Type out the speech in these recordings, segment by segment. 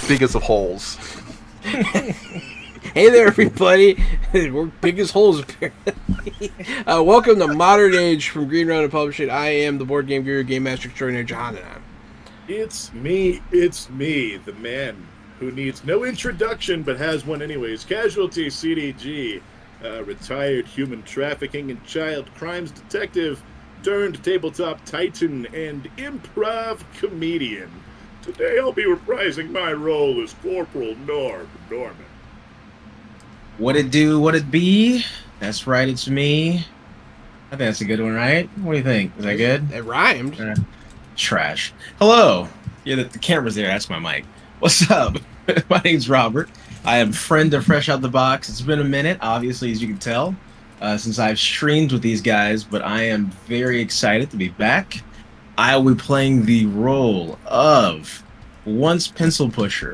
biggest of holes. Hey there, everybody. We're big as holes, apparently. Welcome to Modern Age from Green Road and Publishing. I am the board game guru, game master extraordinaire, Jahanan. It's me, the man who needs no introduction but has one anyways. Casualty CDG, retired human trafficking and child crimes detective, turned tabletop titan and improv comedian. Today I'll be reprising my role as Corporal Norman. What it do, what it be? That's right, it's me. I think that's a good one, right? What do you think? Is that good? It rhymed. Trash. Hello. Yeah, the camera's there. That's my mic. What's up? My name's Robert. I am friend of Fresh Out the Box. It's been a minute, obviously, as you can tell, since I've streamed with these guys, but I am very excited to be back. I will be playing the role of once pencil pusher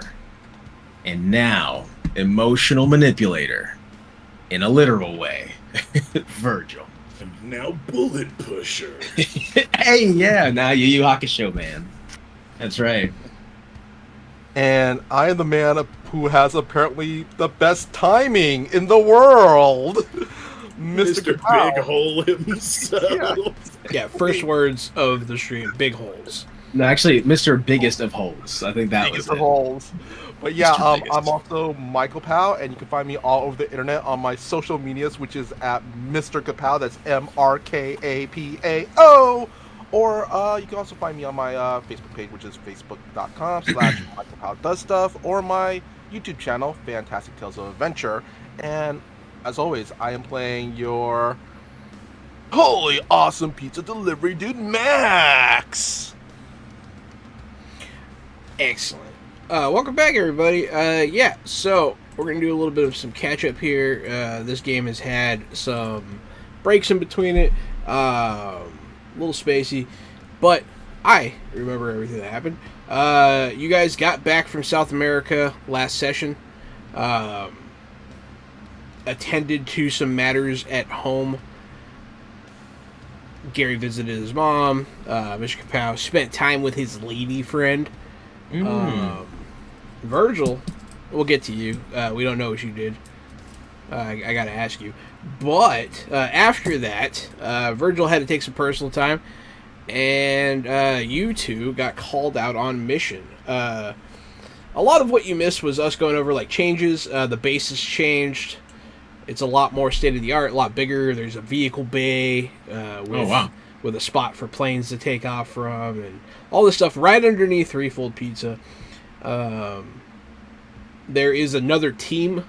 and now emotional manipulator in a literal way. Virgil. And now bullet pusher. Hey, yeah, now you Hakusho man. That's right. And I am the man who has apparently the best timing in the world. Mr. Big Hole himself. Yeah, first words of the stream, big holes. No, actually, Mr. Biggest of Holes. I think that Biggest was of it. holes. But yeah, Mr. Biggest. I'm also Michael Pow, and you can find me all over the internet on my social medias, which is at Mr. Kapow. That's MrKapao. Or you can also find me on my Facebook page, which is facebook.com/Michael Pow Does Stuff, or my YouTube channel, Fantastic Tales of Adventure. And as always, I am playing your holy awesome pizza delivery dude, Max. Excellent. Welcome back, everybody. Yeah, so we're going to do a little bit of some catch-up here. This game has had some breaks in between it. A little spacey. But I remember everything that happened. You guys got back from South America last session. Attended to some matters at home. Gary visited his mom. Mr. Kapow spent time with his lady friend. Virgil, we'll get to you. We don't know what you did. I gotta ask you. But after that, Virgil had to take some personal time, and you two got called out on mission. A lot of what you missed was us going over like changes. The base has changed. It's a lot more state of the art, a lot bigger. There's a vehicle bay with a spot for planes to take off from, and all this stuff right underneath Threefold Pizza. There is another team.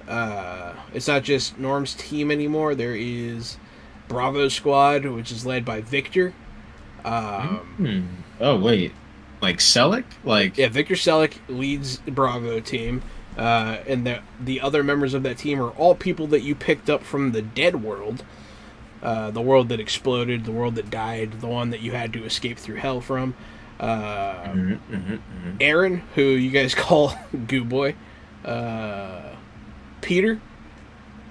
It's not just Norm's team anymore. There is Bravo Squad, which is led by Victor. Oh, wait. Like Selleck? Yeah, Victor Selleck leads the Bravo team. And the other members of that team are all people that you picked up from the dead world. The world that exploded, the world that died, the one that you had to escape through hell from. Aaron, who you guys call Goo Boy. Peter,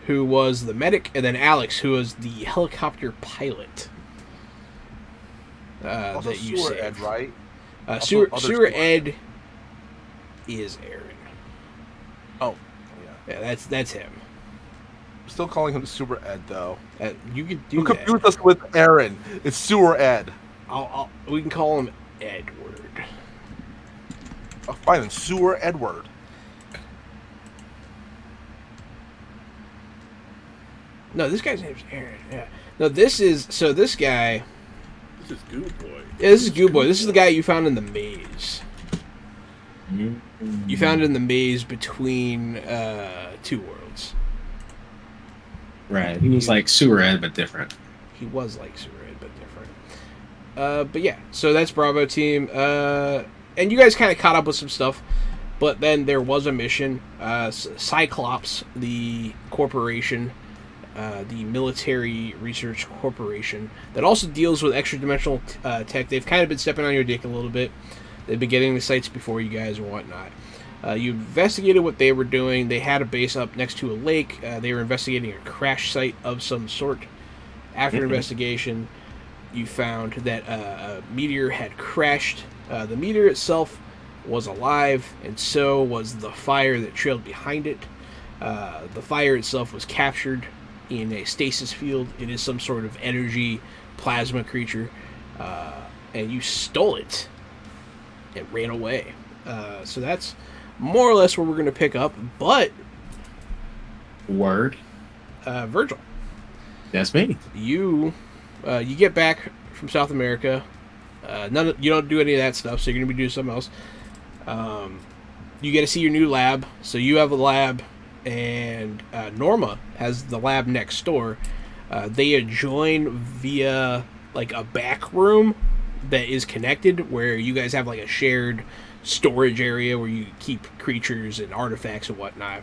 who was the medic. And then Alex, who was the helicopter pilot. Also that you Sewer saved. Ed, right? Sewer Ed is Aaron. Oh, Yeah, that's him. I'm still calling him Sewer Ed, though. You could do You that. confused us with Aaron. It's Sewer Ed. We can call him Edward. Oh, fine, then Sewer Edward. No, this guy's name's Aaron. Yeah. No, this guy. This is Goo Boy. Yeah, this is Goo Boy. This is the guy you found in the maze. You found it in the maze between two worlds. Right. He was like Sewer Ed, but different. He was like Sewer Ed, but different. But yeah, so that's Bravo team. And you guys kind of caught up with some stuff. But then there was a mission. Cyclops, the corporation, the Military Research Corporation, that also deals with extra-dimensional tech. They've kind of been stepping on your dick a little bit. They've been getting the sites before you guys and whatnot. You investigated what they were doing. They had a base up next to a lake. They were investigating a crash site of some sort. After investigation, you found that a meteor had crashed. The meteor itself was alive, and so was the fire that trailed behind it. The fire itself was captured in a stasis field. It is some sort of energy plasma creature, and you stole it. It ran away. So that's more or less where we're going to pick up. But Word. Virgil, That's me. you get back from South America. You don't do any of that stuff, so you're going to be doing something else. You get to see your new lab. So you have a lab, and Norma has the lab next door. They adjoin via like a back room that is connected, where you guys have like a shared storage area where you keep creatures and artifacts and whatnot.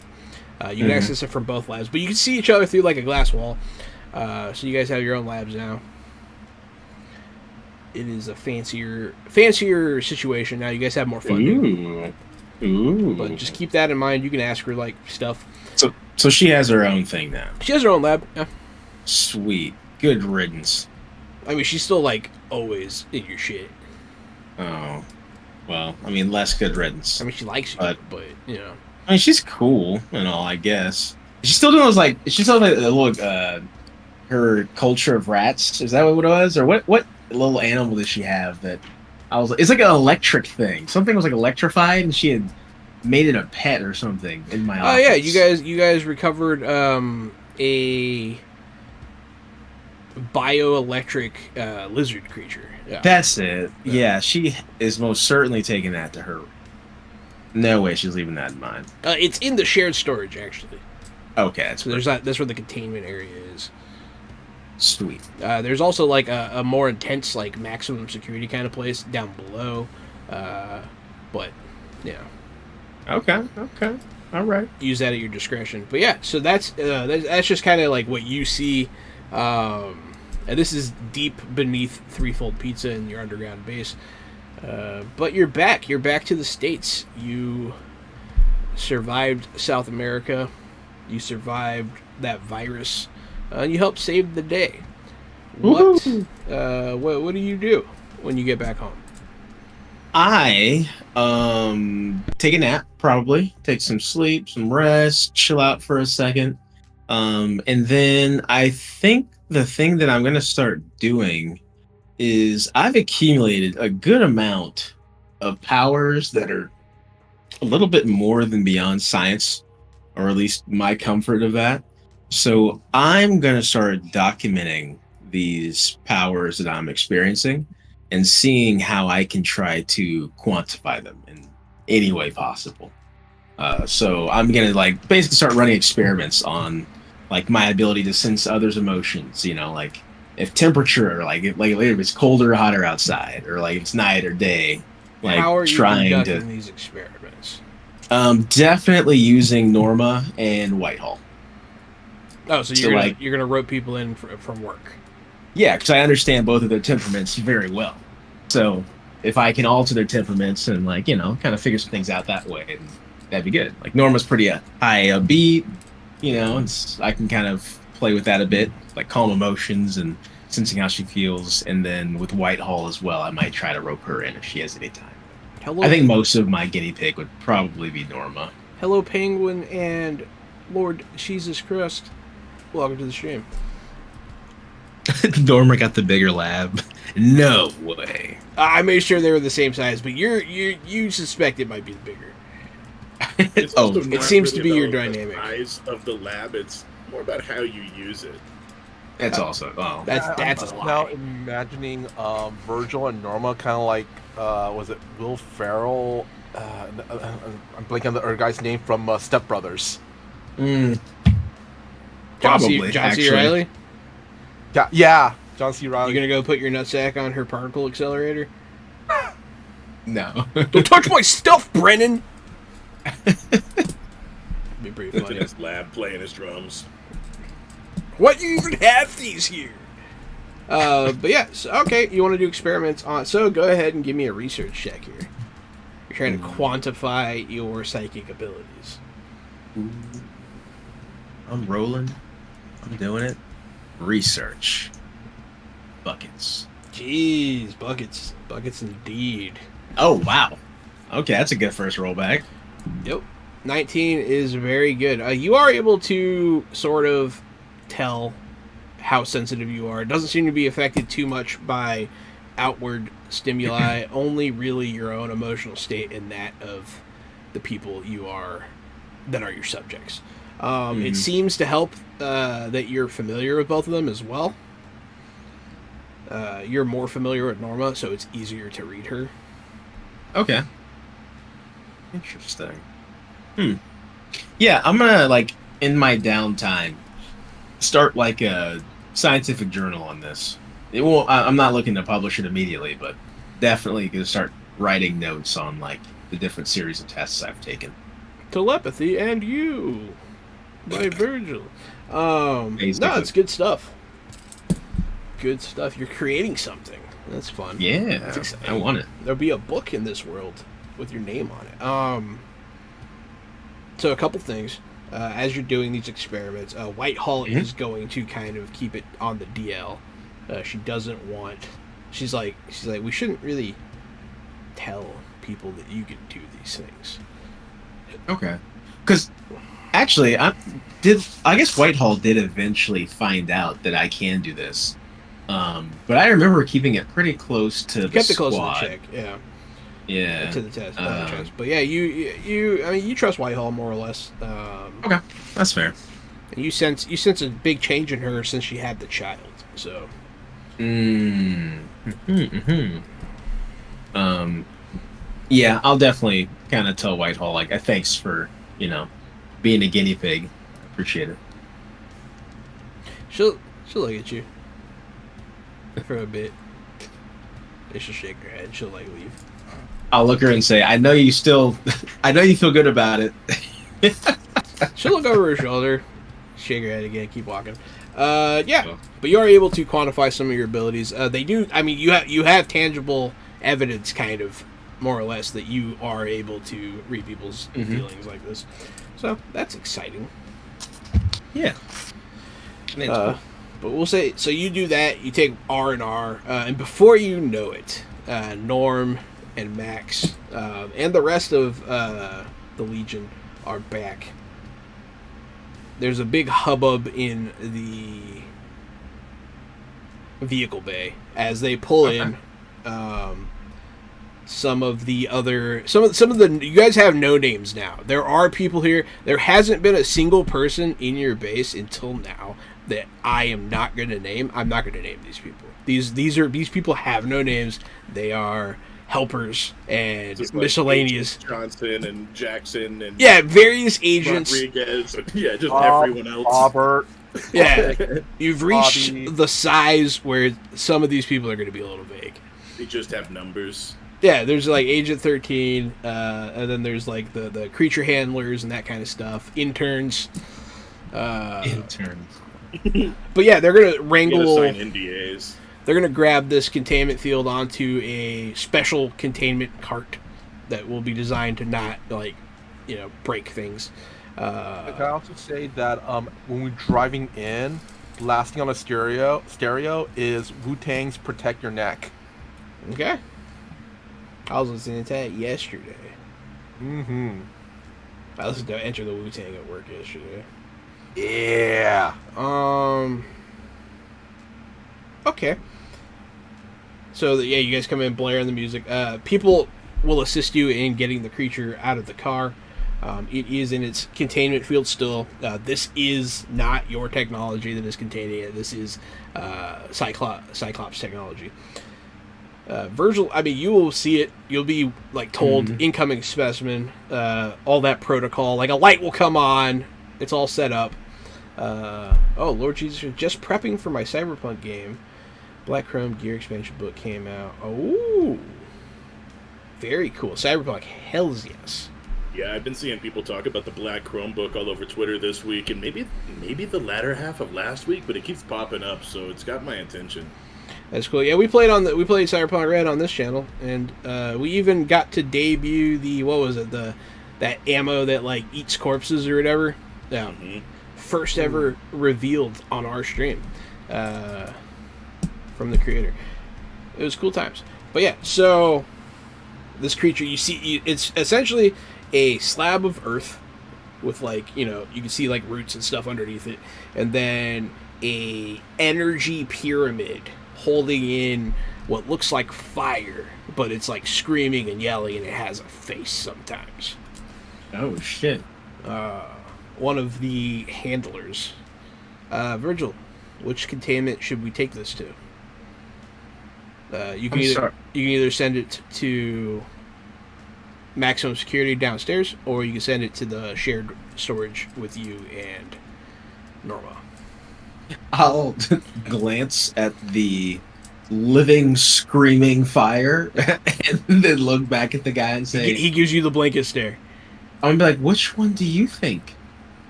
You can access it from both labs, but you can see each other through like a glass wall. So you guys have your own labs now. It is a fancier situation now. You guys have more fun. Ooh. But just keep that in mind. You can ask her like stuff. So she has her own thing now. She has her own lab. Yeah. Sweet. Good riddance. I mean, she's still like always in your shit. Oh. Well, I mean, less good riddance. I mean, she likes you, but you know. I mean, she's cool and all, I guess. Is she still doing those, like, is she still like a little, her culture of rats? Is that what it was? Or what little animal does she have that I was like, it's like an electric thing. Something was like electrified and she had made it a pet or something in my office. Oh yeah, you guys recovered a bioelectric lizard creature. Yeah. That's it. Yeah, she is most certainly taking that to her. No way she's leaving that in mind. It's in the shared storage actually. Okay, that's That's where the containment area is. sweet. There's also like a more intense, like maximum security kind of place down below, but yeah. Okay. All right. Use that at your discretion. But yeah, so that's just kind of like what you see. And this is deep beneath Threefold Pizza in your underground base. But you're back. You're back to the States. You survived South America. You survived that virus. You helped save the day. What do you do when you get back home? I take a nap, probably take some sleep, some rest, chill out for a second, and then I think the thing that I'm gonna start doing is I've accumulated a good amount of powers that are a little bit more than beyond science, or at least my comfort of that. So I'm gonna start documenting these powers that I'm experiencing and seeing how I can try to quantify them in any way possible. So I'm gonna like basically start running experiments on like my ability to sense others' emotions. You know, like if temperature, like if it's colder or hotter outside, or like it's night or day. Like how are you trying conducting to these experiments? definitely using Norma and Whitehall. Oh, so you're gonna rope people in from work. Yeah, because I understand both of their temperaments very well. So if I can alter their temperaments and like, you know, kind of figure some things out that way, that'd be good. Like Norma's pretty high beat, you know, and I can kind of play with that a bit, like calm emotions and sensing how she feels. And then with Whitehall as well, I might try to rope her in if she has any time. Hello, I think most of my guinea pig would probably be Norma. Hello, Penguin and Lord Jesus Christ. Welcome to the stream. Norma got the bigger lab. No way. I made sure they were the same size, but you suspect it might be the bigger. It's Oh, also it not seems to be your about dynamic. The size of the lab, it's more about how you use it. That's also. Oh, That's a lie. Now imagining Virgil and Norma kind of like was it Will Ferrell? I'm blanking on the other guy's name from Step Brothers. John Probably, C. actually. Reilly. Yeah, John C. Reilly. You gonna go put your nutsack on her particle accelerator? No. Don't touch my stuff, Brennan. Be pretty In funny. his lab playing his drums. What, you even have these here? But yeah, so, okay, you want to do experiments on, so go ahead and give me a research check here. You're trying to quantify your psychic abilities. I'm rolling. I'm doing it. Research. Buckets. Jeez, buckets indeed. Oh, wow. Okay, that's a good first rollback. Yep. 19 is very good. You are able to sort of tell how sensitive you are. It doesn't seem to be affected too much by outward stimuli, only really your own emotional state and that of the people that are your subjects. It seems to help that you're familiar with both of them as well. You're more familiar with Norma, so it's easier to read her. Okay. Interesting. Yeah, I'm gonna, like, in my downtime, start like a scientific journal on this. It won't. I'm not looking to publish it immediately, but definitely gonna start writing notes on like the different series of tests I've taken. Telepathy and You by Virgil. No, Basically. it's good stuff. Good stuff. You're creating something. That's fun. Yeah, That's exciting. I want it. There'll be a book in this world with your name on it. So a couple things. As you're doing these experiments, Whitehall is going to kind of keep it on the DL. She doesn't want. She's like, we shouldn't really tell people that you can do these things. Okay. Because actually, I guess Whitehall did eventually find out that I can do this. But I remember keeping it pretty close to the kept it close squad. to the check, yeah. Yeah. To the test. But yeah, you trust Whitehall more or less. Okay, that's fair. And you sense a big change in her since she had the child. So. Yeah, I'll definitely kind of tell Whitehall, like, thanks for, being a guinea pig. Appreciate it. She'll look at you for a bit. And she'll shake her head. She'll like leave. I'll look at her and say, I know you feel good about it. She'll look over her shoulder, shake her head again, keep walking. Yeah, but you are able to quantify some of your abilities. They do. I mean, you have tangible evidence, kind of, more or less, that you are able to read people's feelings like this. So that's exciting. Yeah. But we'll say, so you do that. You take R&R, and before you know it, Norm and Max and the rest of the Legion are back. There's a big hubbub in the vehicle bay as they pull in. Some of the you guys have no names now. There are people here. There hasn't been a single person in your base until now that I am not going to name. I'm not going to name these people. These people have no names. They are helpers and Just miscellaneous. Like Johnson and Jackson and Various agents. Rodriguez, and, just everyone else. Robert. Yeah, you've reached Bobby. the size where some of these people are going to be a little vague. They just have numbers. Yeah, there's like Agent 13, and then there's like the creature handlers and that kind of stuff. Interns. Interns. But yeah, they're gonna You wrangle. gotta sign NDAs. They're gonna grab this containment field onto a special containment cart that will be designed to not break things. I can also say that when we're driving in, last thing on the stereo is Wu-Tang's "Protect Your Neck." Okay. I was listening to that yesterday. I listened to Enter the Wu-Tang at work yesterday. Yeah. Okay. So you guys come in, blaring the music. People will assist you in getting the creature out of the car. It is in its containment field still. This is not your technology that is containing it. This is Cyclops technology. Virgil, I mean, you will see it. You'll be told incoming specimen, all that protocol. Like a light will come on. It's all set up. Oh Lord Jesus! Just prepping for my Cyberpunk game. Black Chrome Gear expansion book came out. Oh, very cool. Cyberpunk, hells yes. Yeah, I've been seeing people talk about the Black Chrome book all over Twitter this week, and maybe the latter half of last week, but it keeps popping up, so it's got my attention. That's cool. Yeah, we played Cyberpunk Red on this channel, and we even got to debut that ammo that eats corpses or whatever. Yeah, first ever revealed on our stream from the creator. It was cool times. But yeah, so This creature, you see, it's essentially a slab of earth with like, you know, you can see like roots and stuff underneath it, and then a energy pyramid holding in what looks like fire, but it's like screaming and yelling, and it has a face sometimes. Oh shit! One of the handlers, Virgil, which containment should we take this to? You can either send it to maximum security downstairs, or you can send it to the shared storage with you and Norma. I'll glance at the living, screaming fire, and then look back at the guy and say, He gives you the blanket stare. I'm gonna be like, which one do you think?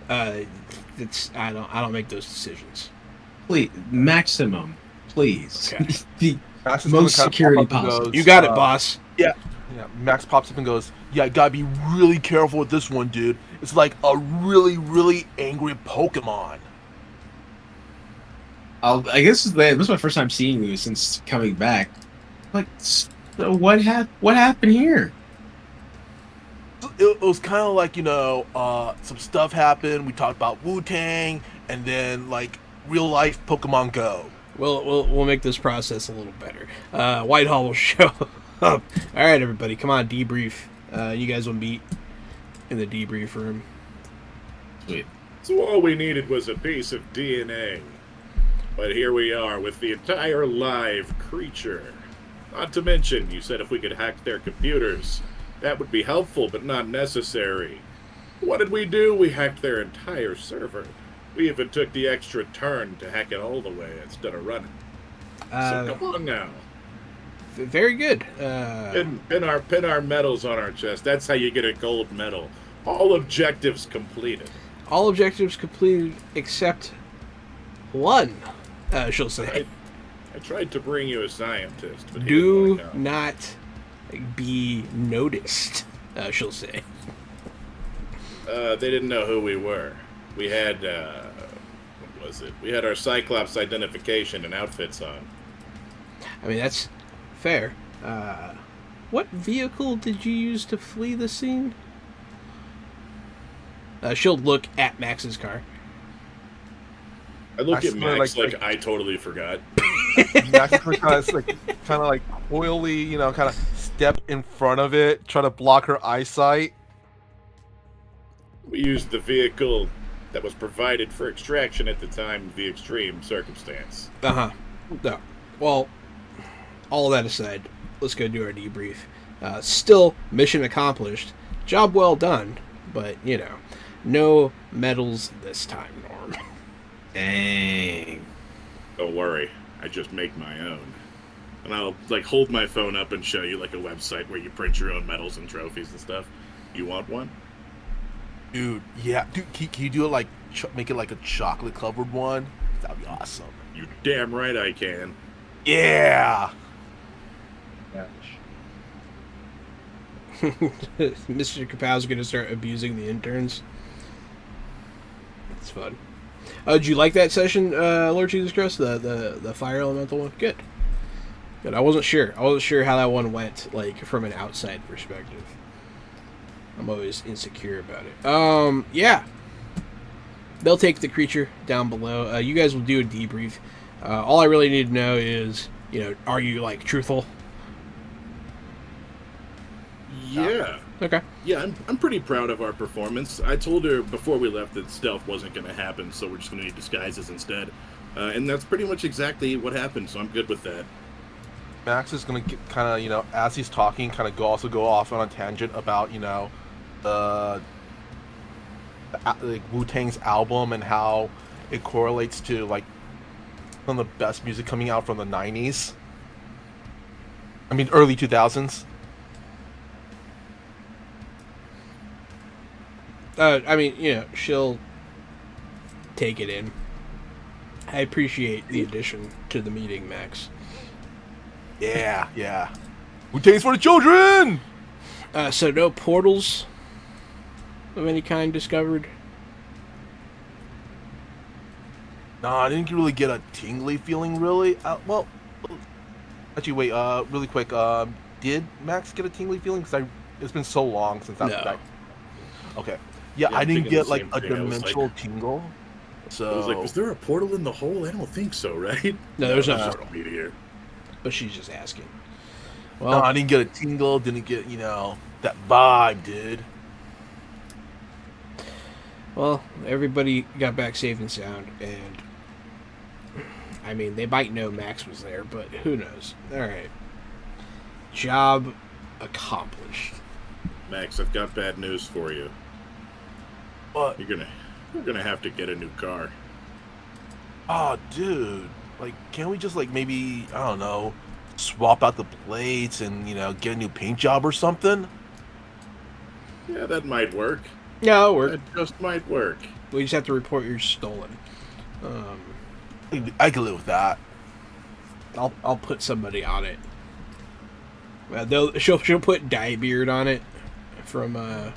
It's I don't make those decisions. Please, maximum, please. Okay. The Max is most gonna security kinda pop up and possible. goes, You got it, boss. Yeah, Max pops up and goes, "Yeah, gotta be really careful with this one, dude. It's like a really, really angry Pokemon." I guess this is my first time seeing you since coming back. Like, so what happened here? It was kind of like, some stuff happened. We talked about Wu-Tang, and then like real life Pokemon Go. We'll make this process a little better. Whitehall will show up. All right, everybody, come on, debrief. You guys will meet in the debrief room. Sweet. So all we needed was a piece of DNA. But here we are with the entire live creature. Not to mention, you said if we could hack their computers, that would be helpful but not necessary. What did we do? We hacked their entire server. We even took the extra turn to hack it all the way instead of running. So come on now. Very good. Pin our medals on our chest. That's how you get a gold medal. All objectives completed. All objectives completed except one, she'll say. I tried to bring you a scientist, but he Do didn't want to come. not be noticed, she'll say. They didn't know who we were. We had, what was it? We had our Cyclops identification and outfits on. I mean, that's fair. What vehicle did you use to flee the scene? She'll look at Max's car. I look I at swear, Max like- like I totally forgot. Max is kind of like oily, kind of step in front of it, try to block her eyesight. We used the vehicle that was provided for extraction at the time of the extreme circumstance. Uh-huh. No. Well, all that aside, let's go do our debrief. Still, mission accomplished. Job well done, but, no medals this time, Norm. Dang. Don't worry, I just make my own. And I'll, hold my phone up and show you, a website where you print your own medals and trophies and stuff. You want one? Dude, yeah. Dude, can you do it make it like a chocolate covered one? That'd be awesome. You damn right I can. Yeah. Mr. Kapow's gonna start abusing the interns. It's fun. Did you like that session, Lord Jesus Christ? The fire elemental one? Good. Good. I wasn't sure. How that one went, from an outside perspective. I'm always insecure about it. Yeah. They'll take the creature down below. You guys will do a debrief. All I really need to know is, are you, truthful? Yeah. Okay. Yeah, I'm pretty proud of our performance. I told her before we left that stealth wasn't going to happen, so we're just going to need disguises instead. And that's pretty much exactly what happened, so I'm good with that. Max is gonna get kind of, as he's talking, kind of go off on a tangent about, Wu-Tang's album and how it correlates to some of the best music coming out from the '90s. I mean, early 2000s. She'll take it in. I appreciate the addition to the meeting, Max. Yeah. Wu-Tang's for the children! So no portals of any kind discovered? Nah, I didn't really get a tingly feeling, really. Well, actually, wait, really quick. did Max get a tingly feeling? Because it's been so long since No. that. Okay. Yeah, Yeah, I I'm didn't thinking get the like same a thing. I was like- dimensional tingle. So I was like, was there a portal in the hole? I don't think so, right? No, there's no just portal. a meteor. But she's just asking. no, Well, I didn't get a tingle. Didn't get that vibe, dude. well, everybody got back safe and sound, and I mean, they might know Max was there, but who knows? All right, job accomplished. Max, I've got bad news for you. But You're gonna have to get a new car. oh, dude, like, can't we just like maybe I don't know, swap out the plates and get a new paint job or something? Yeah, that might work. Yeah, it'll work. That just might work. We just have to report you're stolen. I can live with that. I'll put somebody on it. She'll put Diebeard on it from.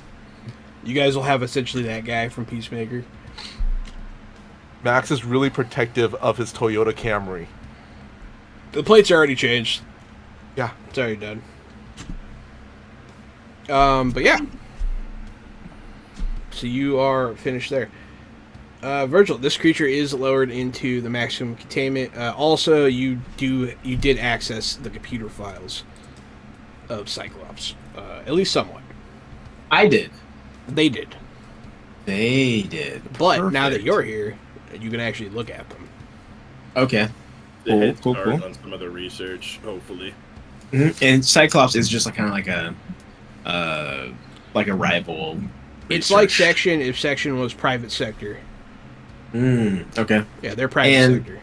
You guys will have essentially that guy from Peacemaker. Max is really protective of his Toyota Camry. The plates are already changed. Yeah. It's already done. But yeah. So you are finished there. Virgil, this creature is lowered into the maximum containment. Also, you did access the computer files of Cyclops, at least somewhat. I did. They did, They did. but now that Perfect. you're here, you can actually look at them. Okay. The Cool, head cool, start cool. on some other research, hopefully. And Cyclops is just kind of like a rival. It's like research. Section if Section was private sector. Okay. Yeah, they're private And- sector.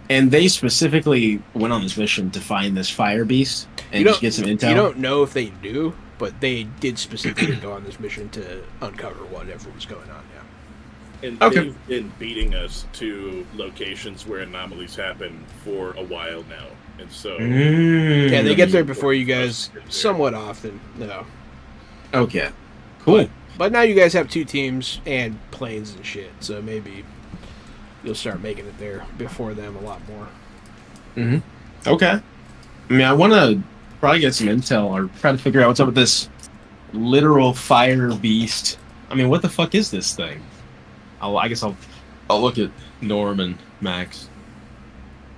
And they specifically went on this mission to find this fire beast and You just don't- get some intel. You don't know if they do, but they did specifically go on this mission to uncover whatever was going on. Yeah. And Okay. they've been beating us to locations where anomalies happen for a while now. And so Yeah, they get there Mm. before you guys somewhat often. No. Okay. Cool. But now you guys have two teams and planes and shit, so maybe you'll start making it there before them a lot more. Okay. I mean, I want to probably get some intel or try to figure out what's up with this literal fire beast. I mean, what the fuck is this thing? I guess I'll look at Norm and Max.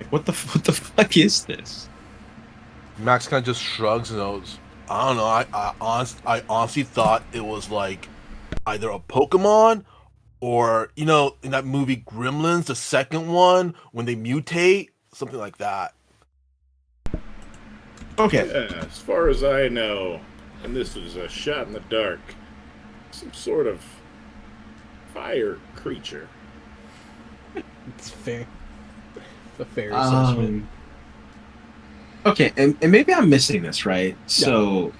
Like, what the fuck is this? Max kind of just shrugs and goes, I don't know. I honestly thought it was like either a Pokemon or in that movie Gremlins, the second one when they mutate, something like that. Okay. yeah, as far as I know, and this is a shot in the dark, some sort of fire creature. It's fair. It's a fair assessment. Okay, and maybe I'm missing this, right? So,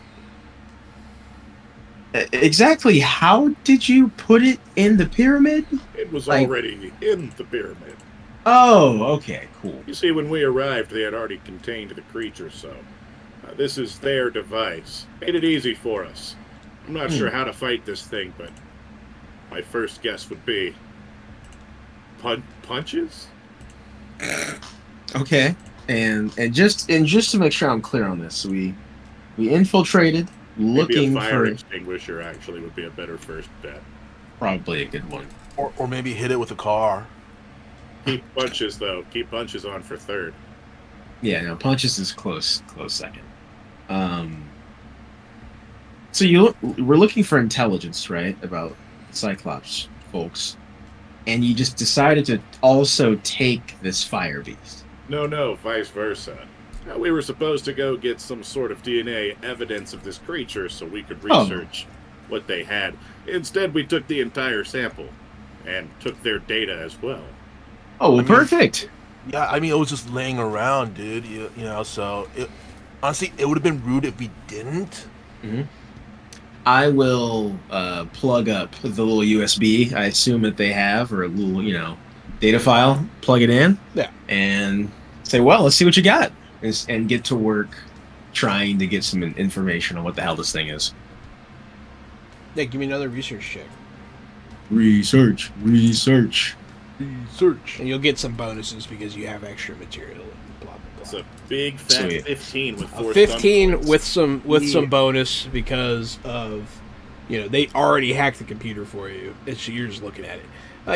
exactly how did you put it in the pyramid? It was Like- already in the pyramid. Oh, okay, cool. You see, when we arrived, they had already contained the creature, so this is their device. Made it easy for us. I'm not sure how to fight this thing, but my first guess would be punches. Okay, and just to make sure I'm clear on this, we infiltrated, Maybe a looking fire for extinguisher actually would be a better first bet. probably a good one. Or maybe hit it with a car. Keep punches though. Keep punches on for third. Yeah, no, punches is close second. So we're looking for intelligence, right, about Cyclops folks, and you just decided to also take this fire beast. No, vice versa. We were supposed to go get some sort of DNA evidence of this creature so we could Oh. research what they had. Instead, we took the entire sample and took their data as well. Oh, well, I mean- perfect. Yeah, I mean, it was just laying around, dude. So honestly, it would have been rude if we didn't. I will plug up the little USB. I assume that they have, or a little, data file. Plug it in. Yeah. And say, well, let's see what you got, and get to work trying to get some information on what the hell this thing is. Yeah, give me another research check. Research. Search. And you'll get some bonuses because you have extra material and blah, blah, It's a big fat Sweet. 15 with 4 15 stun with points. some bonus because of, they already hacked the computer for you. You're just looking at it.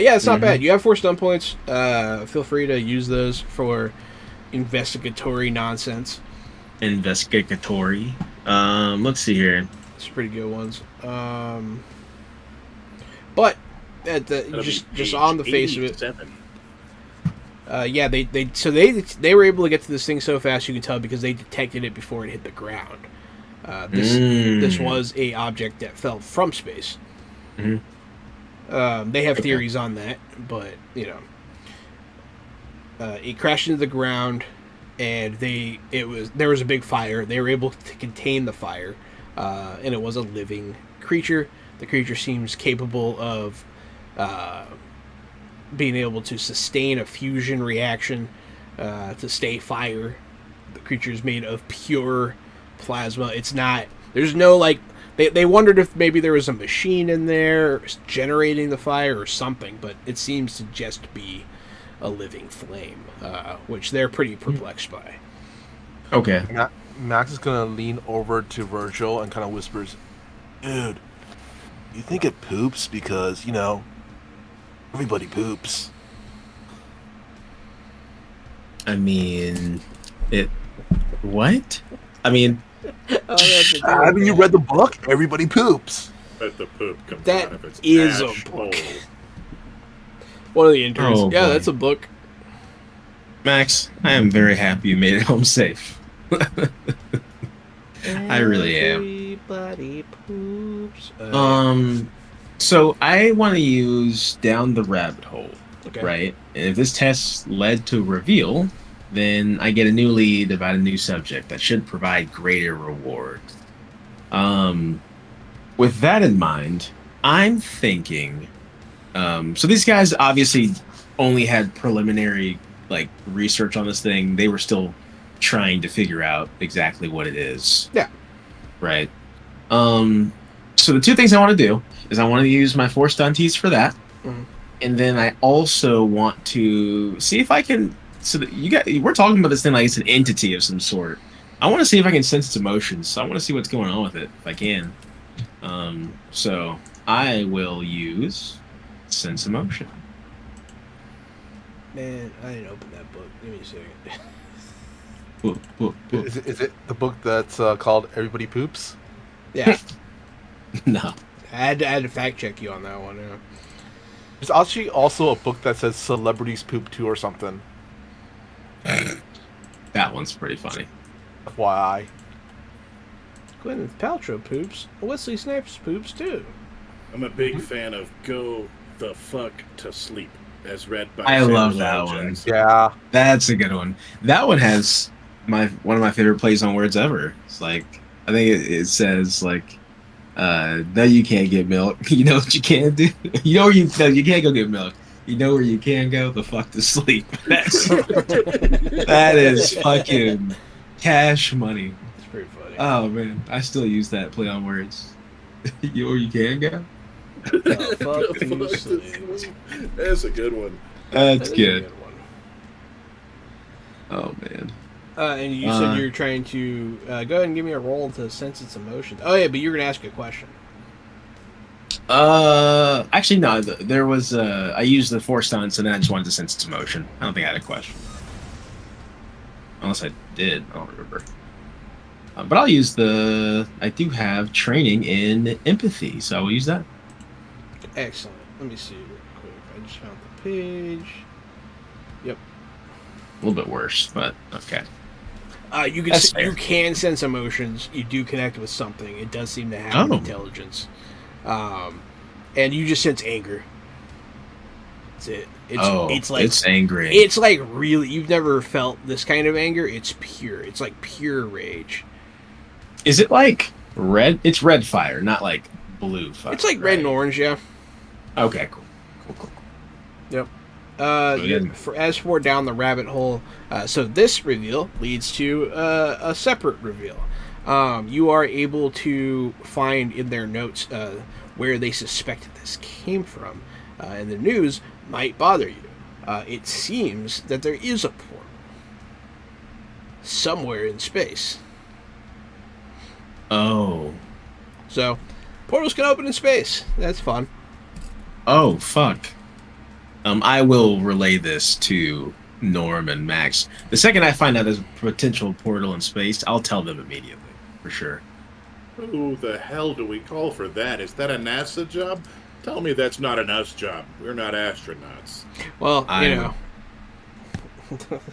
Yeah, it's not bad. You have 4 stun points. Feel free to use those for investigatory nonsense. Investigatory. Let's see here. It's pretty good ones. But at That'll just be on the face of it, 87. yeah, they were able to get to this thing so fast, you can tell, because they detected it before it hit the ground. This was a object that fell from space. They have theories on that, but it crashed into the ground, and there was a big fire. They were able to contain the fire, and it was a living creature. The creature seems capable of being able to sustain a fusion reaction to stay fire. The creature is made of pure plasma. It's not. There's no They wondered if maybe there was a machine in there generating the fire or something, but it seems to just be a living flame, which they're pretty perplexed by. Okay. Max is gonna lean over to Virgil and kind of whispers, "Dude, you think it poops because everybody poops." I mean, it. What? I mean, Haven't you read the book? Everybody poops. But the poop comes That out of its is a ash book. hole. One of the interns. Oh, yeah, boy. that's a book. Max, I am very happy you made it home safe. I really am. Everybody poops. So I want to use down the rabbit hole, Okay. right? And if this test led to a reveal, then I get a new lead about a new subject that should provide greater reward. With that in mind, I'm thinking. So these guys obviously only had preliminary research on this thing. They were still trying to figure out exactly what it is. Yeah. Right. So the two things I want to do is I want to use my 4 stun teas for that, and then I also want to see if I can. So that we're talking about this thing like it's an entity of some sort. I want to see if I can sense its emotions. So I want to see what's going on with it if I can. So I will use sense emotion. Man, I didn't open that book. Give me a second. Boop, boop, boop. Is it the book that's called Everybody Poops? Yeah, No. I had to fact check you on that one. Yeah. There's actually also a book that says Celebrities Poop Too or something. That one's pretty funny. FYI. Gwyneth Paltrow poops. Wesley Snipes poops too. I'm a big fan of Go the Fuck to Sleep, as read by I Samuel love L. that one. Jackson. Yeah. That's a good one. That one has one of my favorite plays on words ever. It's I think it says no, you can't get milk. You know what you can do? You know where you can't go get milk. You know where you can go? The fuck to sleep. That is fucking cash money. It's pretty funny. Oh man, I still use that play on words. You know where you can go? Oh, fuck The you, fuck to sleep. sleep. That's a good one. That's That is a good. one. Oh man. And you said you're trying to go ahead and give me a roll to sense its emotions. Oh yeah, but you're gonna ask a question. Actually no. There was I used the 4 stunts and then I just wanted to sense its emotion. I don't think I had a question. Unless I did, I don't remember. But I'll use I do have training in empathy, so I will use that. Excellent. Let me see real quick. I just found the page. Yep. A little bit worse, but okay. You That's fair. you can sense emotions. You do connect with something. It does seem to have Oh. intelligence. And you just sense anger. That's it. It's angry. It's like really, you've never felt this kind of anger. It's pure. It's like pure rage. Is it like red? It's red fire, not like blue fire. It's like red and orange, yeah. Okay, cool. Yep. yeah. As for down the rabbit hole, so this reveal leads to a separate reveal. You are able to find in their notes where they suspected this came from, and the news might bother you. It seems that there is a portal. somewhere in space. Oh. So, portals can open in space. That's fun. Oh, fuck. I will relay this to Norm and Max. The second I find out there's a potential portal in space, I'll tell them immediately, for sure. Who the hell do we call for that? Is that a NASA job? Tell me that's not an us job. We're not astronauts. Well, you know,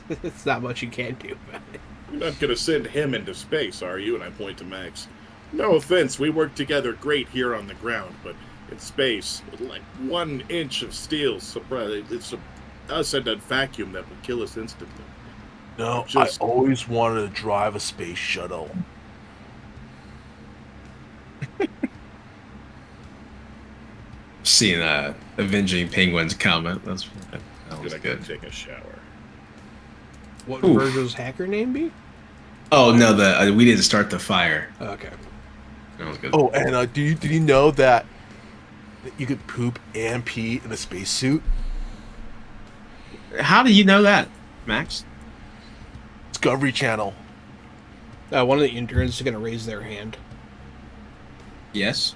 it's not much you can do about it. You're not going to send him into space, are you? And I point to Max. No offense, we work together great here on the ground, but in space, with like 1 inch of steel, it's us and a vacuum that will kill us instantly. No, I always wanted to drive a space shuttle. Seeing Avenging Penguins comment. That was good. Take a shower. What would Virgil's hacker name be? Oh no, we didn't start the fire. Okay. That was good. Oh, and did you know that you could poop and pee in a spacesuit? How do you know that, Max? Discovery Channel. One of the interns is going to raise their hand. Yes.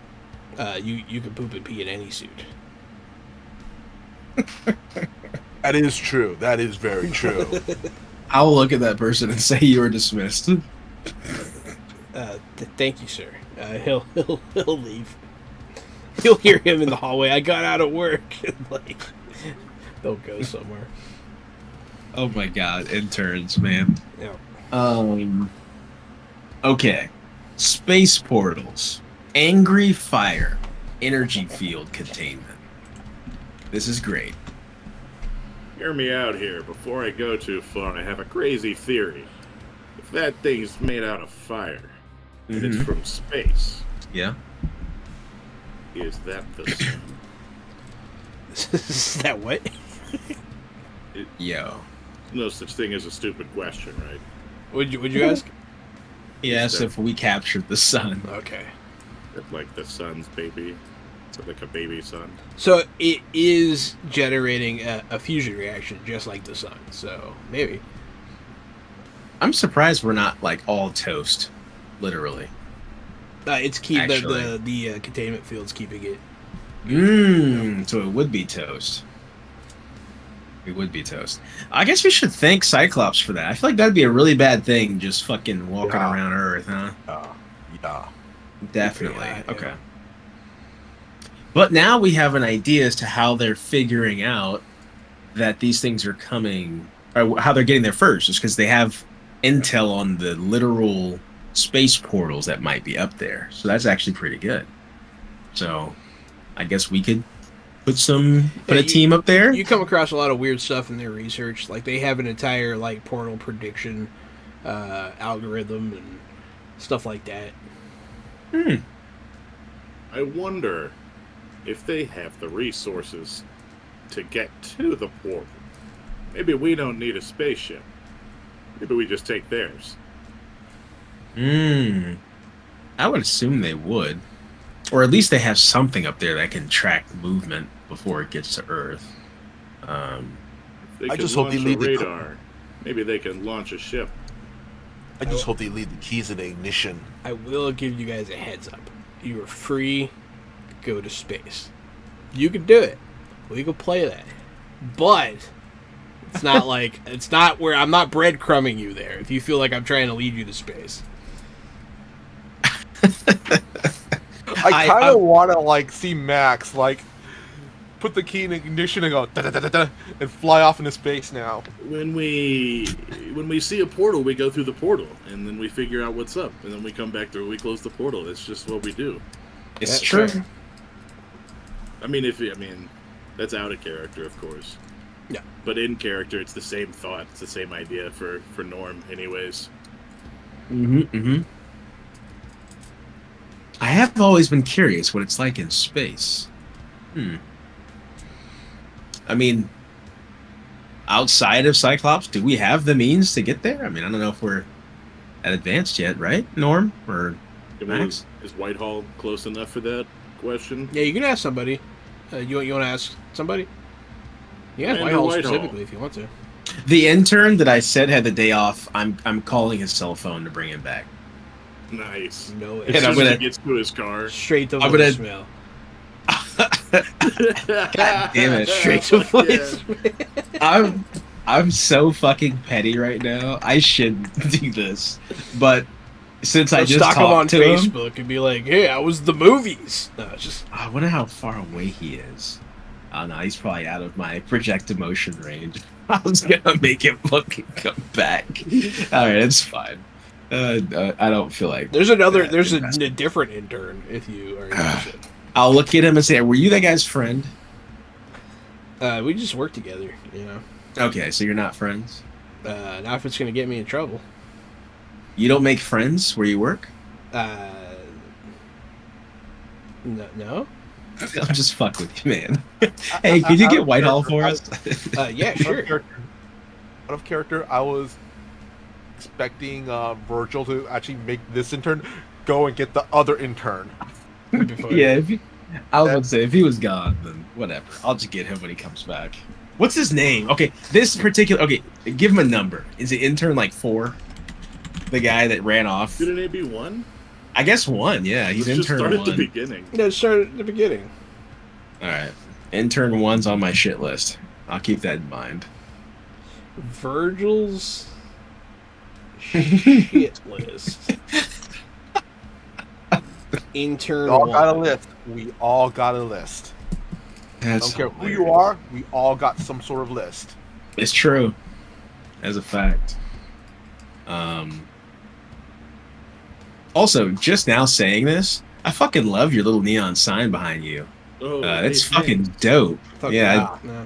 You can poop and pee in any suit. That is true. That is very true. I'll look at that person and say you are dismissed. Thank you, sir. He'll leave. You'll hear him in the hallway. I got out of work. Like, they'll go somewhere. Oh my god, interns, man. Yeah. Okay. Space portals. Angry fire. Energy field containment. This is great. Hear me out here. Before I go too far, I have a crazy theory. If that thing's made out of fire, and it's from space, Yeah. is that the sun? Is that what? Yo. No such thing as a stupid question, right? Would you ask? Yes, if we captured the sun. Okay. It's like the sun's baby. It's like a baby sun. So it is generating a fusion reaction just like the sun. So maybe. I'm surprised we're not like all toast, literally. It's keep Actually. the containment field's keeping it. So it would be toast. It would be toast. I guess we should thank Cyclops for that. I feel like that'd be a really bad thing, just fucking walking around Earth, huh? Yeah. Definitely. Yeah. Okay. But now we have an idea as to how they're figuring out that these things are coming, or how they're getting there first, is because they have intel on the literal space portals that might be up there. So that's actually pretty good. So I guess we could put a team up there. You come across a lot of weird stuff in their research. Like they have an entire like portal prediction algorithm and stuff like that. I wonder if they have the resources to get to the portal. Maybe we don't need a spaceship. Maybe we just take theirs. I would assume they would. Or at least they have something up there that can track movement before it gets to Earth. They I can just hope they launch a leave the radar. Maybe they can launch a ship. I just hope they leave the keys in the ignition. I will give you guys a heads up. You are free to go to space. You can do it. We can play that. But it's not like it's not where I'm not breadcrumbing you there if you feel like I'm trying to lead you to space. I kind of want to like see Max like put the key in ignition and go da da da da da and fly off into space now. When we see a portal, we go through the portal, and then we figure out what's up, and then we come back through. We close the portal. That's just what we do. It's true. I mean, that's out of character, of course. Yeah. But in character, it's the same thought. It's the same idea for Norm, anyways. I have always been curious what it's like in space. I mean, outside of Cyclops, do we have the means to get there? I mean, I don't know if we're that advanced yet, right, Norm or Max? Is Whitehall close enough for that question? Yeah, you can ask somebody. You want to ask somebody? Yeah, Commander Whitehall Whitehall. specifically if you want to. The intern that I said had the day off, I'm calling his cell phone to bring him back. Nice. No, As And I'm soon as gonna- he gets to his car. straight to I'm gonna- voicemail. God damn it. Straight to Fuck yeah. voicemail. I'm so fucking petty right now. I should do this, but since I Let's just stalk him on talked to him, Facebook and be like, "Hey, I was the movies." No, just I wonder how far away he is. Oh no, he's probably out of my projected motion range. I was gonna make him fucking come back. All right, it's fine. I don't feel like there's another. that There's a investment. different intern if you are interested. I'll look at him and say, "Were you that guy's friend?" We just work together, you know. Okay, so you're not friends. Not if it's gonna get me in trouble. You don't make friends where you work. No. I'm just fuck with you, man. Hey, could you get Whitehall for us? Yeah, sure. Out of character, I was expecting Virgil to actually make this intern go and get the other intern. That'd be funny. Yeah, I was gonna say if he was gone, then whatever. I'll just get him when he comes back. What's his name? Okay, this particular. Okay, give him a number. Is it intern like 4? The guy that ran off. Didn't it be 1? I guess 1. Yeah, he's Let's just intern start 1. at the beginning. No, start at the beginning. All right, intern 1's on my shit list. I'll keep that in mind. Virgil's shit list. Intern We all got a one. list. We all got a list. I That's don't care who hilarious. you are. We all got some sort of list. It's true, as a fact. Also, just now saying this, I fucking love your little neon sign behind you. Oh, It's hey, fucking dope. Fuck Yeah, no.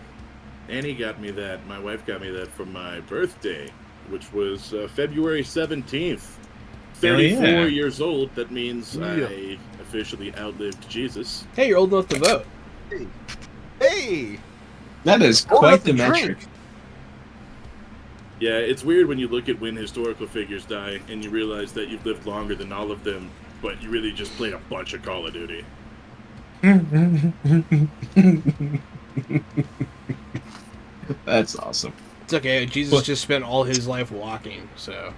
Annie got me that. My wife got me that for my birthday, which was February 17th. Hell 34 yeah. years old. That means Yeah. I officially outlived Jesus. Hey, you're old enough to vote. Hey, that is Old quite enough the to drink. metric. Yeah, it's weird when you look at when historical figures die and you realize that you've lived longer than all of them, but you really just played a bunch of Call of Duty. That's awesome. It's okay. Jesus What? just spent all his life walking, so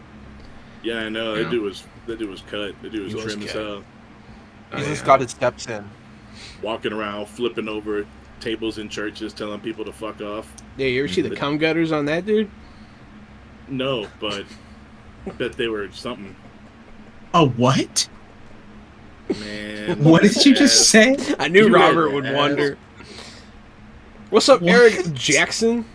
Yeah, I know. Yeah. That dude was cut. That dude He was was trim as cut. hell. Jesus yeah. got his steps in. Walking around, flipping over tables in churches, telling people to fuck off. yeah. You ever see the cum gutters on that dude? No, but I bet they were something. Oh, what? Man. What did you just say? I knew You Robert read would ass. wonder. What's up, What? Eric Jackson?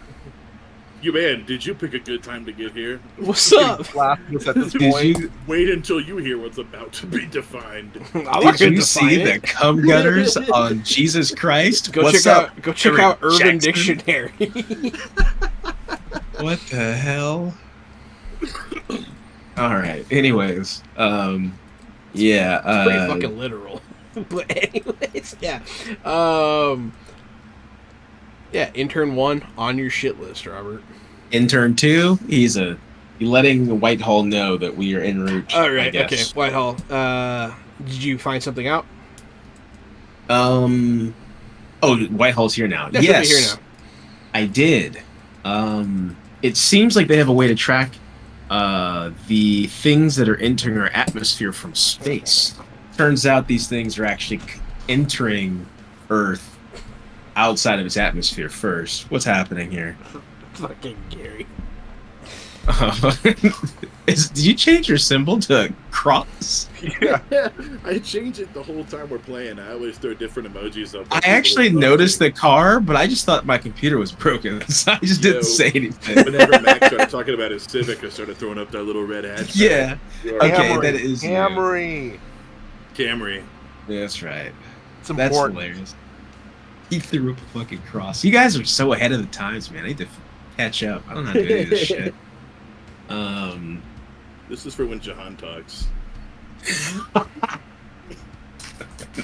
You man, did you pick a good time to get here? What's up? Laughing at this Did point. you, Wait until you hear what's about to be defined. I'm not did gonna you define see it. the cum gutters on Jesus Christ? Go What's check up, out. Go check Eric out Urban Jackson? Dictionary. What the hell? All right. Anyways, yeah. Pretty fucking literal. But anyways, yeah. Yeah, intern 1 on your shit list, Robert. Intern 2, he's letting Whitehall know that we are en route. All I right, okay. guess. Whitehall. Did you find something out? Oh, Whitehall's here now. That should Yes, be here now. I did. It seems like they have a way to track the things that are entering our atmosphere from space. Turns out these things are actually entering Earth outside of its atmosphere first. What's happening here? Fucking Gary. Did you change your symbol to a cross? Yeah. I change it the whole time we're playing. I always throw different emojis up. I actually noticed the car, but I just thought my computer was broken, so I just didn't Yo. say anything. Whenever Max started talking about his Civic, I started throwing up that little red hashtag. Yeah. You Okay, are- Camry, that is new. Camry. Camry. That's right. It's That's important. hilarious. He threw up a fucking cross. You guys are so ahead of the times, man. I need to catch up. I don't know how to do any of this shit. This is for when Jahan talks.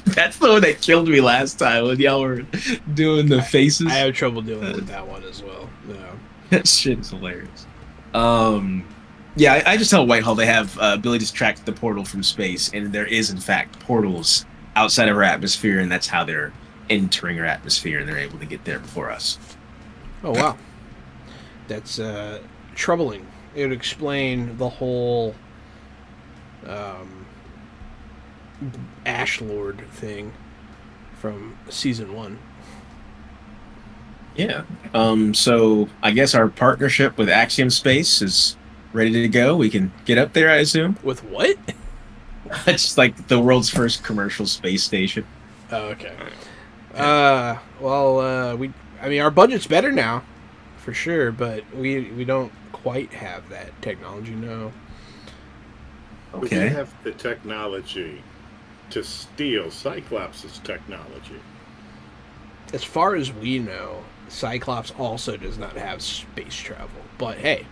That's the one that killed me last time when y'all were doing the faces. I have trouble dealing with that one as well. No. That shit is hilarious. Yeah, I just tell Whitehall they have ability to track the portal from space, and there is in fact portals outside of our atmosphere, and that's how they're entering our atmosphere, and they're able to get there before us. Oh wow. that's troubling. It would explain the whole Ash Lord thing from season 1. Yeah. So I guess our partnership with Axiom Space is ready to go. We can get up there, I assume. With what? It's like the world's first commercial space station. Oh, okay. I mean, our budget's better now, for sure, but we don't quite have that technology, no. But we Okay. have the technology to steal Cyclops' technology. As far as we know, Cyclops also does not have space travel. But hey,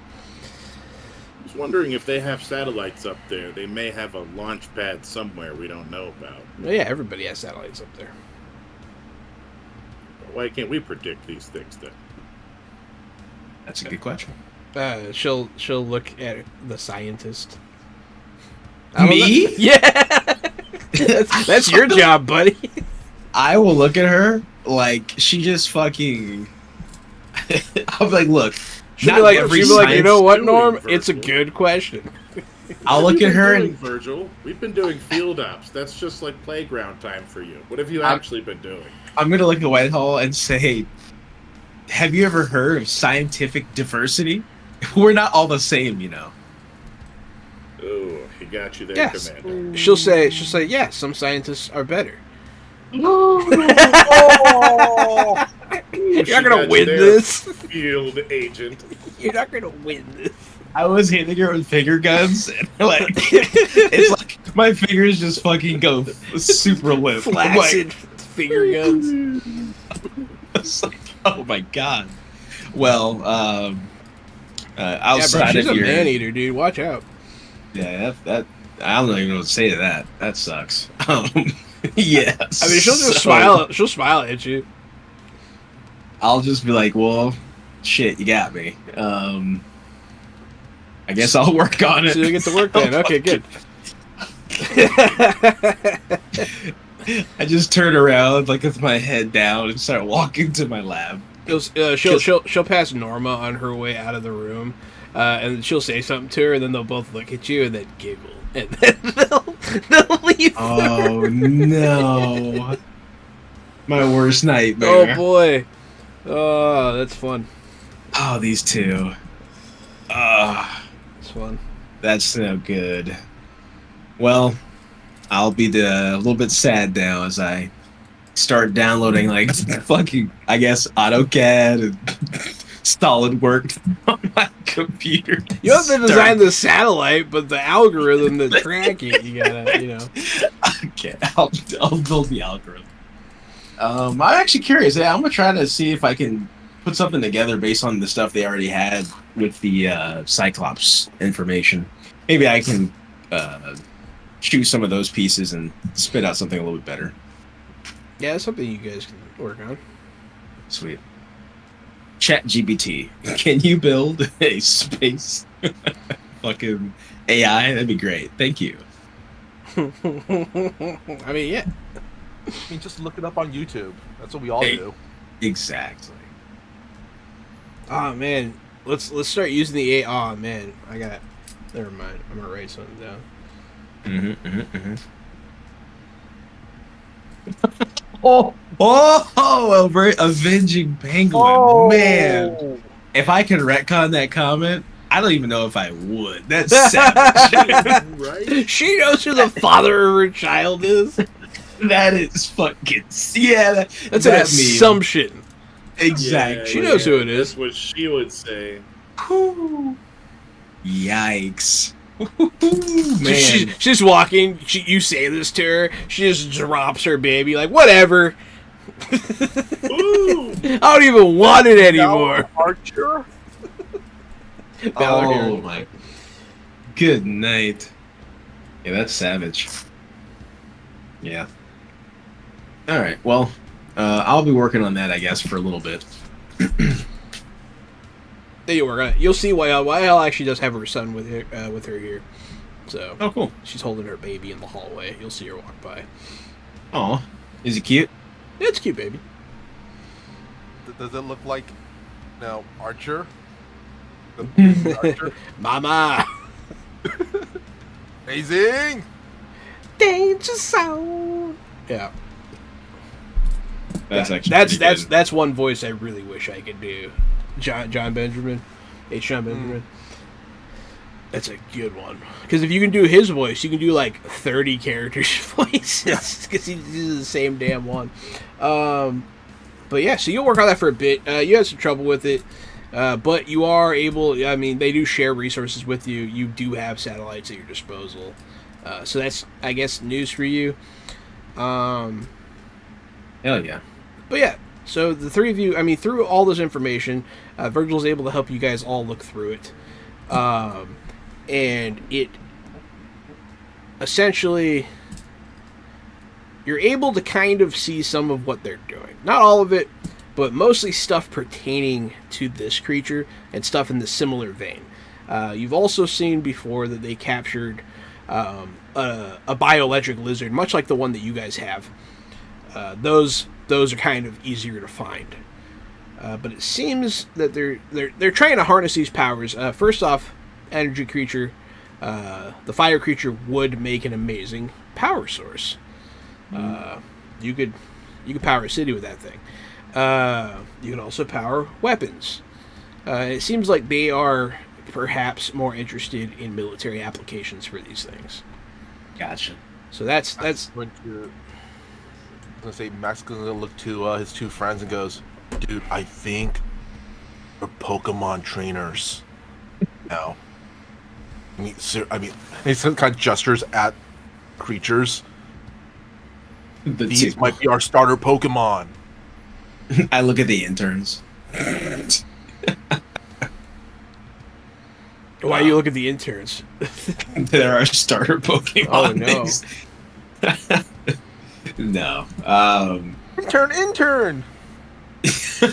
I was wondering if they have satellites up there. They may have a launch pad somewhere we don't know about. yeah, everybody has satellites up there. Why can't we predict these things then? That's a good question. She'll look at the scientist. I don't Me? know. Yeah, that's your job, buddy. I will look at her like she just fucking. I'm like, look. She'll not be like, every you know science- what, doing, Norm? It's a Virgil. good question. I'll look at her and Virgil, we've been doing field ops. That's just like playground time for you. What have you actually been doing? I'm gonna look at Whitehall and say, "Have you ever heard of scientific diversity? We're not all the same, you know." Oh, he got you there, Yes. Commander. She'll say, yeah, some scientists are better. Oh! You're She not gonna got you win there, this. Field agent. You're not gonna win this. I was hitting her with finger guns, and like, it's like my fingers just fucking go super limp. I'm like, Flaccid finger guns. it's like, oh my god. Well, Yeah, bro, outside she's of a your, man eater, dude. Watch out. yeah, that I don't even know what to say to that. That sucks. Yeah. I mean, she'll just smile. She'll smile at you. I'll just be like, well, shit, you got me. I guess I'll work on it. So you'll get to work then. Okay, good. I just turn around, like with my head down, and start walking to my lab. She'll pass Norma on her way out of the room, and she'll say something to her, and then they'll both look at you and then giggle, and then they'll leave. Oh no! My worst nightmare. Oh boy. Oh, that's fun. Oh, these two. It's fun. That's no good. Well, I'll be a little bit sad now as I start downloading like fucking, I guess, AutoCAD and SolidWorks on my computer. You have to design the satellite, but the algorithm to track it, you gotta, you know. Okay, I'll build the algorithm. I'm actually curious. Yeah, I'm gonna try to see if I can put something together based on the stuff they already had with the Cyclops information. Maybe I can choose some of those pieces and spit out something a little bit better. Yeah, that's something you guys can work on. Sweet. ChatGPT, can you build a space fucking AI? That'd be great. Thank you. I mean, yeah. I mean, just look it up on YouTube. That's what we all Hey. do. Exactly. Oh man, let's start using the AI. Oh man, I got. Never mind. I'm gonna write something down. Oh, avenging penguin, man! If I could retcon that comment, I don't even know if I would. That's savage. Right? She knows who the father of her child is. That is fucking That's That's an meme. assumption. Exactly. She knows who it is. That's what she would say. Whew. Yikes. Man. She's walking. You say this to her. She just drops her baby. Like, whatever. Ooh! I don't even want it anymore. Archer? Oh my. Good night. Yeah, that's savage. Yeah. All right. Well, I'll be working on that, I guess, for a little bit. There you work on it. You'll see why I'll actually does have her son with her here. So Oh, cool. she's holding her baby in the hallway. You'll see her walk by. Oh, is he cute? Yeah, it's a cute baby. Does it look like, Archer? The Mama. amazing. Danger zone. Yeah. That's actually That's one voice I really wish I could do. John Benjamin. John Benjamin. That's a good one. Because if you can do his voice, you can do like 30 characters' voices. Because he does the same damn one. But yeah, so you'll work on that for a bit. You had some trouble with it. But you are able, I mean, they do share resources with you. You do have satellites at your disposal. So that's, I guess, news for you. Hell yeah. But yeah, so the three of you, I mean, through all this information, Virgil's able to help you guys all look through it. And it essentially, you're able to kind of see some of what they're doing. Not all of it, but mostly stuff pertaining to this creature and stuff in the similar vein. You've also seen before that they captured a bioelectric lizard, much like the one that you guys have. Those are kind of easier to find. But it seems that they're trying to harness these powers. First off, energy creature, the fire creature would make an amazing power source. You could power a city with that thing. You can also power weapons. It seems like they are perhaps more interested in military applications for these things. Gotcha. So that's Going to, I'm gonna say Max is gonna look to his two friends and goes, "Dude, I think we're Pokemon trainers now." I mean, he kind of gestures at creatures. These might be our starter Pokemon. I look at the interns. why you look at the interns. They're our starter Pokemon. Oh no. No. Intern.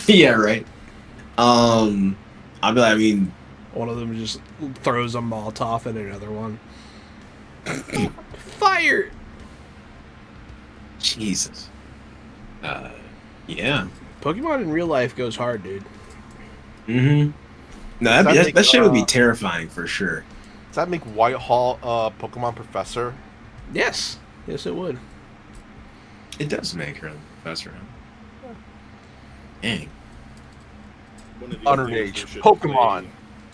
Yeah, right. I'll be like, I mean, One of them just throws a Molotov at another one. Fire! Jesus. Yeah. Pokemon in real life goes hard, dude. Mm-hmm. No, that shit would be terrifying for sure. Does that make Whitehall Pokemon Professor? Yes. Yes, it would. It does make her a professor. Dang. One of these Honor days Age we should Pokemon. play-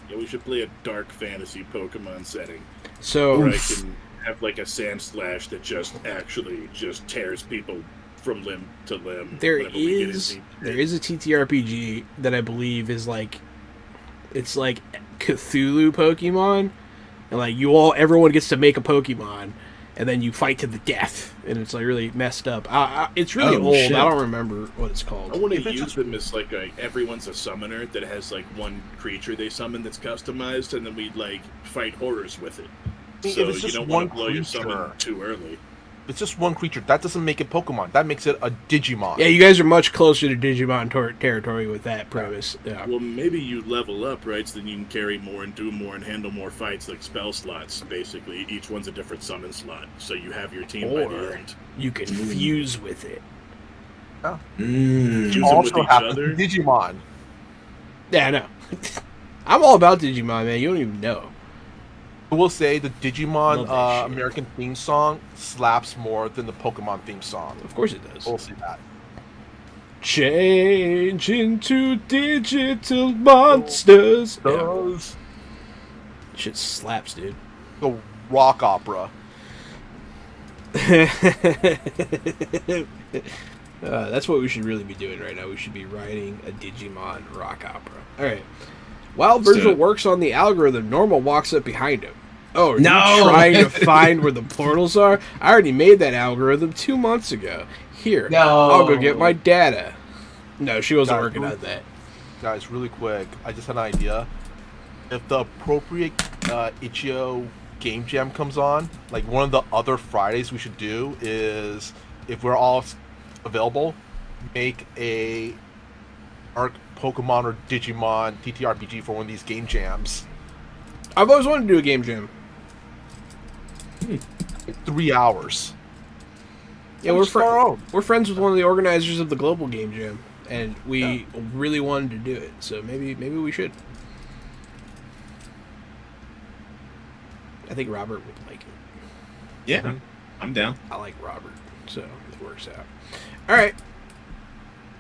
yeah, we should play a dark fantasy Pokemon setting. So, Where I can have like a Sand Slash that just actually just tears people from limb to limb. there whenever we get is into- a TTRPG that I believe is like, it's like Cthulhu Pokemon, and like everyone gets to make a Pokemon, and then you fight to the death, and it's like really messed up. It's really Oh, old. shit. I don't remember what it's I called. want If to it's use just- them as like everyone's a summoner that has like one creature they summon that's customized, and then we like fight horrors with it. mean, So if it's you just don't one want to blow your creature- summon too early. It's just one creature. That doesn't make it Pokemon. That makes it a Digimon. Yeah, you guys are much closer to Digimon territory with that premise. Yeah. Well, maybe you level up, right? So then you can carry more and do more and handle more fights, like spell slots. Basically, each one's a different summon slot, so you have your team by Or- the end. You can fuse with it. Mm. Use them also with each happens other. in Digimon. Yeah, I know. I'm all about Digimon, man. You don't even know. I will say the Digimon Love that shit. American theme song slaps more than the Pokemon theme song. Of course it does. We'll see that. Change into digital monsters. Yeah. Does Shit slaps, dude. the rock opera. That's what we should really be doing right now. We should be writing a Digimon rock opera. All right. While Let's do Virgil it. works on the algorithm, Normal walks up behind him. Oh, are No! you trying to find where the portals are? I already made that algorithm 2 months ago. Here, No. I'll go get my data. No, she wasn't God, working who- on that. Guys, really quick, I just had an idea. If the appropriate Itch.io game jam comes on, like one of the other Fridays we should do is, if we're all available, make a Arc Pokemon or Digimon TTRPG for one of these game jams. I've always wanted to do a game jam. Like 3 hours. Yeah, we're Just our own. we're friends with one of the organizers of the Global Game Jam, and we really wanted to do it. So maybe we should. I think Robert would like it. Yeah, I'm down. I like Robert, so it works out. All right.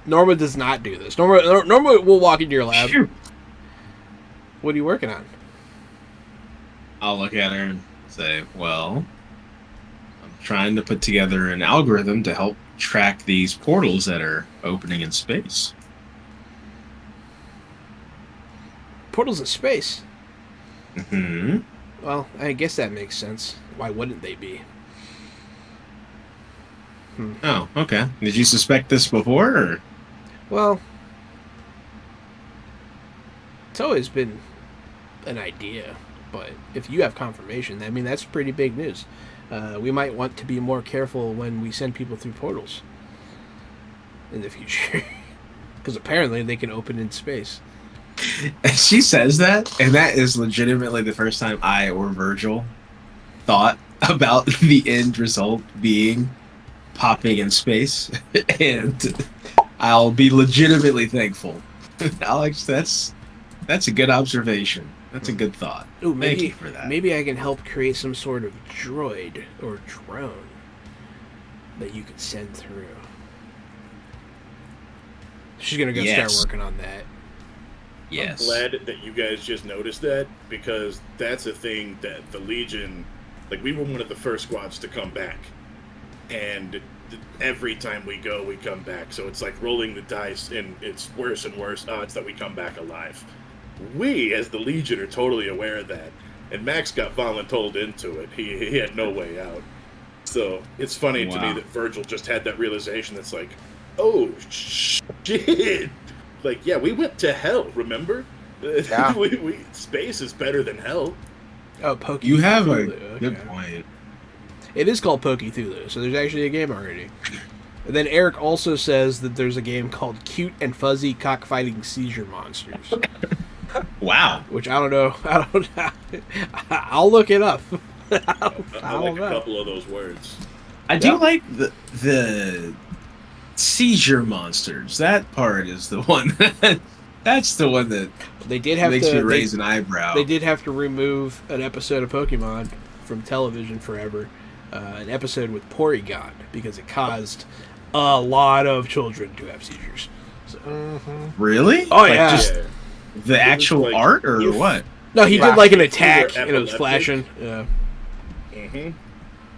Norma does not do this. Norma will walk into your lab. Phew. What are you working on? I'll look at her and say, well, I'm trying to put together an algorithm to help track these portals that are opening in space. Portals in space. Hmm. Well, I guess that makes sense. Why wouldn't they be? Oh, okay. Did you suspect this before, or? Well, it's always been an idea, but if you have confirmation, I mean, that's pretty big news. We might want to be more careful when we send people through portals in the future. Because apparently they can open in space. She says that, and that is legitimately the first time I or Virgil thought about the end result being popping in space, and I'll be legitimately thankful. Alex, that's a good observation. That's a good thought. Ooh, Thank you for that. Maybe I can help create some sort of droid or drone that you could send through. She's gonna go Yes. start working on that. Yes. I'm glad that you guys just noticed that, because that's a thing that the Legion, like, we were one of the first squads to come back, and every time we go, we come back. So it's like rolling the dice, and it's worse and worse odds that we come back alive. We, as the Legion, are totally aware of that, and Max got voluntold into it. He had no way out. So it's funny to me Wow. that Virgil just had that realization that's like, oh, shit. Like, yeah, we went to hell, remember? Yeah. Space is better than hell. Oh, Pokey. You have a Thulu, good okay. point. It is called Pokey Thulu, so there's actually a game already. And then Eric also says that there's a game called Cute and Fuzzy Cockfighting Seizure Monsters, Wow. which I don't know. I don't know. I'll look it up. I I don't like know. a couple of those words. I do Yeah. like the seizure monsters. That part is the one. That's the one that They did have makes to me raise an eyebrow. They did have to remove an episode of Pokemon from television forever, an episode with Porygon, because it caused a lot of children to have seizures. So, Really? Oh, yeah. Just Yeah. the actual like, art, or if- what? no, he did Flash. like an You were attack, and it was epileptic? flashing. Yeah. Mm-hmm.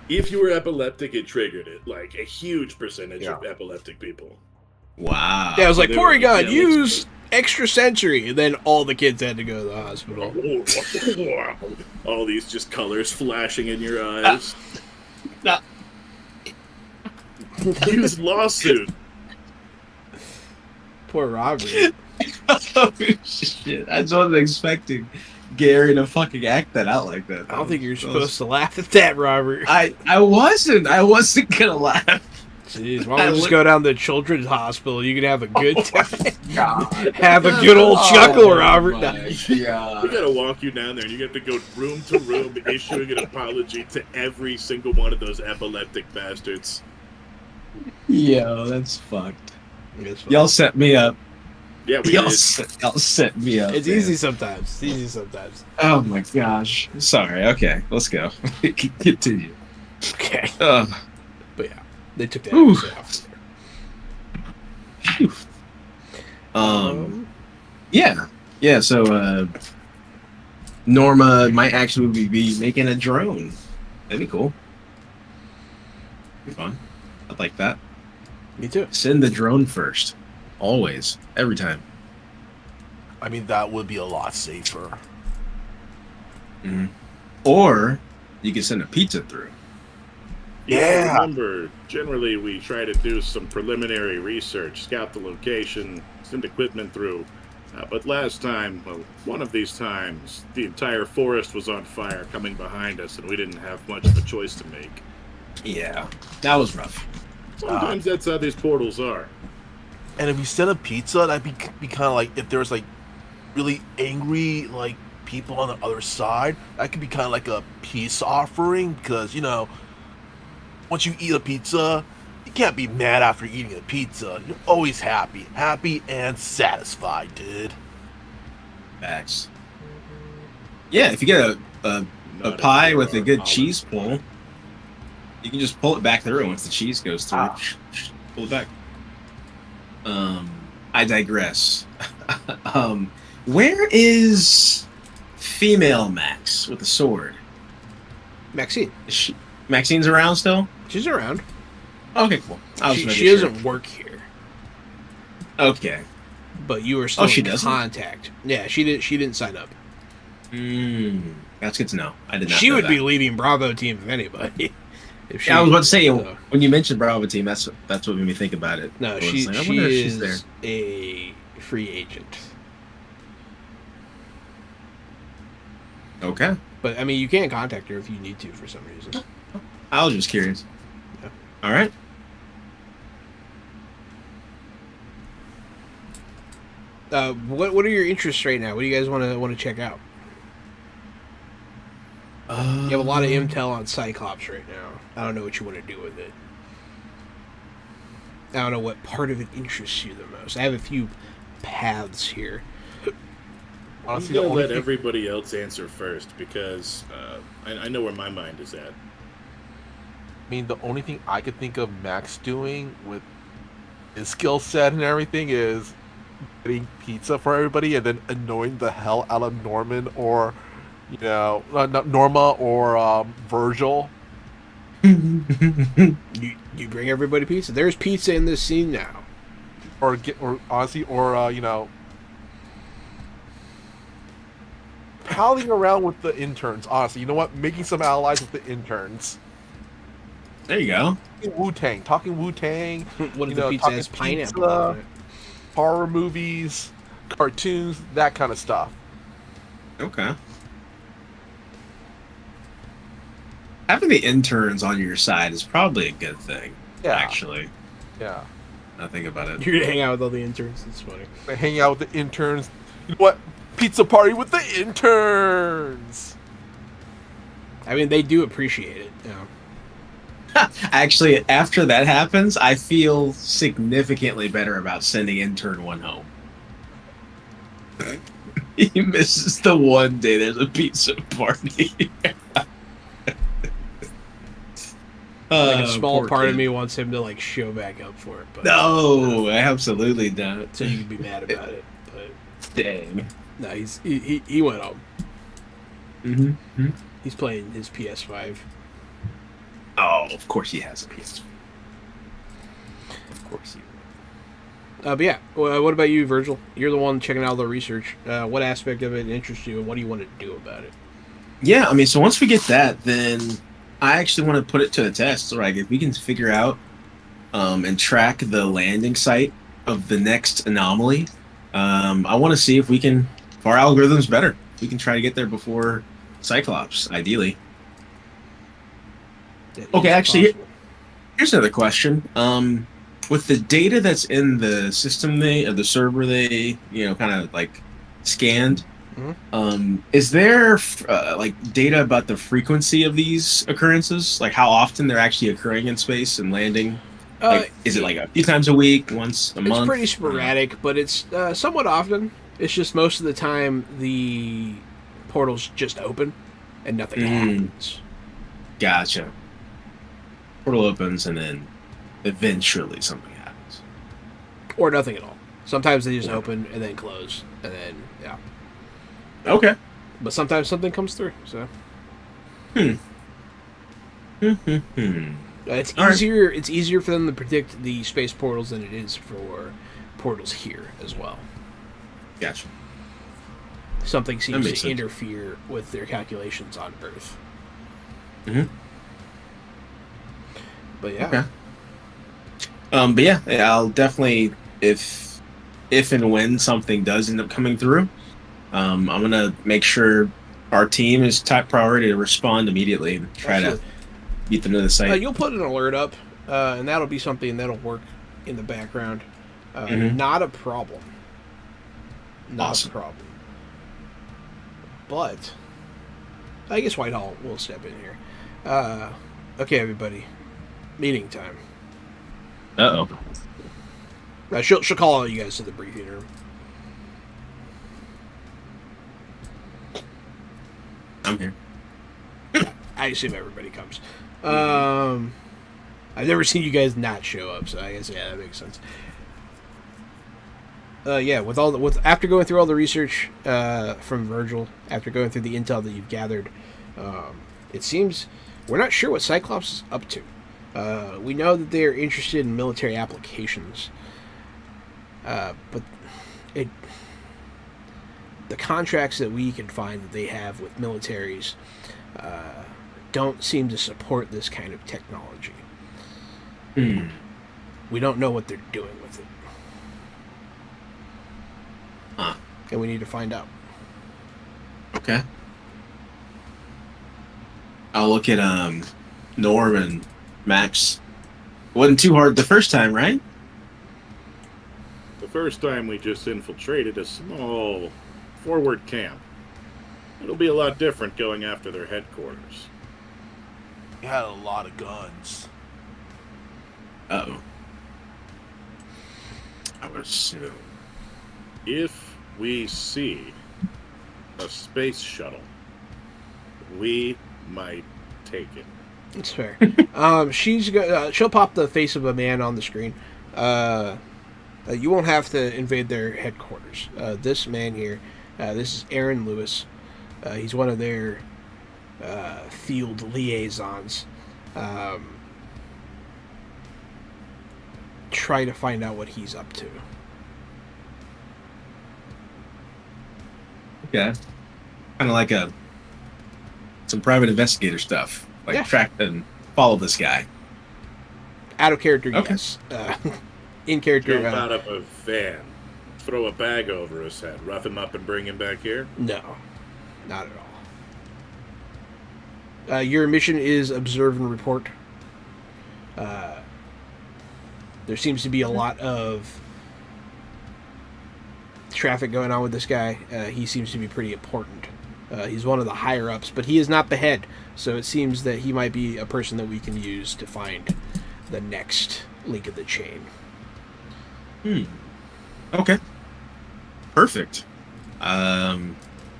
If you were epileptic, it triggered it. Like, a huge percentage of Yeah. epileptic people. Wow. Yeah, I was like, they were- Porygon, yeah, use extra sensory, and then all the kids had to go to the hospital. All these just colors flashing in your eyes. No. Use lawsuit. Poor Robert. Oh, shit. I wasn't expecting Gary to fucking act that out like that. I don't think you're supposed to laugh at that, Robert. I wasn't. I wasn't gonna laugh. Jeez, why don't we just go down to the children's hospital? You can have a good time. God. Have a good old chuckle, Robert. My We God. gotta walk you down there, and you have to go room to room issuing an apology to every single one of those epileptic bastards. Yo, that's fucked. It's fine. Y'all set me up. Yeah, we Y'all did. set me up. It's man. easy sometimes. It's easy sometimes. Oh my gosh. Sorry. Okay, let's go. Continue. Okay. Ugh. But yeah, they took that Ooh. episode off. Phew. Yeah. So Norma might actually be making a drone. That'd be cool. Be fun. I'd like that. Me too. Send the drone first. Always. Every time. I mean, that would be a lot safer. Mhm. Or you can send a pizza through. Yeah. Remember, generally we try to do some preliminary research, scout the location, send equipment through. But last time, well, one of these times, the entire forest was on fire coming behind us, and we didn't have much of a choice to make. Yeah. That was rough. Sometimes that's how these portals are. And if you send a pizza, that'd be kind of like if there's like really angry like people on the other side. That could be kind of like a peace offering because once you eat a pizza, you can't be mad after eating a pizza. You're always happy and satisfied, dude. Facts. Yeah, if you get a a Not if pie there with a are good olives cheese on pull. You can just pull it back through once the cheese goes through. Ah. Pull it back. I digress. Where is female Max with the sword? Maxine. Maxine's around still? She's around. Okay, cool. She doesn't work here, Okay. but you are still she in doesn't? contact. Yeah, she didn't sign up. That's good to know. I did not. She know would that. be leading Bravo team if anybody. If she, Yeah, I was about to say so- when you mentioned Bravo team, that's what made me think about it. No, I was she like, I wonder if she's is a free agent. Okay. But I mean, you can contact her if you need to for some reason. I was just curious. Yeah. All right. What are your interests right now? What do you guys want to check out? You have a lot of intel on Cyclops right now. I don't know what you want to do with it. I don't know what part of it interests you the most. I have a few paths here. I'm Honestly, gonna the only let thing- everybody else answer first because I know where my mind is at. I mean, the only thing I could think of Max doing with his skill set and everything is getting pizza for everybody and then annoying the hell out of Norman or, not Norma or Virgil. You bring everybody pizza. There's pizza in this scene now. Or honestly, palling around with the interns. Honestly, you know what? Making some allies with the interns. There you go. Talking Wu Tang, What if You know, the pizza talking has pineapple pizza. on it? horror movies, cartoons, that kind of stuff. Okay. Having the interns on your side is probably a good thing. Yeah. Actually, Yeah. I think about it. You're gonna hang out with all the interns. It's funny. Hanging out with the interns. You know what? Pizza party with the interns. I mean, they do appreciate it. You know. Actually, after that happens, I feel significantly better about sending intern one home. He misses the one day there's a pizza party. Like a small poor part of kid. me wants him to like show back up for it, but No, absolutely not. so you can be mad about it. But Dang. no, he went home. Mm-hmm. He's playing his PS5. Oh, of course he has a PS. Of course he. But yeah, what about you, Virgil? You're the one checking out all the research. What aspect of it interests you, and what do you want to do about it? Yeah, I mean, so once we get that, then I actually want to put it to the test. So, like, if we can figure out and track the landing site of the next anomaly, I want to see if our algorithm's better. We can try to get there before Cyclops, ideally. That Okay, is actually, possible. Here's another question. With the data that's in the system the server they, kind of like scanned, is there like data about the frequency of these occurrences? Like how often they're actually occurring in space and landing? Like, is it like a few times a week, once a month? It's pretty sporadic, but it's somewhat often. It's just most of the time the portals just open and nothing happens. Gotcha. Portal opens and then eventually something happens. Or nothing at all. Sometimes they just open and then close, and then yeah. Okay. But sometimes something comes through. So it's All right. easier. It's easier for them to predict the space portals than it is for portals here as well. Gotcha. Something seems makes to sense. interfere with their calculations on Earth. Mhm. But yeah. Okay. But yeah, I'll definitely if and when something does end up coming through, I'm gonna make sure our team is top priority to respond immediately and try Absolutely. to get them to the site. You'll put an alert up, and that'll be something that'll work in the background. Mhm. Not a problem. Not Awesome. a problem. But I guess Whitehall will step in here. Okay, everybody. Meeting time. Uh-oh. She'll call all you guys to the briefing room. I'm here. I assume everybody comes. I've never seen you guys not show up, so I guess that makes sense. After going through all the research from Virgil, after going through the intel that you've gathered, it seems we're not sure what Cyclops is up to. We know that they are interested in military applications, but the contracts that we can find that they have with militaries don't seem to support this kind of technology. We don't know what they're doing with it. Huh. And we need to find out. Okay. I'll look at Norm and Max. It wasn't too hard the first time, right? The first time we just infiltrated a small forward camp. It'll be a lot different going after their headquarters. You had a lot of guns. Uh-oh. I would assume. If we see a space shuttle, we might take it. That's fair. She'll pop the face of a man on the screen. You won't have to invade their headquarters. This man here, this is Aaron Lewis. He's one of their field liaisons. Try to find out what he's up to. Okay. Kind of like some private investigator stuff. Like track and follow this guy. Out of character, Okay. yes. In character, Jump out of a van, throw a bag over his head, rough him up and bring him back here? no. Not at all. Your mission is observe and report. There seems to be a lot of traffic going on with this guy. He seems to be pretty important. He's one of the higher ups, but he is not the head. So it seems that he might be a person that we can use to find the next link of the chain. Okay. Perfect. And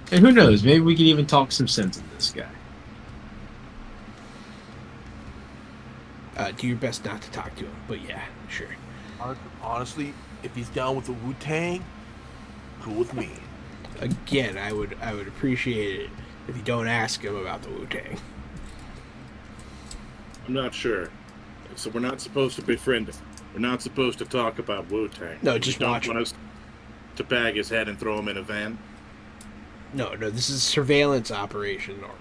who knows? Maybe we can even talk some sense into this guy. Do your best not to talk to him, but yeah, sure. Honestly, if he's down with the Wu-Tang, cool with me. Again, I would appreciate it if you don't ask him about the Wu-Tang. I'm not sure. So we're not supposed to befriend him. We're not supposed to talk about Wu-Tang. No, just you watch don't want us to bag his head and throw him in a van? No, this is a surveillance operation, Norm.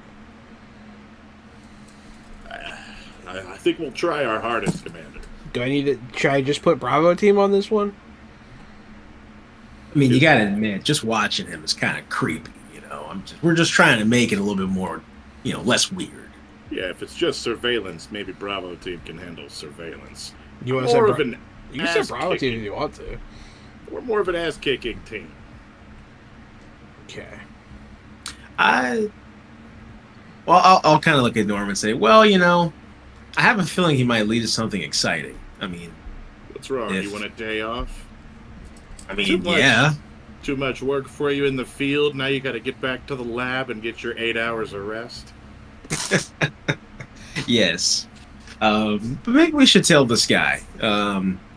I think we'll try our hardest, Commander. Do I need to try just put Bravo team on this one? I mean, you gotta admit, just watching him is kind of creepy, you know. We're just trying to make it a little bit more, less weird. Yeah, if it's just surveillance, maybe Bravo team can handle surveillance. You want More to of an you can say ass Bravo team kicking. if you want to. We're more of an ass-kicking team. Okay. I'll kind of look at Norm and say, well, I have a feeling he might lead to something exciting. I mean, What's wrong? If- You want a day off? Too much. Yeah. Too much work for you in the field. Now you got to get back to the lab and get your 8 hours of rest. Yes. But maybe we should tell this guy.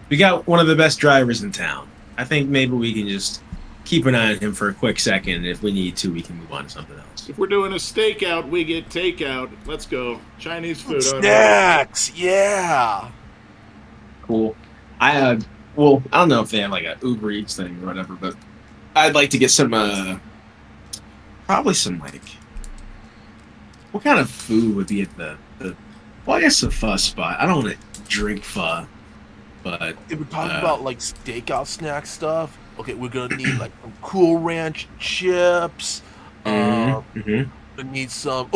We got one of the best drivers in town. I think maybe we can just keep an eye on him for a quick second. If we need to, we can move on to something else. If we're doing a stakeout, we get takeout. Let's go. Chinese food. on Snacks, yeah. Cool. I don't know if they have like a Uber Eats thing or whatever, but I'd like to get some, probably some what kind of food would be at well, I guess a pho spot. I don't want to drink pho, but If we're talking about like stakeout snack stuff, okay, we're gonna need like some Cool Ranch chips. We need some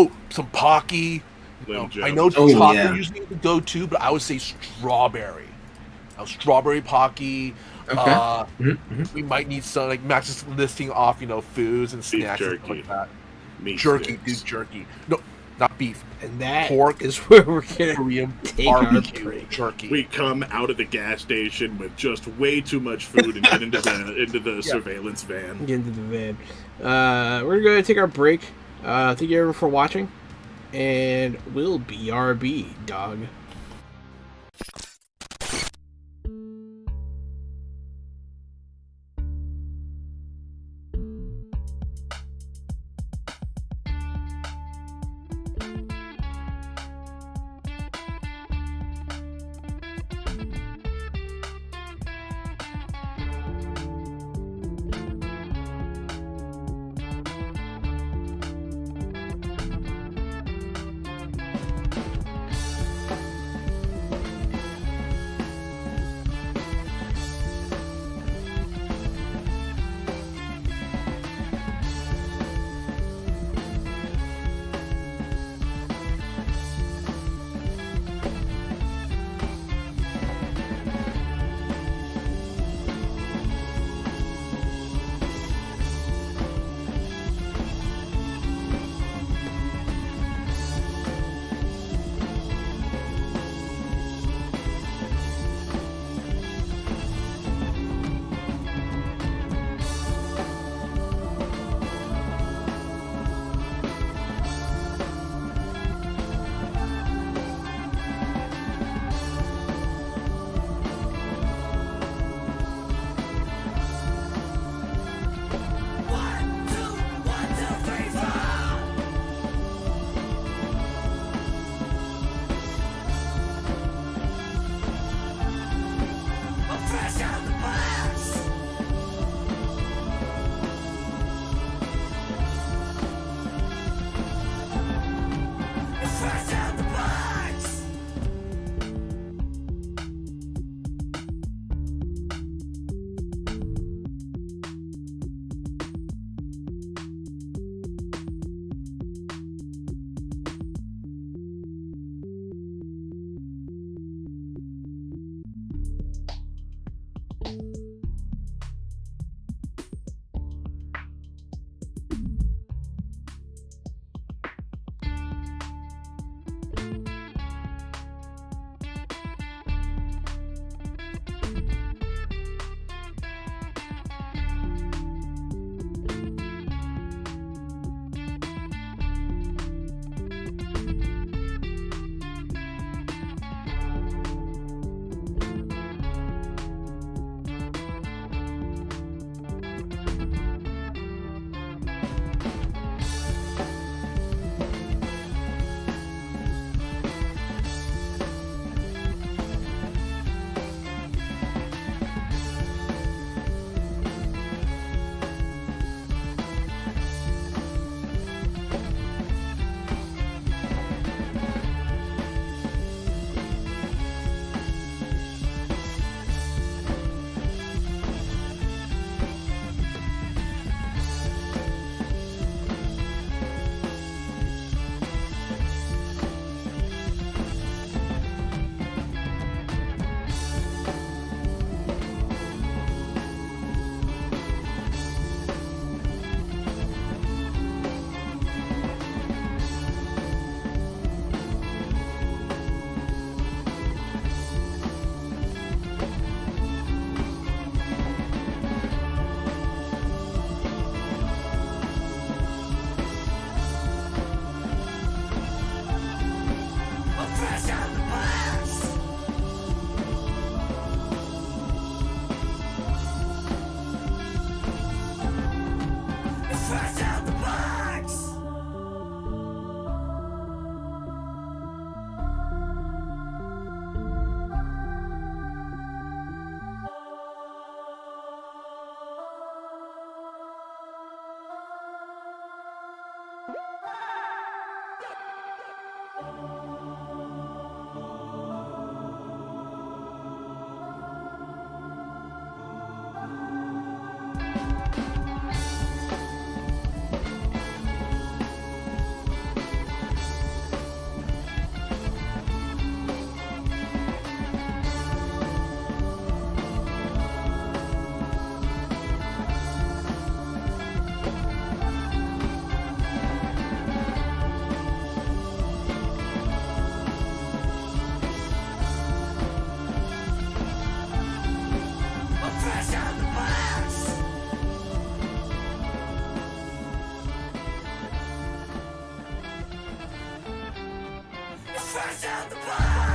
Pocky. Slim Jim. I know Oh, chocolate yeah. usually the go-to, but I would say strawberry. Strawberry Pocky. okay. We might need some, like Max is listing off, foods and Beef snacks and stuff jerky. like that. Meat Jerky, sticks. dude, jerky. No, not beef. And that Pork. is where we're gonna Korean take our barbecue break. jerky. We come out of the gas station with just way too much food and get into the surveillance van. get into the van. We're gonna go ahead and take our break. Thank you everyone for watching. And we'll BRB, dog. Fresh out the box.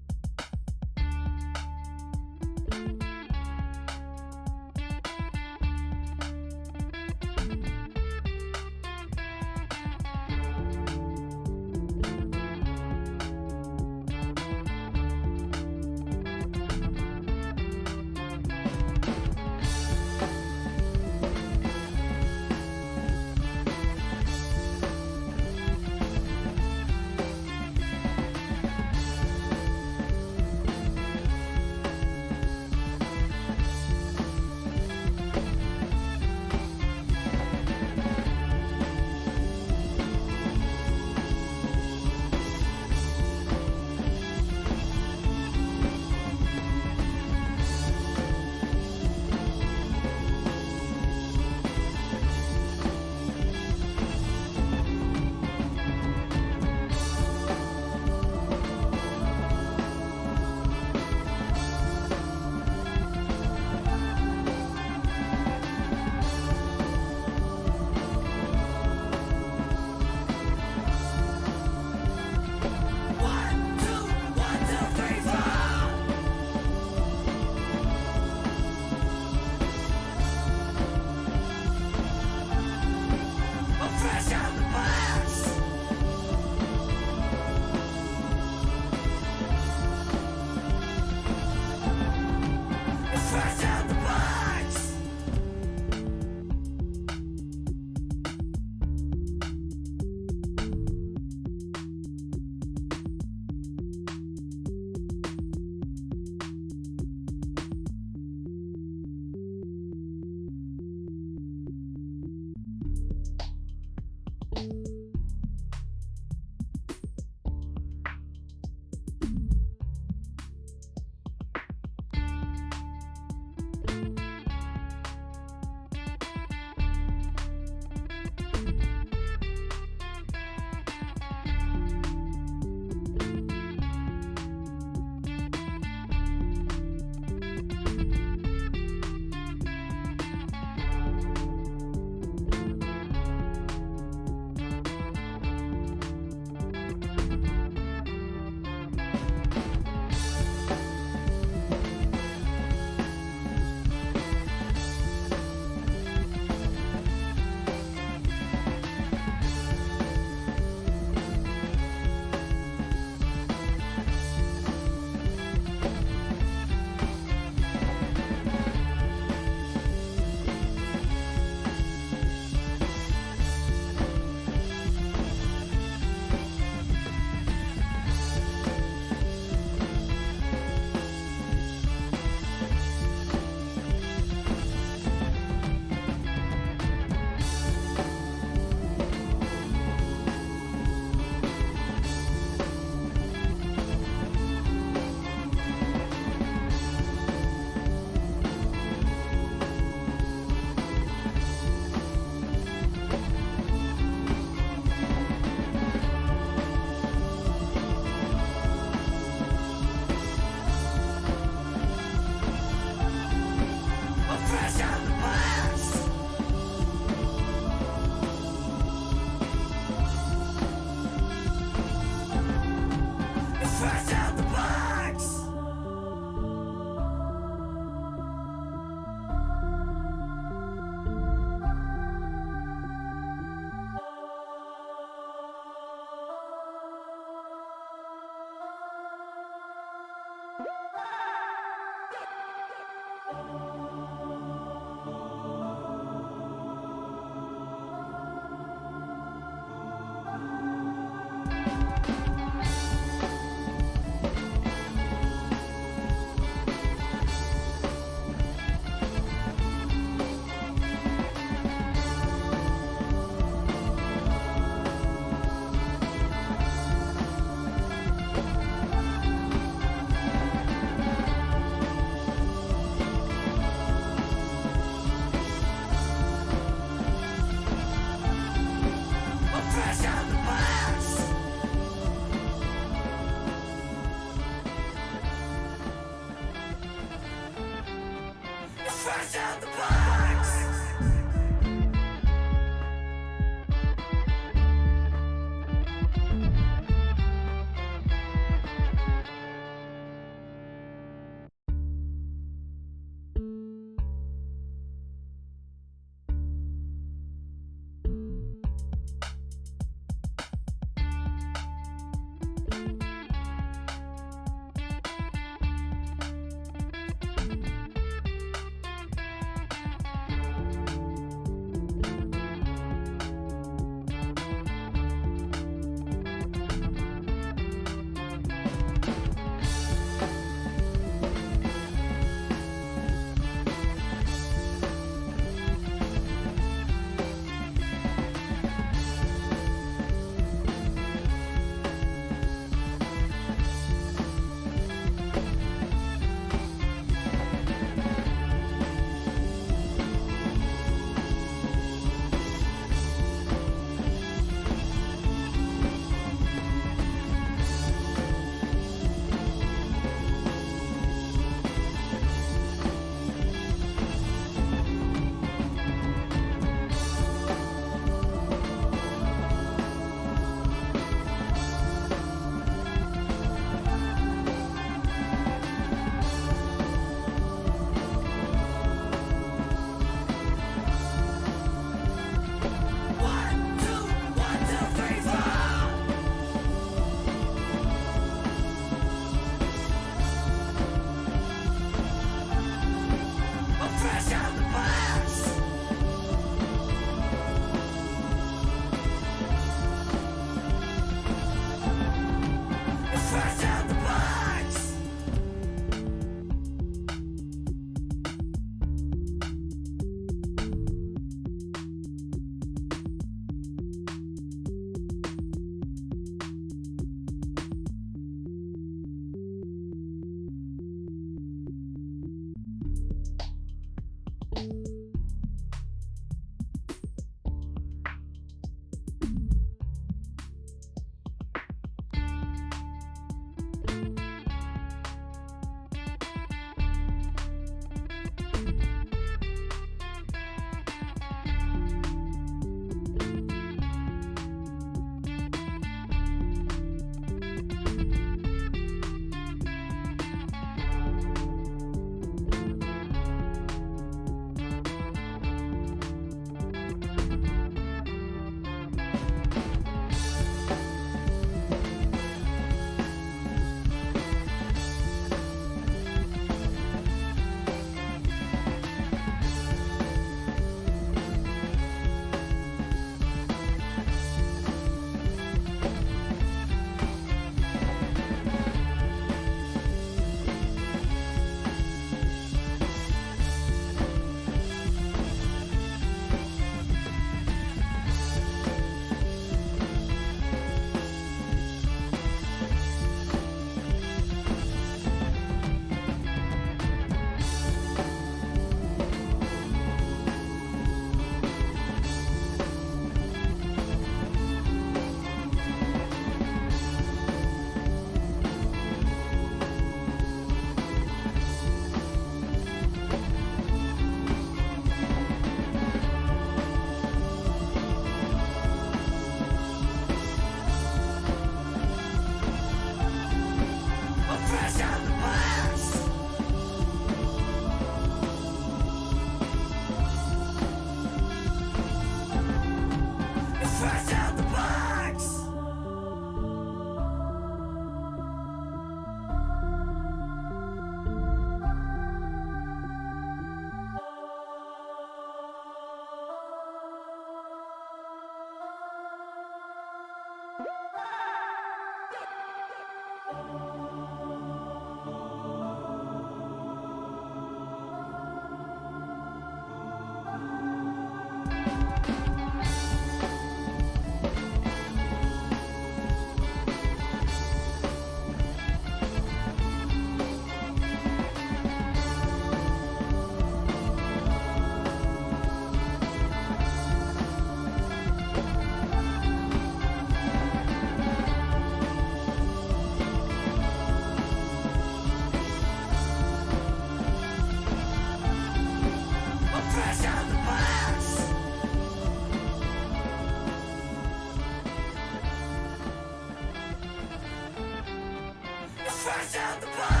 Fresh out the box.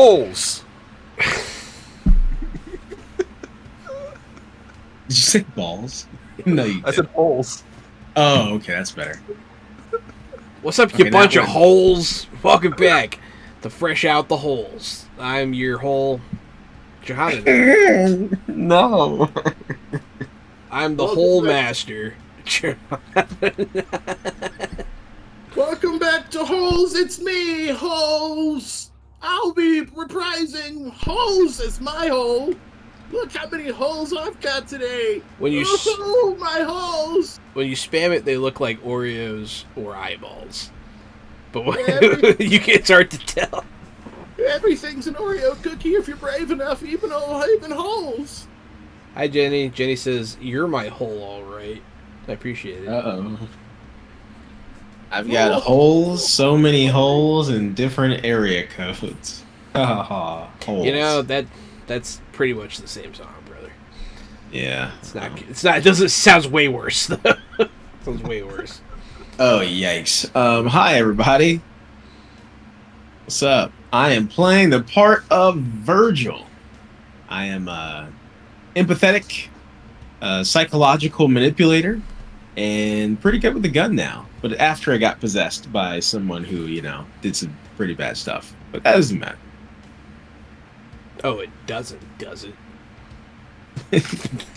Holes. Did you say balls? No, you I said didn't. holes. Oh, okay, that's better. What's up, Okay, you bunch that of one. holes? Welcome back to Fresh Out the Holes. I'm your hole, Jonathan. No. I'm the Welcome hole back. master. Welcome back to Holes. It's me, Holes. I'll be reprising Holes as my hole. Look how many holes I've got today. When you Oh, my holes. when you spam it, they look like Oreos or eyeballs. But Every- it's hard to tell. Everything's an Oreo cookie if you're brave enough, even holes. Hi, Jenny. Jenny says, "You're my hole, all right." I appreciate it. Uh-oh. I've got holes, so many holes in different area codes. Haha, holes. You know, that's pretty much the same song, brother. Yeah. It's not. It doesn't. Sounds way worse. Though. Sounds way worse. Oh, yikes. Hi, everybody. What's up? I am playing the part of Virgil. I am empathetic, psychological manipulator, and pretty good with the gun now. But after I got possessed by someone who, did some pretty bad stuff. But that doesn't matter. Oh, it doesn't, does it?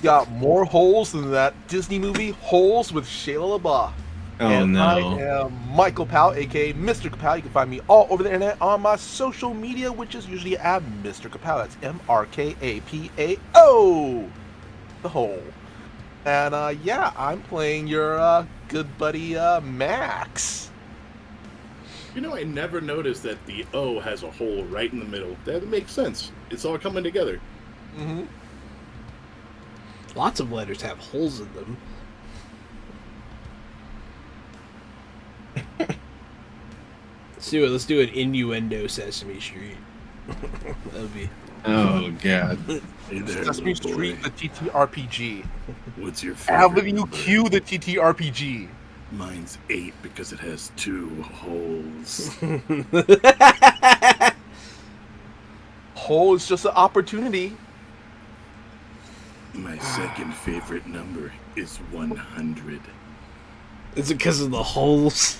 Got more holes than that Disney movie Holes with Shayla LaBeouf. Oh, And no. I am Michael Powell, aka Mr. Kapow. You can find me all over the internet on my social media, which is usually at Mr. Kapow. That's MRKAPAO. The hole. And yeah, I'm playing your good buddy Max. You know, I never noticed that the O has a hole right in the middle. That makes sense. It's all coming together. Mm-hmm. Lots of letters have holes in them. Let's do an innuendo Sesame Street. That would be. Oh, God. Hey there, Sesame little Street, boy. the TTRPG. What's your favorite? Have you number? cue the TTRPG. Mine's 8 because it has 2 holes. Hole is just an opportunity. My second favorite number is 100. Is it because of the holes?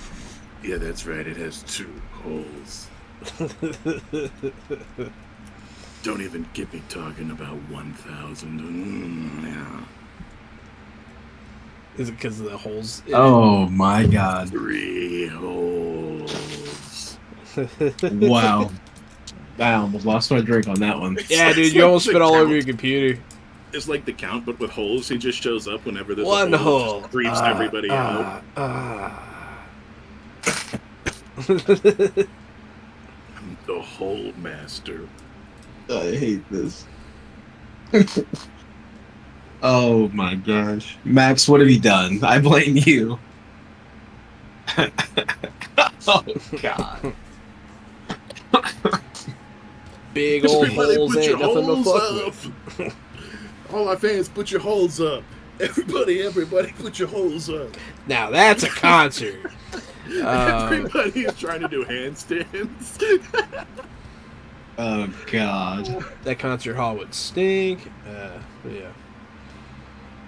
Yeah, that's right. It has 2 holes. Don't even get me talking about 1,000. Yeah. Is it because of the holes? Oh, my God. 3 holes. Wow. I almost lost my drink on that one. Yeah, dude, you almost spit all over your computer. It's like the count, but with holes. He just shows up whenever there's One a hole. hole. Just creeps everybody out. I'm the hole master. I hate this. Oh my gosh. Max, what have you done? I blame you. Oh god. Big old Everybody holes put your ain't nothing to holes fuck up. with. All our fans, put your holes up. Everybody, put your holes up. Now that's a concert. Everybody is trying to do handstands. Oh god. That concert hall would stink. Yeah.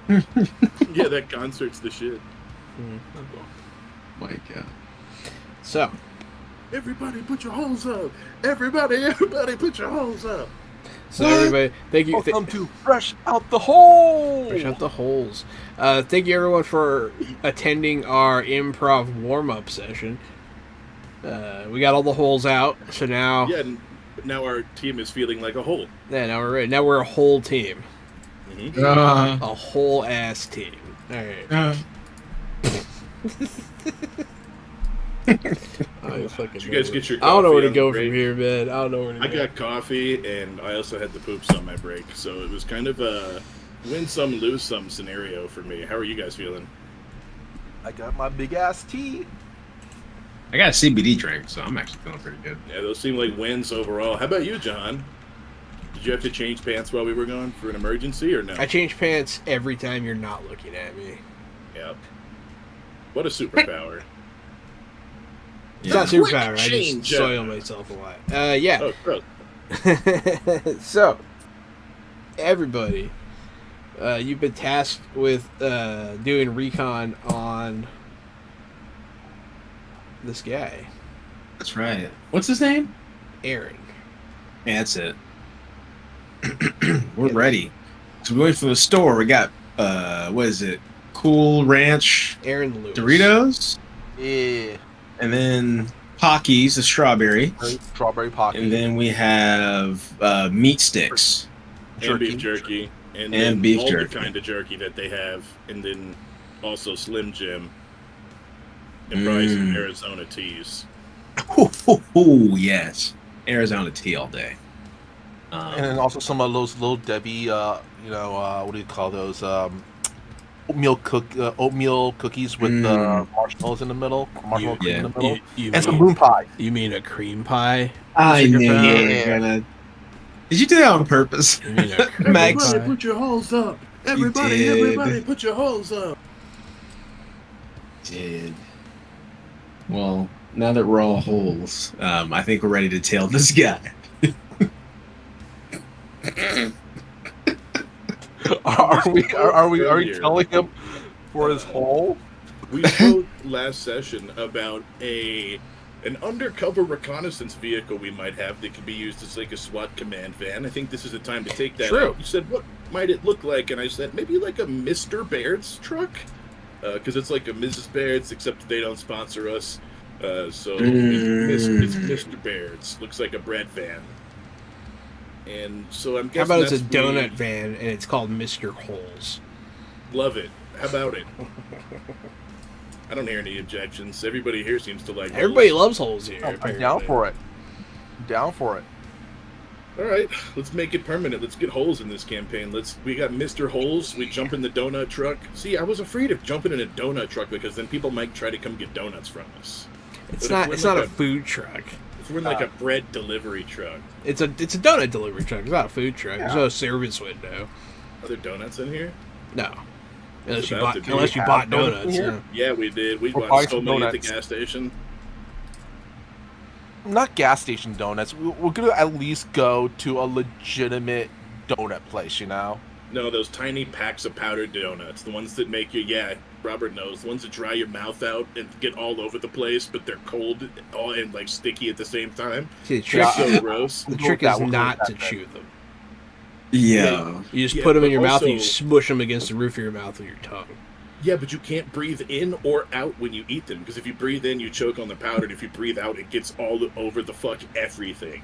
Yeah, that concert's the shit. My god. So, Everybody, put your holes up. Everybody, put your holes up. everybody, thank you. Welcome to Fresh Out the Hole. Fresh out the holes. Thank you everyone for attending our improv warm-up session. We got all the holes out, so now Yeah, and now our team is feeling like a hole. now we're ready. Now we're a whole team, Mhm. a whole ass team. All right. Did you guys get your I don't know where coffee to on go the break? from here, man. I don't know where to I go. got coffee, and I also had the poops on my break, so it was kind of a win some, lose some scenario for me. How are you guys feeling? I got my big ass tea. I got a CBD drink, so I'm actually feeling pretty good. Yeah, those seem like wins overall. How about you, John? Did you have to change pants while we were gone for an emergency, or no? I change pants every time you're not looking at me. Yeah. What a superpower. It's not Yeah. superpower. I just change. soil myself a lot. Yeah. Oh, gross. So, everybody, you've been tasked with doing recon on this guy, That's right. What's his name? Aaron. Yeah, that's it. We're ready. So we went to the store. We got what is it? Cool Ranch Aaron Lewis. Doritos, Yeah. and then Pockies, the strawberry, Strawberry pocket. and then we have meat sticks. And beef jerky. And And then beef all jerky. the kind of jerky that they have. And then also Slim Jim. And probably some Arizona teas. Ooh, yes, Arizona tea all day. And then also some of those little Debbie, what do you call those? Oatmeal cookies with marshmallows in the middle, marshmallow cream in the middle, and some moon pie. You mean a cream pie? I Sugar knew you pie? were gonna. Did you do that on purpose? You mean a cream Max. pie? Put your holes up. did. Everybody, put your holes up. Did. Well, now that we're all holes, I think we're ready to tail this guy. Are we telling him for his hole? We spoke last session about an undercover reconnaissance vehicle we might have that could be used as like a SWAT command van. I think this is the time to take that True. out. You said, what might it look like? And I said, maybe like a Mr. Baird's truck? Because it's like a Mrs. Baird's, except they don't sponsor us. So it's Mr. Baird's. Looks like a bread van. And so I'm How guessing about it's a that's donut van and it's called Mr. Holes? Love it. How about it? I don't hear any objections. Everybody here seems to like Everybody holes. loves holes here. I'm apparently. down for it. Down for it. All right, let's make it permanent. Let's get holes in this campaign. We got Mr. Holes. We jump in the donut truck. See, I was afraid of jumping in a donut truck because then people might try to come get donuts from us. It's But if not. we're It's like not a food truck. If we're in like a bread delivery truck, It's a donut delivery truck. It's not a food truck. There's no service window. are there donuts in here? No, unless you about bought to be. unless you Have bought donuts in donuts. here? Yeah. Yeah, we did. We Or buy bought so some many at the donuts. gas station. Not gas station donuts. We're gonna at least go to a legitimate donut place, you know? No, those tiny packs of powdered donuts. The ones that make you, Robert knows. The ones that dry your mouth out and get all over the place, but they're cold and like sticky at the same time. See, the It's trick, so gross. the We'll go trick with that, is we'll go not with to that then. chew them. Yeah. You just Yeah, put them in but your mouth and you also- smush them against the roof of your mouth with your tongue. Yeah, but you can't breathe in or out when you eat them, because if you breathe in, you choke on the powder, and if you breathe out, it gets all over the fuck everything.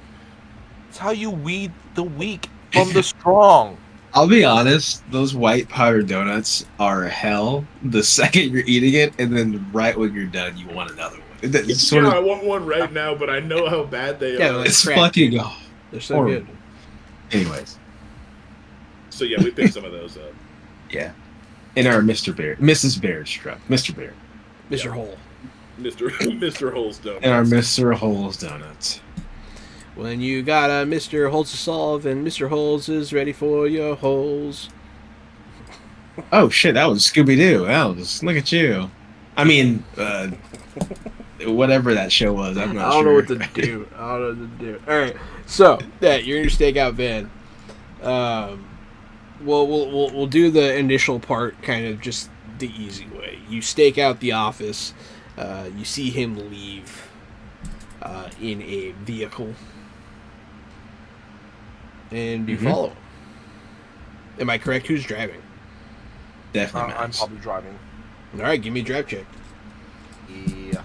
It's how you weed the weak from the strong. I'll be honest, those white powdered donuts are hell the second you're eating it, and then right when you're done, you want another one. It's sort I of, want one right now, but I know how bad they Yeah, are. like- it's crap, fucking. dude. Oh. They're so Horrible. good. Anyways, So yeah, we picked some of those up. yeah. In our Mrs. Baird's truck, Mr. Baird, Mr. Yeah. Hole. Mr. Holes donuts. and our Mr. Holes donuts. When you got a Mr. Holes to solve and Mr. Holes is ready for your holes. Oh shit, that was Scooby Doo. Look at you. I mean, whatever that show was, I'm not I don't sure. know what to do. I don't know what to do. All right, so yeah, you're in your stakeout van. We'll do the initial part kind of just the easy way. You stake out the office. You see him leave in a vehicle, and you Mhm. follow him. Am I correct? Who's driving? Definitely. I'm Max. probably driving. All right, give me a drive check. Yeah.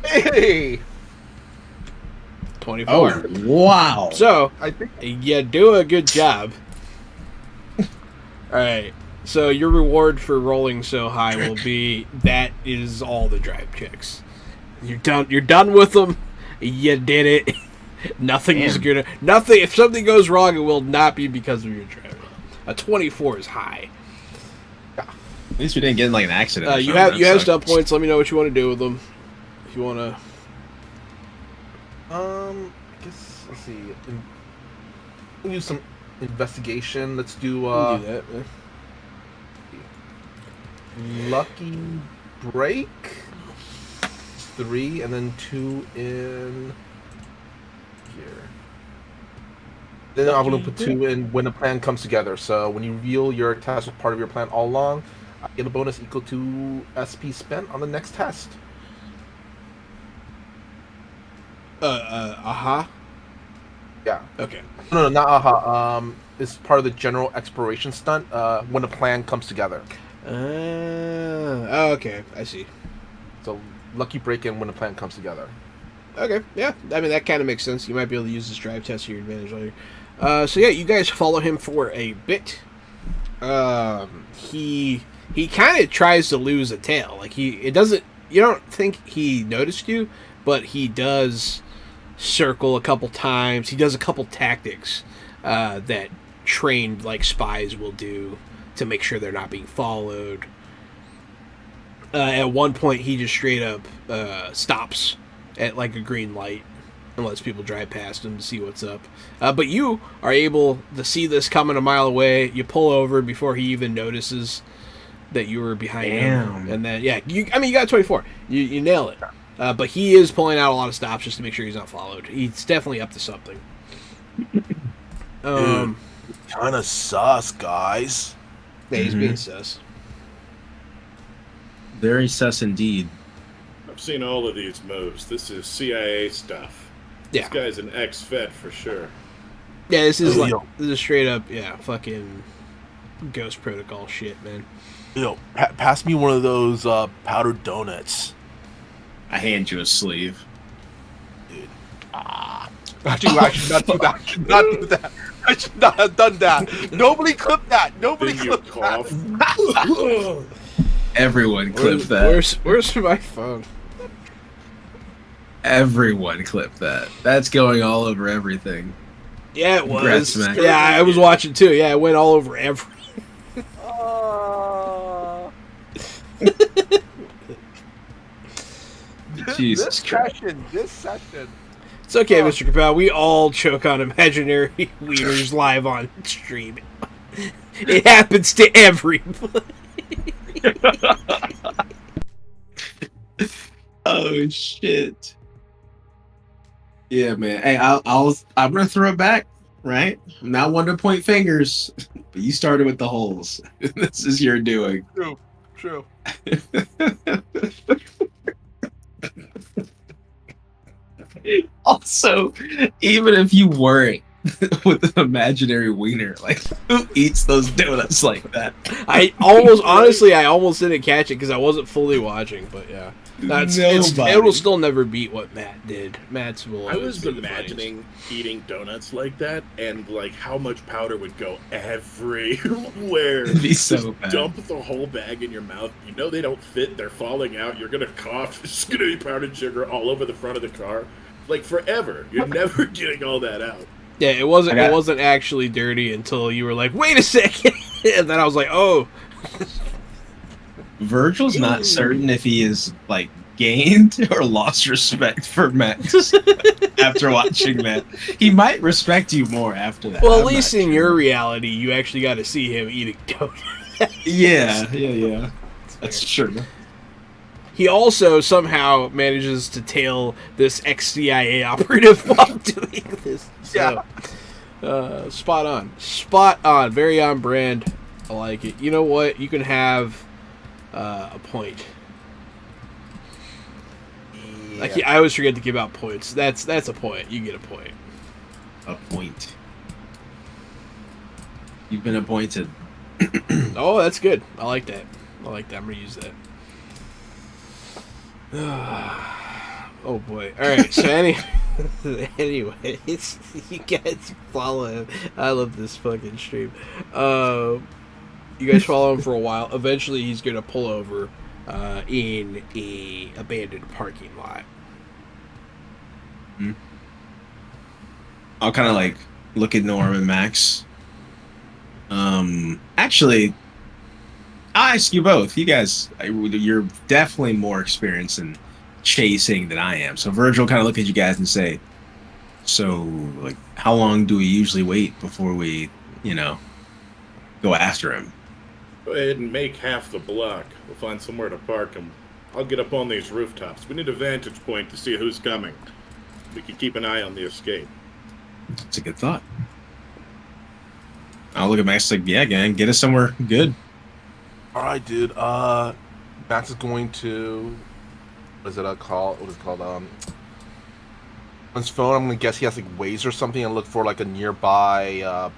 Hey! 24. Oh wow! So I think you do a good job. All right. So your reward for rolling so high will be that is all the drive checks. You're done. You're done with them. You did it. Nothing is Damn. gonna. Nothing. If something goes wrong, it will not be because of your driving. A 24 is high. At least we didn't get in like an accident. or You something. have That you have sucks. stun points. Let me know what you want to do with them. If you want to. I guess let's see. We'll use some investigation. Let's do do that. Man. lucky break. 3, and then 2 in here. Then I'm going to put 2 in when the plan comes together. So when you reveal your test was part of your plan all along, I get a bonus equal to SP spent on the next test. Yeah. Okay. No, not aha. It's part of the general exploration stunt when the plan comes together. Okay. I see. So lucky break-in when the plan comes together. Okay, yeah. I mean, that kind of makes sense. You might be able to use this drive test to your advantage later. So yeah, you guys follow him for a bit. He kind of tries to lose a tail. Like it doesn't. You don't think he noticed you, but he does circle a couple times. He does a couple tactics that trained like spies will do to make sure they're not being followed. At one point, he just straight up stops at like a green light and lets people drive past him to see what's up. But you are able to see this coming a mile away. You pull over before he even notices that you were behind him. And then, yeah, you got 24. You nail it. But he is pulling out a lot of stops just to make sure he's not followed. He's definitely up to something. Kind of sus, guys. Yeah, he's being sus. Very sus indeed. I've seen all of these moves. This is CIA stuff. Yeah. This guy's an ex-Fed for sure. Yeah, this is Yo. straight up, fucking Ghost Protocol shit, man. Yo, pass me one of those powdered donuts. I hand you a sleeve. Dude. Actually, I should not do that. I should not do that. I should not have done that. Nobody clipped that. Nobody Then you clipped cough. that. Everyone clipped that. Where's my phone? Everyone clipped that. That's going all over everything. Yeah, it Congrats, was. Mac. Yeah, I was watching too. Yeah, it went all over every. Jesus Christ. This session. It's okay, Mr. Kapow. We all choke on imaginary wieners live on stream. It happens to everybody. Oh shit. Yeah, man. Hey, I'm gonna throw it back, right? I'm not one to point fingers, but you started with the holes. This is your doing. True. Also, even if you weren't with an imaginary wiener, like who eats those donuts like that? I almost didn't catch it because I wasn't fully watching, but yeah. It'll still never beat what Matt did. Matt's will. I was be the imagining eating donuts like that and like how much powder would go everywhere. It'd be so Just bad. dump the whole bag in your mouth. You know they don't fit. They're falling out. You're gonna cough. It's gonna be powdered sugar all over the front of the car, like forever. You're never getting all that out. Yeah, it wasn't actually dirty until you were like, wait a second, and then I was like, oh. Virgil's not certain if he is like gained or lost respect for Max after watching that. He might respect you more after that. Well, at I'm least not in sure. your reality, you actually got to see him eating donuts. Yeah. That's true. He also somehow manages to tail this ex-CIA operative while doing this. So, spot on, very on brand. I like it. You know what? You can have a point. Yeah. Like I always forget to give out points. That's a point. You get a point. A point. You've been appointed. Oh, that's good. I like that. I'm gonna use that. Oh boy. All right. So anyways, you guys follow him. I love this fucking stream. You guys follow him for a while. Eventually, he's gonna pull over in a abandoned parking lot. I'll kind of like look at Norm and Max. Actually, I'll ask you both. You guys, you're definitely more experienced in chasing than I am. So Virgil kind of look at you guys and say, so like, how long do we usually wait before we, go after him? Go ahead and make half the block. We'll find somewhere to park him. I'll get up on these rooftops. We need a vantage point to see who's coming. We can keep an eye on the escape. It's a good thought. I'll look at Max like, yeah, gang, get us somewhere good. All right, dude. Max is going to. What is it called? What is it called? On his phone, I'm gonna guess he has like Waze or something, and look for like a nearby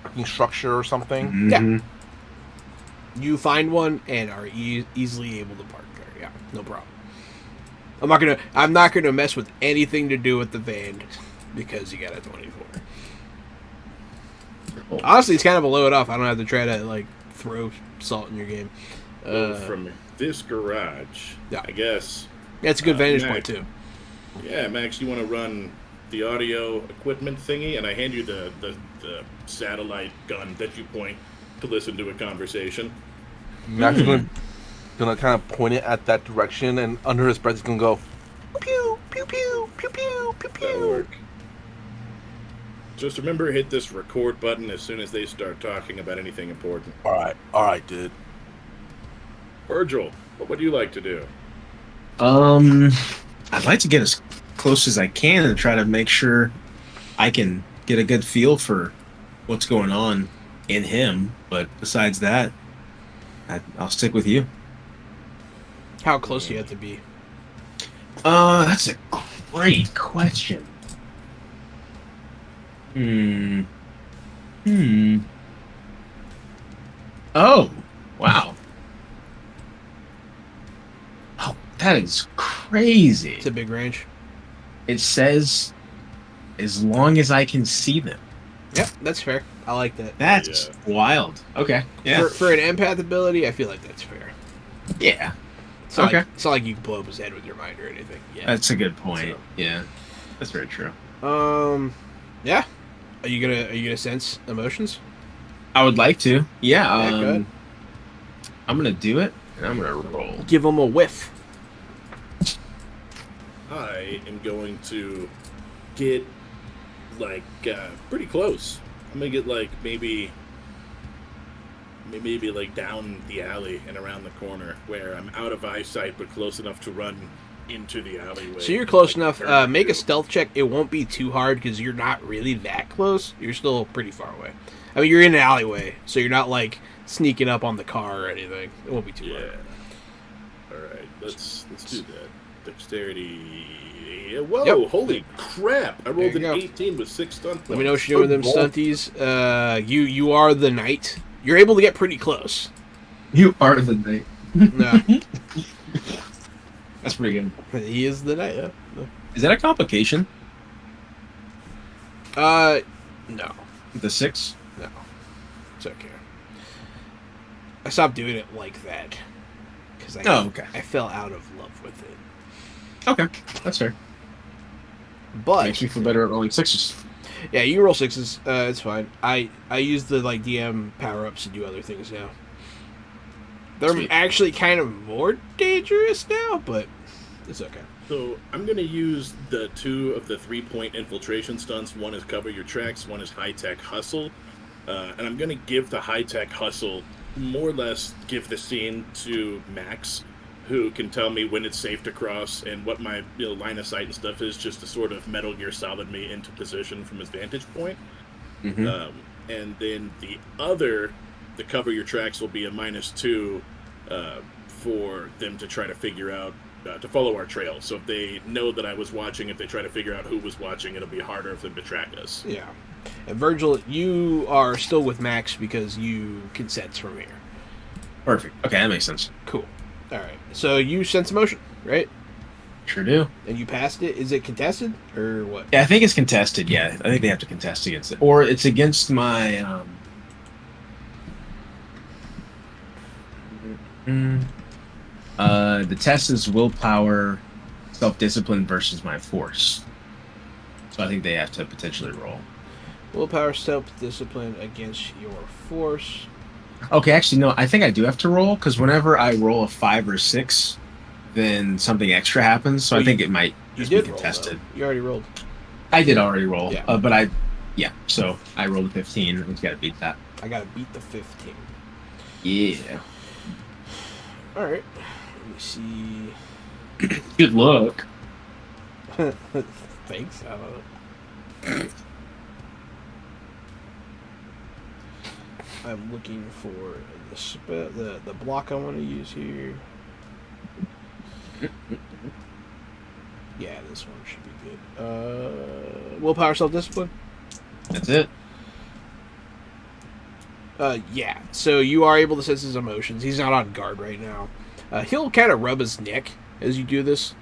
parking structure or something. Mhm. You find one and are easily able to park there. Yeah, no problem. I'm not gonna mess with anything to do with the van because you got a 24. Honestly, it's kind of a load off. I don't have to try to like throw salt in your game. Well, from this garage, Yeah. I guess. Yeah, it's a good vantage Max, point too. Yeah, Max, you want to run the audio equipment thingy, and I hand you the satellite gun that you point to listen to a conversation. Max is gonna kind of point it at that direction, and under his breath, he's gonna go, pew pew pew pew pew pew That'll pew. work. Just remember, hit this record button as soon as they start talking about anything important. All right, dude. Virgil, what would you like to do? I'd like to get as close as I can and try to make sure I can get a good feel for what's going on in him. But besides that, I'll stick with you. How close do you have to be? That's a great question. Oh, wow. Oh, that is crazy. It's a big range. It says as long as I can see them. Yep, that's fair. I like that. That's wild. Okay. Yeah. For an empath ability, I feel like that's fair. Yeah. It's not Okay. Like, it's not like you can blow up his head with your mind or anything. Yeah. That's a good point. So- Yeah. That's very true. Yeah. Are you gonna sense emotions? I would like to. Yeah. Yeah, good. I'm gonna do it, and I'm gonna roll. Give him a whiff. I am going to get like pretty close. I'm gonna get like maybe like down the alley and around the corner where I'm out of eyesight but close enough to run into the alleyway. So you're close Like, enough. turn Make a to- stealth check. It won't be too hard because you're not really that close. You're still pretty far away. I mean, you're in an alleyway, so you're not like sneaking up on the car or anything. It won't be too Yeah. hard. All right. Let's do that. Dexterity. Whoa! Yep. Holy crap! I rolled There you an go. 18 with 6 stun points. Let me know what you're doing with them stunties. You are the knight. You're able to get pretty close. You are the knight. No, That's pretty good. he is the knight. Yeah. Is that a complication? No, The 6? no, it's okay. I stopped doing it like that because Okay. I fell out of love with it. Okay. That's fair. But Makes me feel better at rolling 6s. yeah, you roll 6s. It's fine. I use the like DM power ups to do other things now. They're Sweet. actually kind of more dangerous now, but it's okay. So I'm going to use the 2 of the 3-point infiltration stunts. One is cover your tracks, one is high-tech hustle. And I'm going to give the high-tech hustle, more or less give the scene to Max, who can tell me when it's safe to cross and what my line of sight and stuff is, just to sort of Metal Gear Solid me into position from his vantage point. Mm-hmm. And then the cover your tracks will be a -2 for them to try to figure out, to follow our trail. So if they know that I was watching, if they try to figure out who was watching, it'll be harder for them to track us. Yeah. And Virgil, you are still with Max because you can sense from here. Perfect. Okay, that makes sense. Cool. All right. So you sense motion, right? Sure do. And you passed it. Is it contested or what? Yeah, I think it's contested. Yeah, I think they have to contest against it, or it's against my. The test is willpower, self-discipline versus my force. So I think they have to potentially roll. Willpower, self-discipline against your force. Okay, actually, no. I think I do have to roll because whenever I roll a 5 or 6, then something extra happens. So Well, I think it might You just be did roll, contested. though. You already rolled. I did already roll, Yeah. but yeah. So I rolled a 15. We've got to beat that. I gotta beat the 15. Yeah. All right. Let me see. Good luck. Thanks. I'm looking for the block I want to use here. Yeah, this one should be good. Willpower, self-discipline. That's it. Yeah. So you are able to sense his emotions. He's not on guard right now. He'll kind of rub his neck as you do this.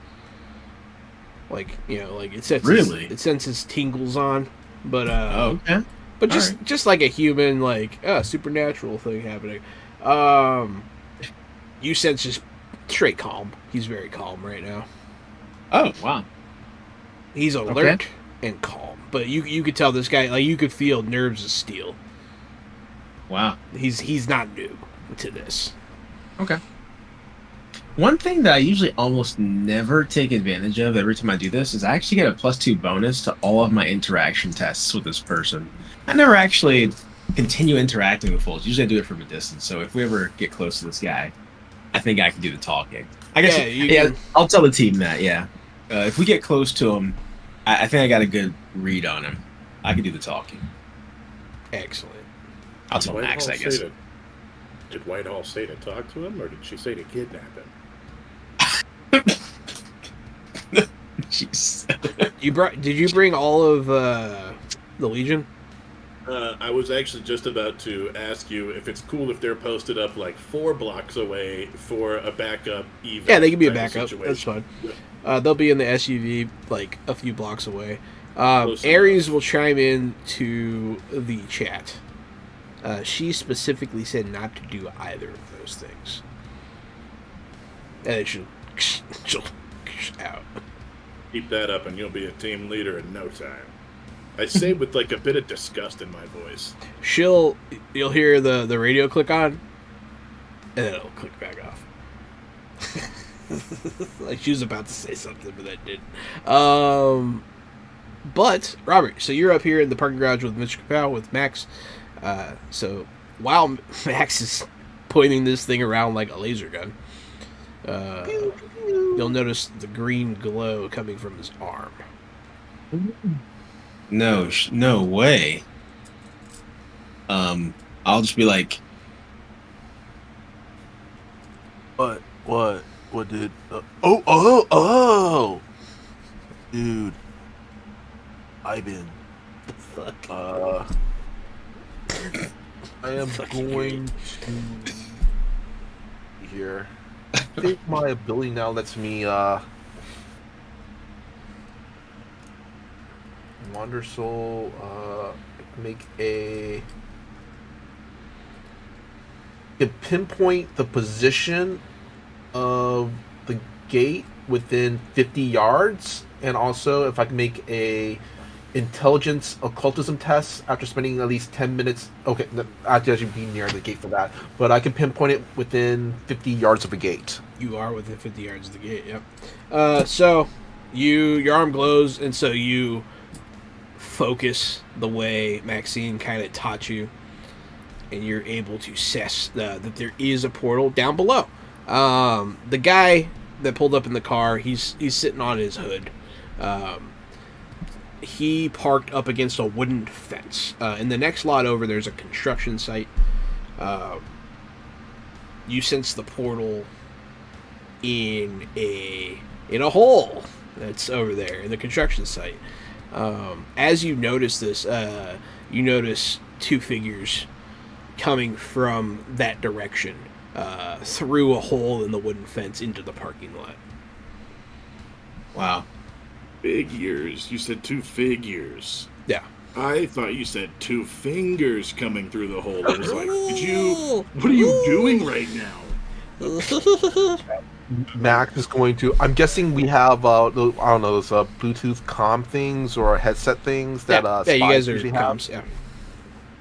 Like, like it sets it senses tingles on, but Okay. but just like a human, like supernatural thing happening. You sense just straight calm. He's very calm right now. Oh wow. He's alert and calm, but you could tell this guy, like, you could feel nerves of steel. Wow. He's not new to this. Okay. One thing that I usually almost never take advantage of every time I do this is I actually get a +2 bonus to all of my interaction tests with this person. I never actually continue interacting with folks. Usually I do it from a distance. So if we ever get close to this guy, I think I can do the talking. I guess, I'll tell the team that, yeah. If we get close to him, I think I got a good read on him. I can do the talking. Excellent. I'll tell Max, I guess. Did Whitehall say to talk to him, or did she say to kidnap him? Jeez. Did you bring all of the Legion? I was actually just about to ask you if it's cool if they're posted up like 4 blocks away for a backup event. Yeah, they can be a backup. That's fine. They'll be in the SUV like a few blocks away. Ares will chime in to the chat. She specifically said not to do either of those things. And she'll out. Keep that up and you'll be a team leader in no time. I say with like a bit of disgust in my voice. You'll hear the radio click on, and then it'll click back off. Like she was about to say something, but that didn't. But Robert, so you're up here in the parking garage with Mr. Kapow with Max. So while Max is pointing this thing around like a laser gun, you'll notice the green glow coming from his arm. No way. I'll just be like, What did? Oh, dude, Ivan. I am going to here. I think my ability now lets me Wander Soul make a pinpoint the position of the gate within 50 yards, and also if I can make a intelligence occultism test after spending at least 10 minutes. Okay, I have to actually be near the gate for that, but I can pinpoint it within 50 yards of a gate. You are within 50 yards of the gate, yep. So your arm glows, and so you focus the way Maxine kind of taught you, and you're able to assess that there is a portal down below. The guy that pulled up in the car, he's sitting on his hood. He parked up against a wooden fence. In the next lot over, there's a construction site. You sense the portal in a hole that's over there in the construction site. As you notice this, you notice 2 figures coming from that direction through a hole in the wooden fence into the parking lot. wow. Figures. You said 2 figures. Yeah. I thought you said 2 fingers coming through the hole. I was like, what are you doing right now? Max is going to. I'm guessing we have I don't know, those Bluetooth comm things or headset things that you guys are usually comms, have.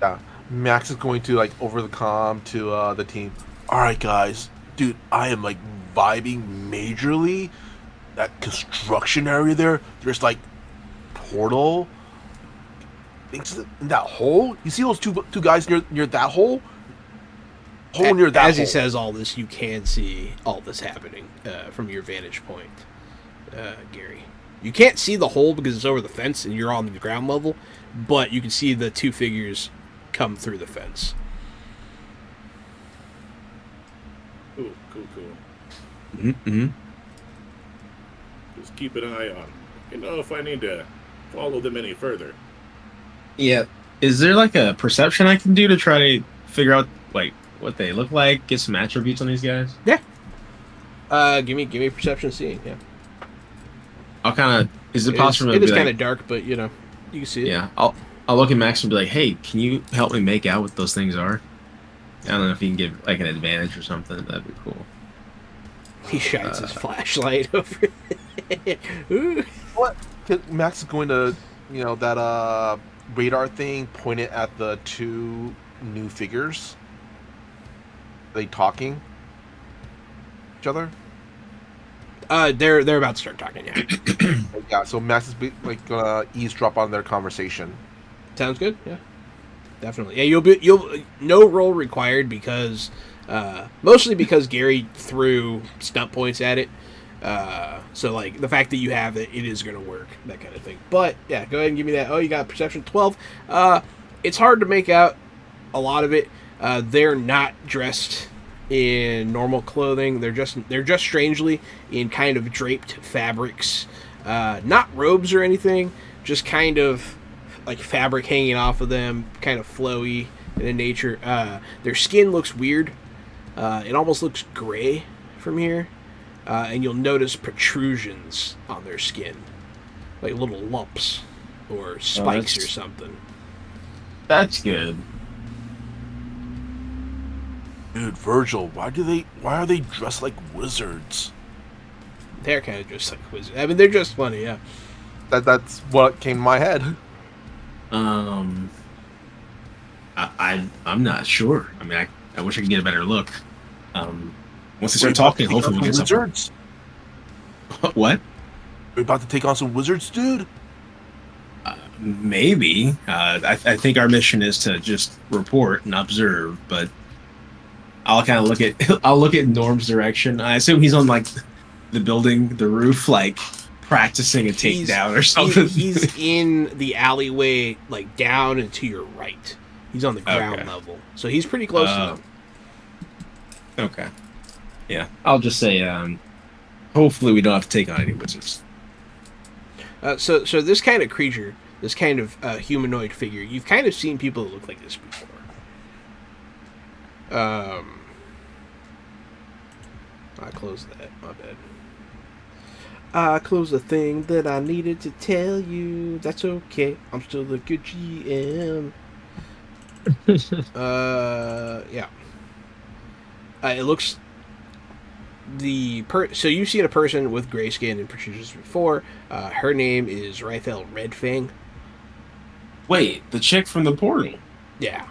Yeah. Max is going to over the comm to the team. All right, guys, dude, I am vibing majorly. That construction area there's portal things in that hole. You see those two guys near that hole? hole near that as he hole. says all this, you can see all this happening from your vantage point, Gary. You can't see the hole because it's over the fence and you're on the ground level, but you can see the two figures come through the fence. Cool. Mm-hmm. Just keep an eye on. If I need to follow them any further. Yeah. Is there like a perception I can do to try to figure out like what they look like, get some attributes on these guys? Yeah. Give me perception seeing. Yeah. I'll kind of. Is it possible? It is to be kind of like, dark, but you can see it. Yeah. I'll look at Max and be like, "Hey, can you help me make out what those things are?" I don't know if you can give like an advantage or something. That'd be cool. He shines his flashlight over. Ooh. What? Max is going to, that radar thing, point it at the two new figures. Are they talking? Each other? They're about to start talking. Yeah. Yeah. So Max is gonna eavesdrop on their conversation. Sounds good. Yeah. Definitely. Yeah. You'll no roll required because mostly because Gary threw stunt points at it. So like the fact that you have it is going to work, that kind of thing. But yeah, go ahead and give me that. Oh, you got perception 12. It's hard to make out a lot of it. They're not dressed in normal clothing. They're just strangely in kind of draped fabrics, not robes or anything, just kind of like fabric hanging off of them, kind of flowy in nature. Their skin looks weird. It almost looks gray from here. And you'll notice protrusions on their skin, like little lumps or spikes or something. That's good. Dude, Virgil, why are they dressed like wizards? They're kind of just like wizards. I mean, they're just funny, yeah. That's what came to my head. I'm not sure. I mean, I wish I could get a better look. Once they start talking, hopefully we'll get some wizards. What? We're about to take on some wizards, dude. Maybe. I think our mission is to just report and observe, but I'll kind of look at Norm's direction. I assume he's on like the building, the roof, like practicing a takedown or something. He's in the alleyway, like down and to your right. He's on the ground level, so he's pretty close to them. Okay. Yeah, I'll just say, hopefully we don't have to take on any wizards. So this kind of creature, this kind of humanoid figure, you've kind of seen people that look like this before. I closed that. My bad. I closed the thing that I needed to tell you. That's okay. I'm still the good GM. Yeah. It looks so you've seen a person with gray skin and protrusions before. Her name is Rithel Redfang. Wait, the chick from the portal. Yeah.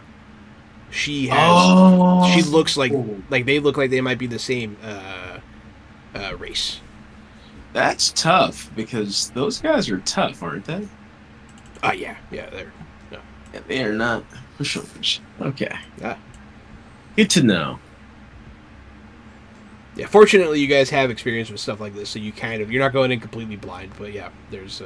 She has. She looks like they look like they might be the same race. That's tough because those guys are tough, aren't they? Yeah, they're. No. Yeah, they are not pushovers. Okay. Yeah. Good to know. Yeah, fortunately, you guys have experience with stuff like this, so you're not going in completely blind. But yeah, there's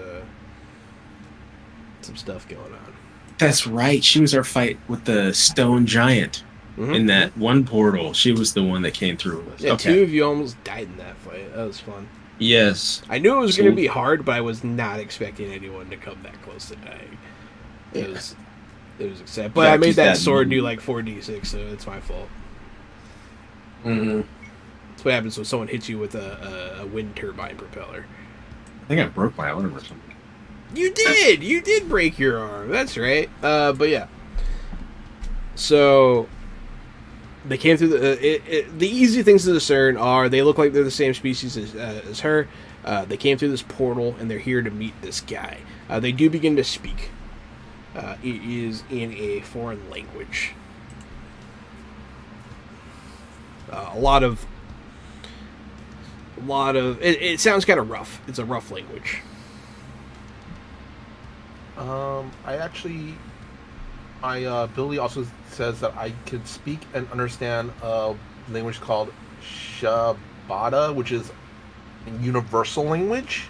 some stuff going on. That's right. She was our fight with the stone giant in that one portal. She was the one that came through with us. Yeah, okay. Two of you almost died in that fight. That was fun. Yes. I knew it was going to be hard, but I was not expecting anyone to come that close to dying. It was exciting. But I made that sword do like 4d6, so it's my fault. Mm-hmm. That's what happens when someone hits you with a wind turbine propeller. I think I broke my arm or something. You did break your arm. That's right. But yeah. So they came through the easy things to discern are they look like they're the same species as her. They came through this portal and they're here to meet this guy. They do begin to speak. It is in a foreign language. It sounds kind of rough. It's a rough language. I actually My ability also says that I can speak and understand a language called Shabada, which is a universal language.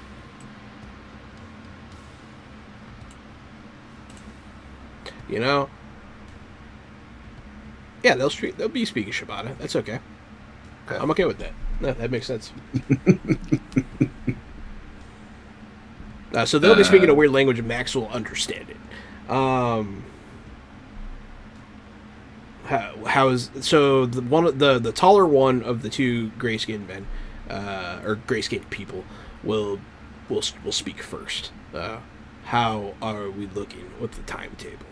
You know, yeah, they'll be speaking Shibata. That's okay. Okay. I'm okay with that. No, that makes sense. So they'll be speaking a weird language, and Max will understand it. How is so the taller one of the two gray skinned men, or gray skinned people, will speak first. How are we looking with the timetable?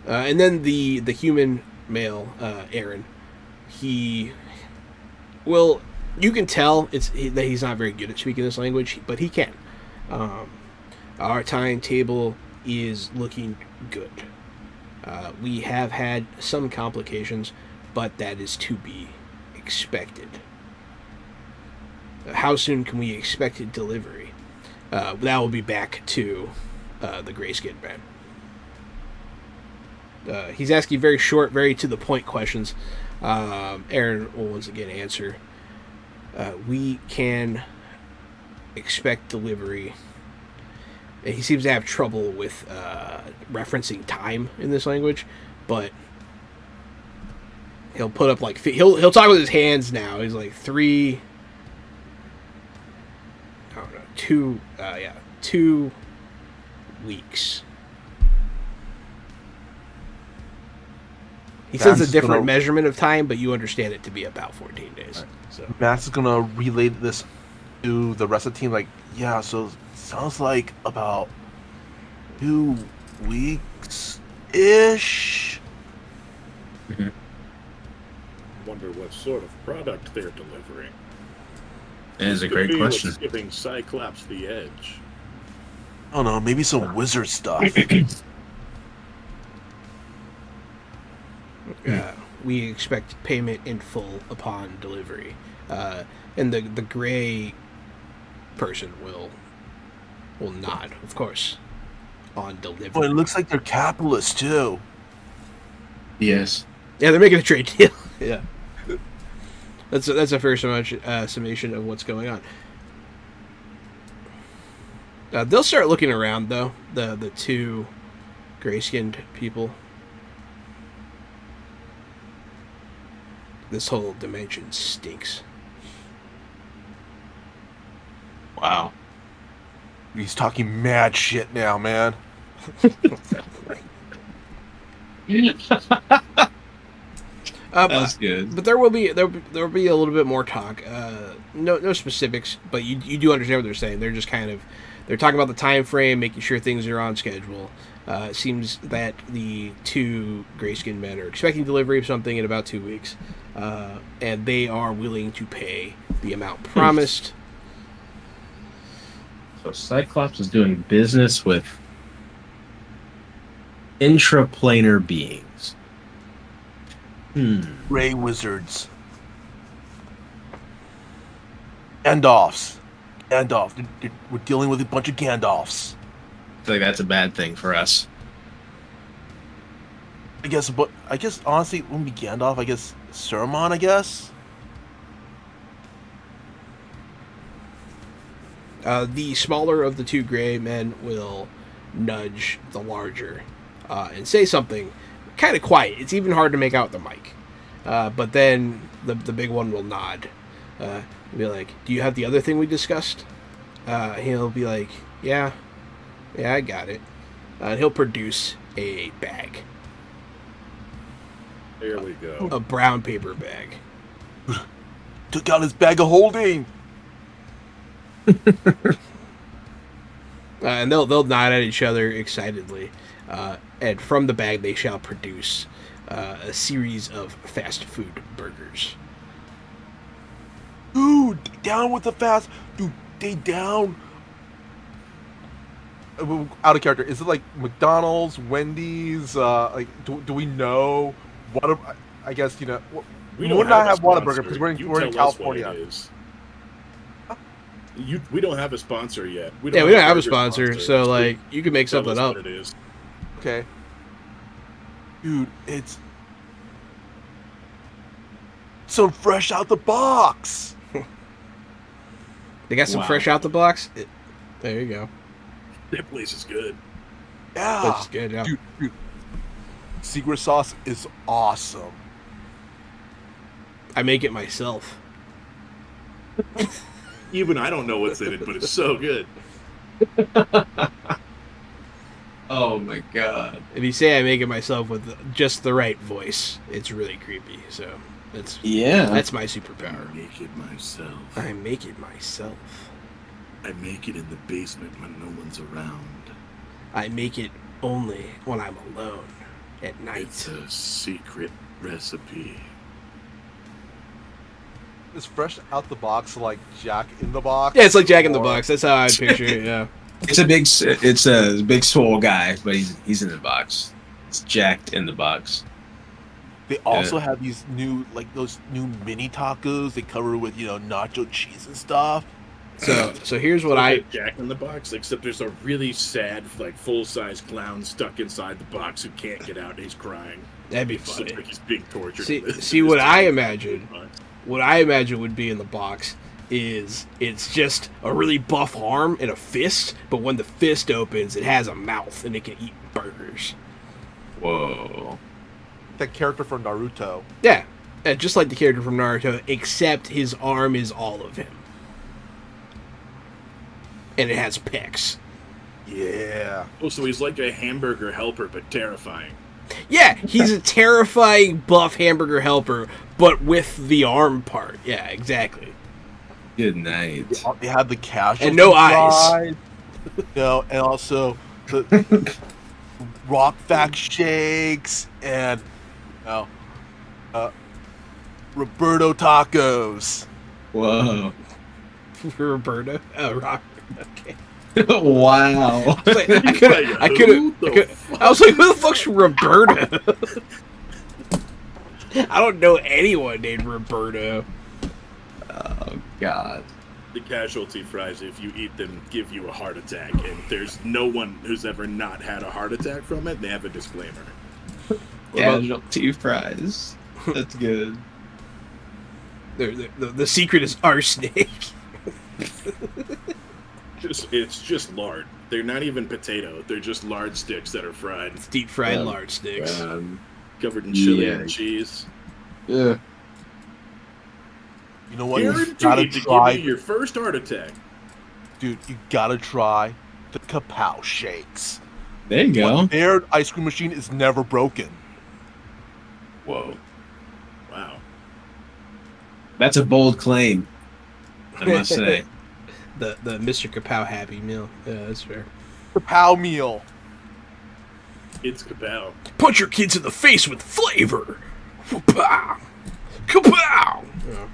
And then the human male, Aaron, he will. You can tell that he's not very good at speaking this language, but he can. Our timetable is looking good. We have had some complications, but that is to be expected. How soon can we expect delivery? That will be back to the grayskin man. He's asking very short, very to the point questions. Aaron will once again answer. We can expect delivery. He seems to have trouble with referencing time in this language, but he'll put up like he'll talk with his hands now. He's like 3. I don't know, 2 weeks. He says a different measurement of time, but you understand it to be about 14 days. Right. So Max is gonna relay this to the rest of the team. Like, yeah, so sounds like about 2 weeks ish. Mm-hmm. Wonder what sort of product they're delivering. That is a great question. What's giving Cyclops the edge? I don't know, maybe some wizard stuff. We expect payment in full upon delivery, and the gray person will nod, of course, on delivery. Well, it looks like they're capitalists too. Yes. Yeah, they're making a trade deal. Yeah, that's a fair summation of what's going on. They'll start looking around though. The two gray-skinned people. This whole dimension stinks. Wow. He's talking mad shit now, man. That's good. But there will be a little bit more talk. No specifics, but you do understand what they're saying. They're just they're talking about the time frame, making sure things are on schedule. It seems that the two gray-skinned men are expecting delivery of something in about 2 weeks, and they are willing to pay the amount promised. So Cyclops is doing business with intraplanar beings. Ray wizards. Gandalfs. We're dealing with a bunch of Gandalfs. I feel like that's a bad thing for us. I guess honestly, it wouldn't be Gandalf. I guess Saruman. I guess. The smaller of the two gray men will nudge the larger and say something kind of quiet. It's even hard to make out the mic. But then the big one will nod. Be like, "Do you have the other thing we discussed?" He'll be like, "Yeah, I got it." And he'll produce a bag. There we go. A brown paper bag. Took out his bag of holding. And they'll nod at each other excitedly. And from the bag they shall produce a series of fast food burgers. Dude, down with the fast. Dude, they down. Out of character. Is it like McDonald's, Wendy's? Like, do we know? I guess we would not have Whataburger because we're in California. We don't have a sponsor yet. We don't have a sponsor, so like you can make something up. What it is. Okay. Dude, it's so fresh out the box. They got some Wow. fresh out the box. There you go. That place is good. Yeah. That's good. Yeah. Dude, secret sauce is awesome. I make it myself. Even I don't know what's in it, but it's so good. Oh my god. If you say I make it myself with just the right voice, it's really creepy. So Yeah. that's my superpower. I make it myself. I make it myself. I make it in the basement when no one's around. I make it only when I'm alone at night. It's a secret recipe. It's fresh out the box like Jack in the Box. Yeah, it's like Jack in the or- Box. That's how I picture it. Yeah. It's a big swole guy, but he's in the box. It's jacked in the box. They also have these new, like those new mini tacos they cover with, nacho cheese and stuff. So here's what I. Like Jack in the Box, except there's a really sad, like full-size clown stuck inside the box who can't get out and he's crying. That'd be It's funny. like he's being tortured. See what I imagine. What I imagine would be in the box is it's just a really buff arm and a fist, but when the fist opens, it has a mouth and it can eat burgers. Whoa. That character from Naruto. Yeah, just like the character from Naruto, except his arm is all of him. And it has pecs. Yeah. Oh, so he's like a hamburger helper, but terrifying. Yeah, he's a terrifying buff hamburger helper, but with the arm part. Yeah, exactly. Good night. They have the casual And no eyes. and also the rock fact shakes and Roberto tacos. Whoa. Roberto? Oh, Rock. Okay. Wow. Wait, I was like, who the fuck's Roberto? I don't know anyone named Roberto. Oh god. The casualty fries, if you eat them, give you a heart attack, and there's no one who's ever not had a heart attack from it. They have a disclaimer. Casualty fries. That's good. The secret is arsenic. It's just lard. They're not even potato. They're just lard sticks that are fried, It's deep fried lard sticks. covered in chili Yeah. and cheese. Yeah. You know what? You Guaranteed gotta to try, give you your first heart attack. dude. You gotta try the kapow shakes. There you go. Their ice cream machine is never broken. Whoa. Wow. That's a bold claim, I must say. The Mr. Kapow Happy Meal. Yeah, that's fair. Kapow meal. It's kapow. Punch your kids in the face with flavor. Kapow! Kapow! Oh,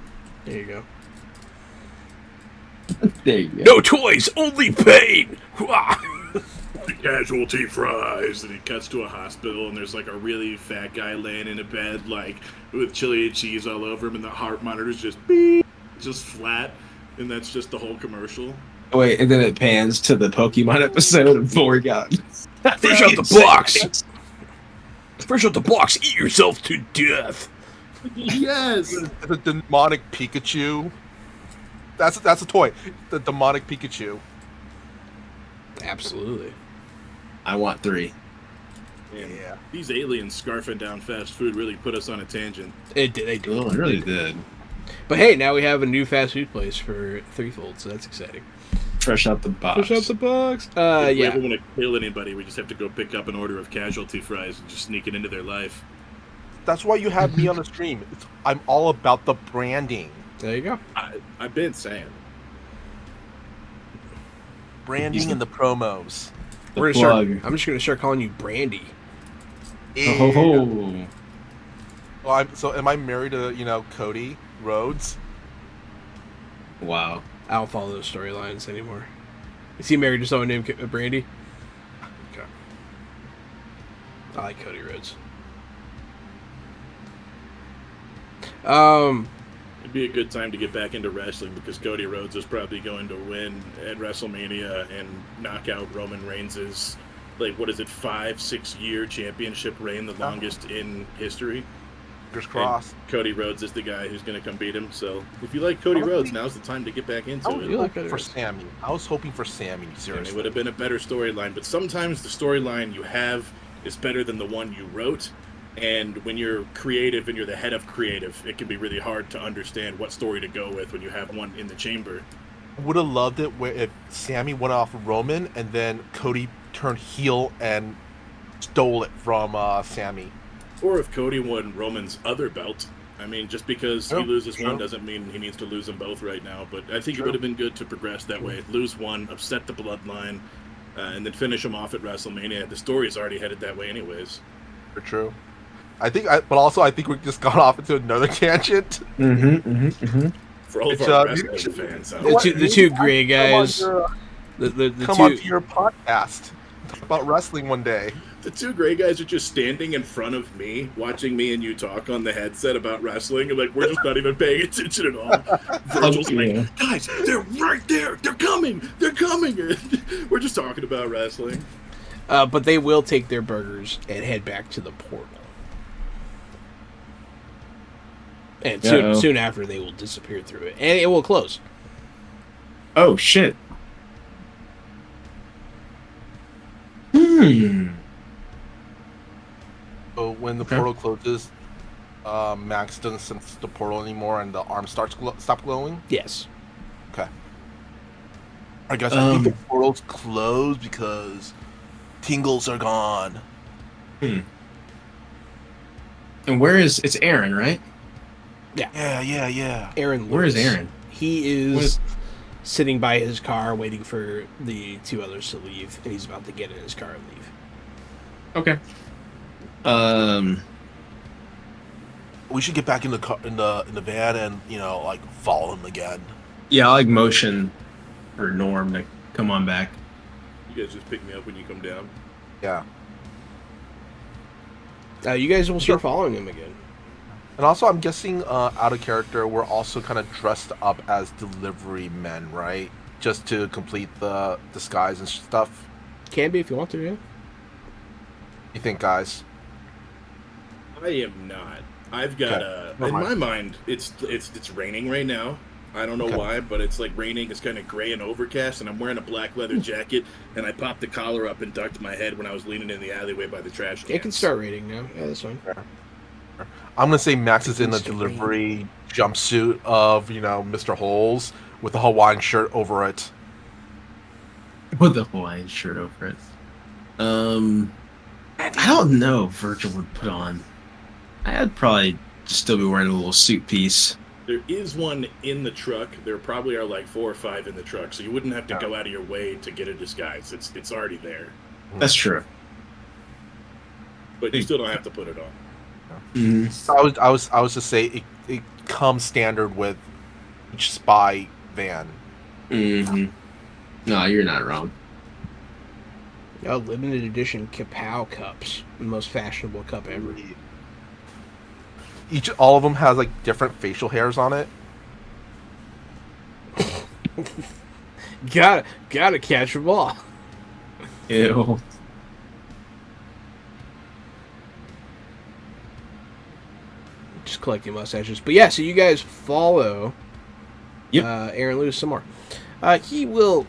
there you go. There you go. No toys, only pain. The casualty fries. And he cuts to a hospital, and there's like a really fat guy laying in a bed, like with chili and cheese all over him, and the heart monitor's just beep, just flat, and that's just the whole commercial. Wait, and then it pans to the Pokemon episode before we got Fresh out the box. Fresh out the box. Eat yourself to death. Yes. The demonic Pikachu. That's a toy. The demonic Pikachu. Absolutely. I want 3. And Yeah. these aliens scarfing down fast food really put us on a tangent. They did. Oh, it really did. But hey, now we have a new fast food place for Threefold, so that's exciting. Fresh out the box. Fresh out the box. If we Yeah. ever want to kill anybody, we just have to go pick up an order of casualty fries and just sneak it into their life. That's why you have me on the stream. I'm all about the branding. There you go. I've been saying. Branding and the promos. The We're gonna start, plug. I'm just gonna start calling you Brandy. Oh. Well, am I married to, Cody Rhodes? Wow. I don't follow those storylines anymore. Is he married to someone named Brandy? Okay. I like Cody Rhodes. It'd be a good time to get back into wrestling because Cody Rhodes is probably going to win at WrestleMania and knock out Roman Reigns' like, what is it, 5-6 year championship reign, the longest in history. Fingers And crossed. Cody Rhodes is the guy who's going to come beat him. So if you like Cody Rhodes, now's the time to get back into I was it. You like hoping Cody for Rhodes. Sammy. I was hoping for Sammy. And it Seriously. would have been a better storyline, but sometimes the storyline you have is better than the one you wrote. And when you're creative and you're the head of creative, it can be really hard to understand what story to go with when you have one in the chamber. Would have loved it where if Sammy went off Roman and then Cody turned heel and stole it from Sammy. Or if Cody won Roman's other belt. I mean, just because he True, loses true. one doesn't mean he needs to lose them both right now. But I think it True. would have been good to progress that way. Lose one, upset the bloodline, and then finish them off at WrestleMania. The story's already headed that way anyways. For true. But also I think we just got off into another tangent. For all of It's, our you wrestling should- fans out The there. two gray guys. Come The on two. to your podcast. Talk about wrestling one day. The two gray guys are just standing in front of me, watching me and you talk on the headset about wrestling, and like we're just not even paying attention at all. Virgil's like, guys, they're right there. They're coming. They're coming. We're just talking about wrestling. But they will take their burgers and head back to the portal. And soon after, they will disappear through it. And it will close. Oh shit. So when the Okay. portal closes, Max doesn't sense the portal anymore, and the arm stop glowing. Yes. Okay. I guess I think the portal's closed because tingles are gone. And where is it's Aaron, right? Yeah. Aaron Lewis. Where is Aaron? He is What is- sitting by his car waiting for the two others to leave, and he's about to get in his car and leave. Okay. We should get back in the car, in the van and like follow him again. Yeah, I like motion for Norm to come on back. You guys just pick me up when you come down. Yeah. You guys will start following him again. And also, I'm guessing out of character, we're also kind of dressed up as delivery men, right? Just to complete the disguise and stuff. Can be if you want to, yeah. You think, guys? I am not. I've got Okay. in Never my mind, it's raining right now. I don't know Okay. why, but it's like raining. It's kind of gray and overcast, and I'm wearing a black leather jacket, and I popped the collar up and ducked my head when I was leaning in the alleyway by the trash cans. It can start raining now. Yeah, that's fine. I'm gonna say Max is in the Mr. delivery jumpsuit of Mr. Holes with a Hawaiian shirt over it. With the Hawaiian shirt over it. I don't know if Virgil would put on. I'd probably still be wearing a little suit piece. There is one in the truck. There probably are like 4 or 5 in the truck, so you wouldn't have to go out of your way to get a disguise. It's already there, That's true. but you still don't have to put it on. So I was to say it comes standard with each spy van. No, you're not wrong. Oh, limited edition Kapow cups. The most fashionable cup ever. All of them has like different facial hairs on it. Gotta catch a ball. Ew. Just collecting mustaches. But yeah, so you guys follow Yep. Aaron Lewis some more. He'll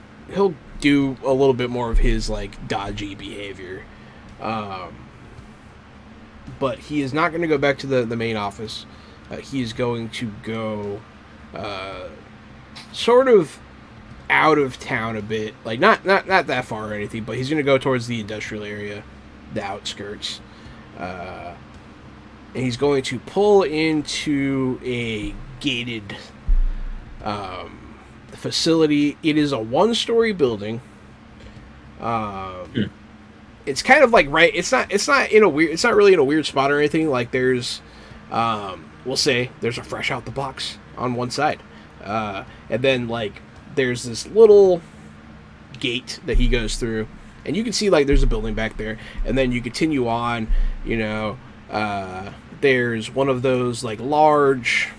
do a little bit more of his like dodgy behavior. But he is not going to go back to the main office. He is going to go sort of out of town a bit, like not that far or anything, but he's going to go towards the industrial area, the outskirts, and he's going to pull into a gated facility. It is a 1-story building. It's kind of like it's not really in a weird spot or anything. Like there's we'll say there's a fresh out the box on one side, and then like there's this little gate that he goes through, and you can see like there's a building back there, and then you continue on, there's one of those like large,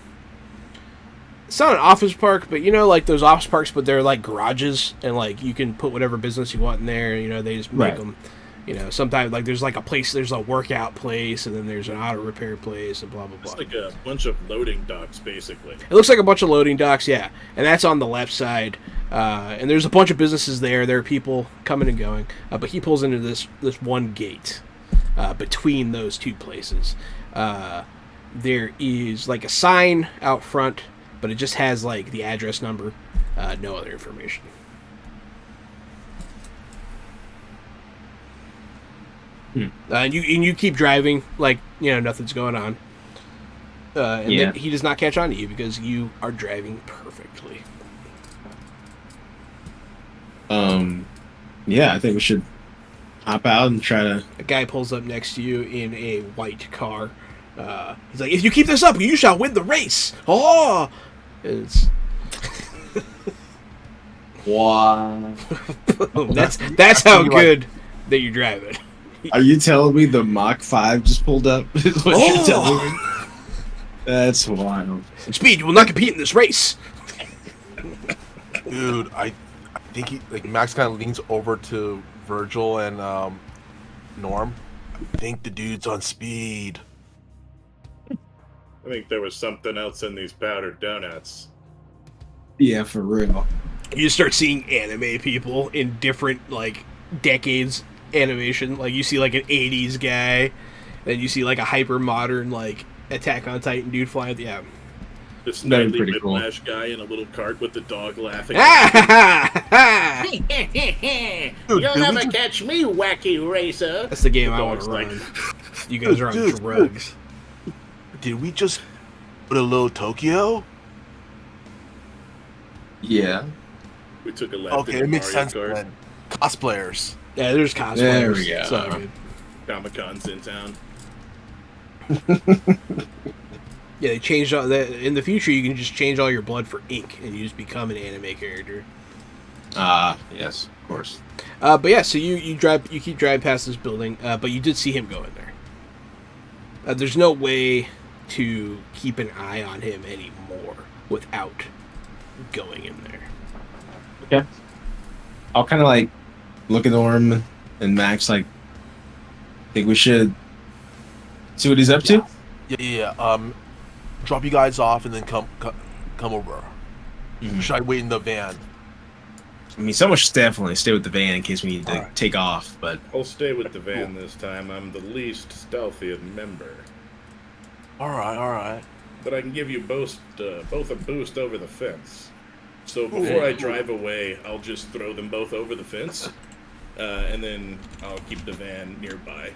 it's not an office park, but like those office parks, but they're like garages, and like you can put whatever business you want in there. They just make Right. them You know, sometimes like there's like a place, there's a workout place, and then there's an auto repair place, and blah blah blah. It's like a bunch of loading docks, basically. It looks like a bunch of loading docks, yeah, and that's on the left side. And there's a bunch of businesses there. There are people coming and going, but he pulls into this one gate between those two places. There is like a sign out front, but it just has like the address number, no other information. And you keep driving like nothing's going on. And then he does not catch on to you because you are driving perfectly. Yeah, I think we should hop out and try to. A guy pulls up next to you in a white car. He's like, "If you keep this up, you shall win the race." Oh, it's Wow. that's how good that you drive it. Are you telling me the Mach 5 just pulled up? Is what you're telling me? That's wild. Speed, you will not compete in this race. Dude, I think Max kind of leans over to Virgil and Norm. I think the dude's on speed. I think there was something else in these powdered donuts. Yeah, for real. You start seeing anime people in different like decades animation. Like you see like an 80s guy, then you see like a hyper modern like Attack on Titan dude flying. Yeah. This That'd be nightly pretty cool. whiplash guy in a little cart with the dog laughing. Dude, You'll did we never just- catch me, wacky racer. That's the game The I want dog's to like, run. You guys are on Dude, drugs. Did we just put a little Tokyo? Yeah. We took a left Okay, in it makes Mario sense Kart. then. Cosplayers. Yeah, there's cosplayers. There we go. It's all good. Comic-Con's in town. Yeah, they changed all that. In the future, you can just change all your blood for ink, and you just become an anime character. Yes, of course. But yeah, so you keep driving past this building, but you did see him go in there. There's no way to keep an eye on him anymore without going in there. Okay. I'll kind of like look at Norm and Max. Like, think we should see what he's up to. Yeah. Drop you guys off and then come over. Mhm. Should I wait in the van? I mean, someone should definitely stay with the van in case we need to Alright. take off. But I'll stay with the van this time. I'm the least stealthy member. All right. But I can give you both a boost over the fence. So before I drive away, I'll just throw them both over the fence, and then I'll keep the van nearby.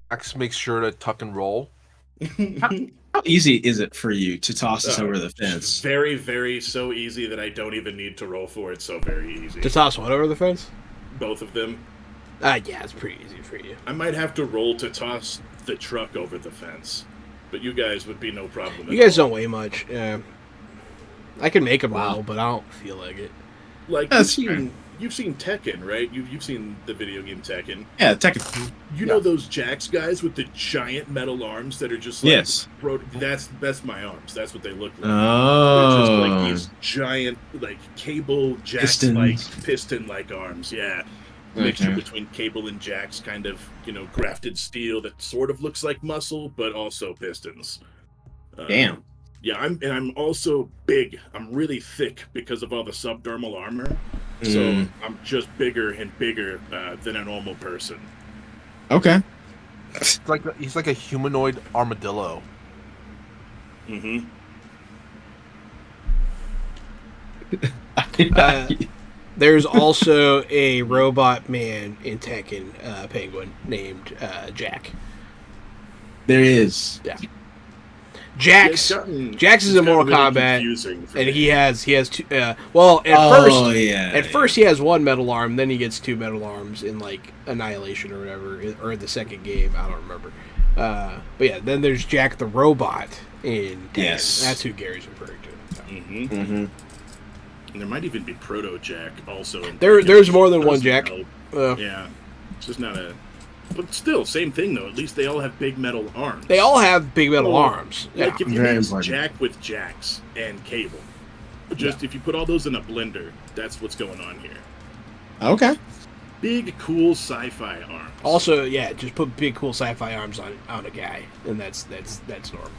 Max makes sure to tuck and roll. how easy is it for you to toss us over the It's fence? very, very so easy that I don't even need to roll for it. So very easy. To toss what over the fence? Both of them. Yeah, it's pretty easy for you. I might have to roll to toss the truck over the fence, but you guys would be no problem. You guys don't weigh much. Yeah. I can make them roll, but I don't feel like it. Like That's you've seen Tekken, right? You've seen the video game Tekken. Yeah, technically. You know those Jax guys with the giant metal arms that are just like Yes. that's my arms. That's what they look like. They're Oh. just like these giant like cable Jax like piston like arms. Yeah. Mixture Okay. between cable and Jax, kind of, grafted steel that sort of looks like muscle, but also pistons. Damn. Yeah, I'm also big. I'm really thick because of all the subdermal armor. So Mm. I'm just bigger and bigger than a normal person. Okay. He's like a humanoid armadillo. Mm-hmm. There's also a robot man in Tekken Penguin named Jack. There is. Jax is in Mortal Kombat, and he has two. Well, at first he has one metal arm, then he gets two metal arms in like Annihilation or whatever, or in the second game. I don't remember. But yeah, then there's Jack the robot in Tekken. Yes. That's who Gary's referring to. So. Mm-hmm. Mm-hmm. And there might even be Proto Jack also. In There's more than one Doesn't Jack. help. Yeah, it's just not a. But still, same thing though. At least they all have big metal arms. They all have big metal Well, arms. Yeah. Like if you Very mix important. Jack with Jax and Cable, if you put all those in a blender, that's what's going on here. Okay. big, cool sci-fi arms. Also, yeah, just put big, cool sci-fi arms on a guy, and that's normal.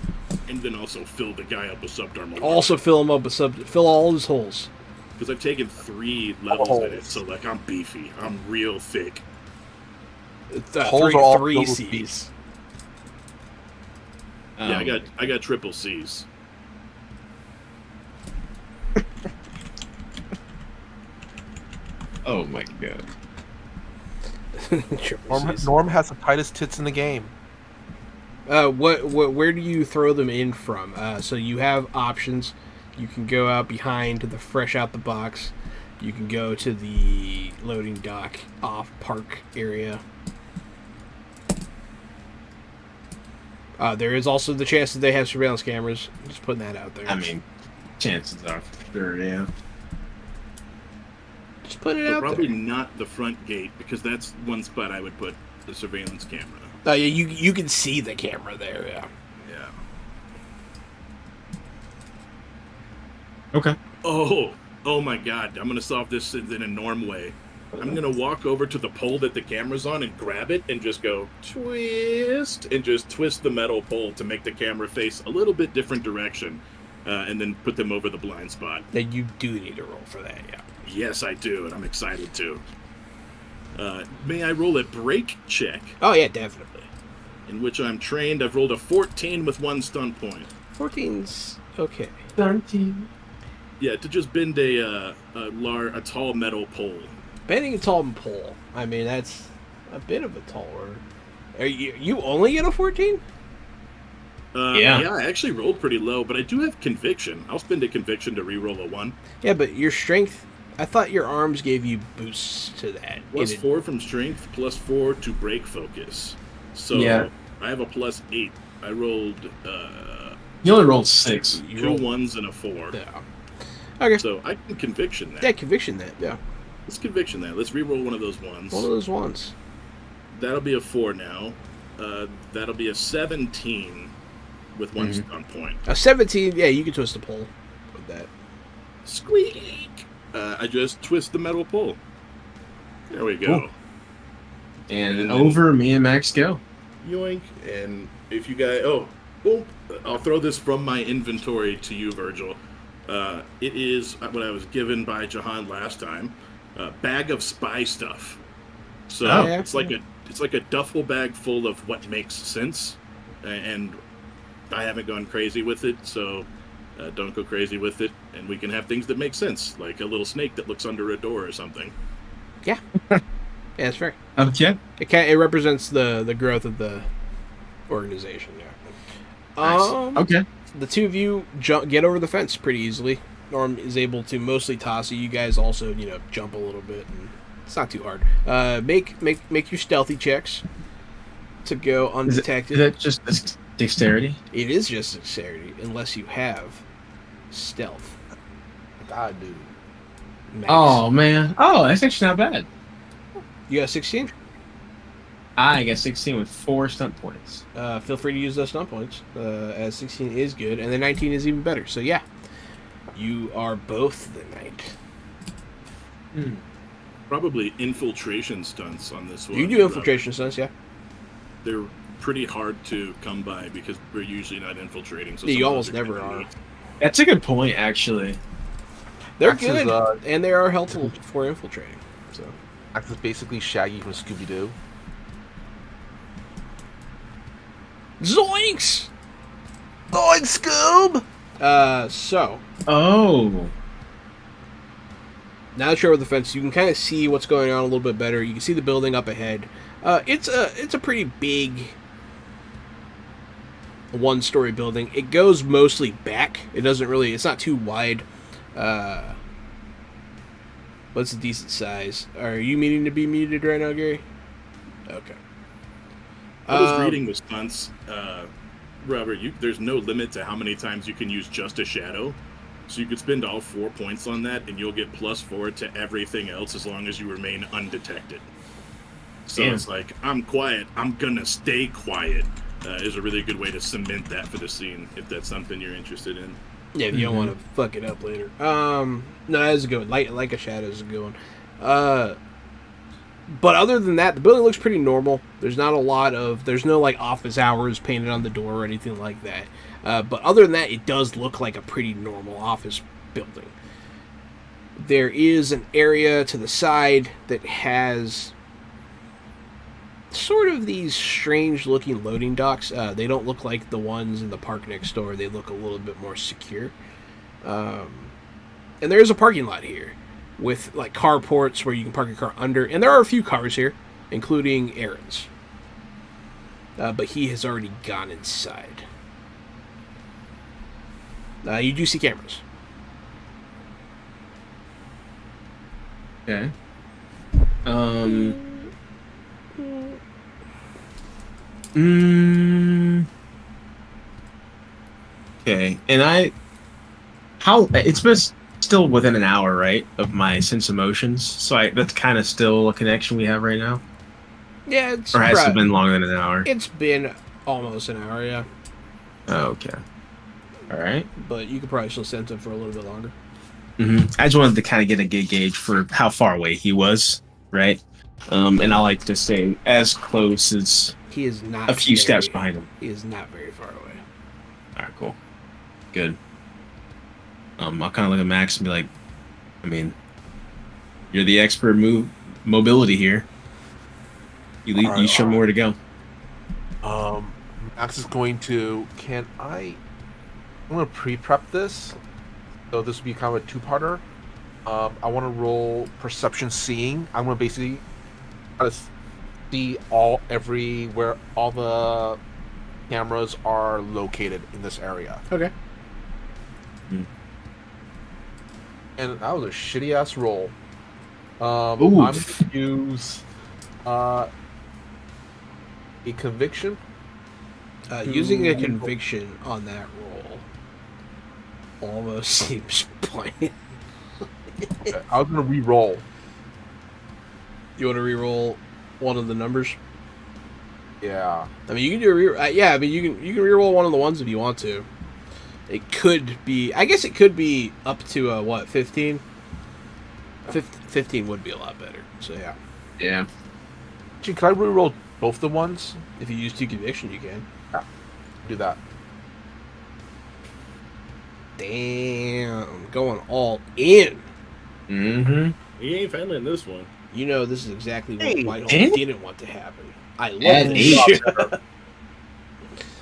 And then also fill the guy up with subdermal. Also, fill him up with fill all his holes. Because I've taken 3 levels in it, so like I'm beefy. I'm real thick. Holes are all three filled with C's. beef. Yeah, I got triple C's. Oh my god. Triple C's. Norm has the tightest tits in the game. Where do you throw them in from? So you have options. You can go out behind the fresh out the box. You can go to the loading dock off park area. There is also the chance that they have surveillance cameras. Just putting that out there. I mean, chances are for sure, yeah. just putting it But out probably there. not the front gate, because that's one spot I would put the surveillance camera. Oh yeah, you can see the camera there. Yeah. Yeah. Okay. Oh my god, I'm gonna solve this in a Norm way. I'm gonna walk over to the pole that the camera's on and grab it and just go twist and just twist the metal pole to make the camera face a little bit different direction, and then put them over the blind spot. Then you do need to roll for that. Yeah. Yes, I do, and I'm excited to. May I roll a break check, Oh yeah, definitely. in which I'm trained? I've rolled a 14 with 1 stun point. 14's okay. 13. Yeah, to just bend a tall metal pole. Bending a tall pole. I mean, that's a bit of a tall order. Are you only get a 14? Yeah, I actually rolled pretty low, but I do have conviction. I'll spend a conviction to re-roll a 1. Yeah, but your strength. I thought your arms gave you boosts to that. Plus 4 from strength, plus 4 to break focus. So Yeah. I have a plus 8. I rolled You only rolled 6. You 2 rolled- 1s and a 4. Yeah. Okay. So I can conviction that. Yeah, conviction that. Yeah. Let's conviction that. Let's re-roll one of those ones. One of those ones. That'll be a 4 now. That'll be a 17 with 1 stun point. A 17. Yeah, you can twist the pole with that. Squeak! I just twist the metal pole. There we go. Cool. And over, me and Max go. Yoink. And if you guys... I'll throw this from my inventory to you, Virgil. It is what I was given by Jahan last time. A bag of spy stuff. So Oh. it's like a duffel bag full of what makes sense. And I haven't gone crazy with it, so... don't go crazy with it, and we can have things that make sense, like a little snake that looks under a door or something. Yeah. Yeah, that's fair. Okay. It represents the growth of the organization. Yeah. Nice. Okay. The two of you get over the fence pretty easily. Norm is able to mostly toss you. You guys also, jump a little bit, and it's not too hard. Make your stealthy checks to go undetected. Is that just dexterity? It is just dexterity, unless you have stealth. God, dude. Max. Oh, man. Oh, that's actually not bad. You got 16? I got 16 with 4 stunt points. Feel free to use those stun points, as 16 is good, and then 19 is even better. So yeah, you are both the knight. Probably infiltration stunts on this one. You do infiltration stunts, yeah. They're pretty hard to come by because we're usually not infiltrating. So Yeah, you some of almost those are never kinda are. neat. That's a good point, actually. They're Max is, good, and they are helpful for infiltrating. So Max is basically Shaggy from Scooby Doo. zoinks! Lloyd Scoob! So Oh. now that you're over the fence, you can kind of see what's going on a little bit better. You can see the building up ahead. It's a pretty big one-story building. It goes mostly back. It's not too wide. But it's a decent size. Are you meaning to be muted right now, Gary? Okay. I was reading the stunts, Robert. There's no limit to how many times you can use just a shadow. So you could spend all 4 points on that, and you'll get +4 to everything else as long as you remain undetected. So Damn. it's like, I'm quiet, I'm gonna stay quiet, is a really good way to cement that for the scene, if that's something you're interested in. Yeah, if you don't want to fuck it up later. No, that's a good one. Like a shadow is a good one. But other than that, the building looks pretty normal. There's no like office hours painted on the door or anything like that. But other than that, it does look like a pretty normal office building. There is an area to the side that has sort of these strange looking loading docks. They don't look like the ones in the park next door. They look a little bit more secure. And there is a parking lot here with like carports where you can park your car under. And there are a few cars here, including Aaron's. But he has already gone inside. You do see cameras. Okay. Okay, and it's been still within an hour, right, of my sense of motions. So that's kind of still a connection we have right now. Yeah, it's or has it been longer than an hour? It's been almost an hour, yeah. Oh, okay. All right. But you could probably still sense him for a little bit longer. I just wanted to kind of get a good gauge for how far away he was, right? And I like to stay as close as he is not a few steps behind him. He is not very far away. All right, cool, good. I'll kind of look at Max and be like, I mean, you're the expert mobility here. You show me where to go. Max is going to. I'm going to pre-prep this. So this would be kind of a two-parter. I want to roll perception seeing. I'm going to basically try to see everywhere all the cameras are located in this area. Okay. And that was a shitty ass roll. Ooh. I'm going to use a conviction. Using a conviction on that roll almost seems plain. Okay, I was going to re-roll. You want to re-roll one of the numbers? Yeah. I mean, you can do a yeah. I mean, you can re-roll one of the ones if you want to. It could be. I guess it could be up to what 15. 15 would be a lot better. So yeah. Yeah. Gee, can I re-roll both the ones? If you use 2 conviction, you can. Yeah. Do that. Damn, going all in. He ain't failing this one. You know, this is exactly what Hey, Whitehall man. didn't want to happen. I love Add this 8. shit.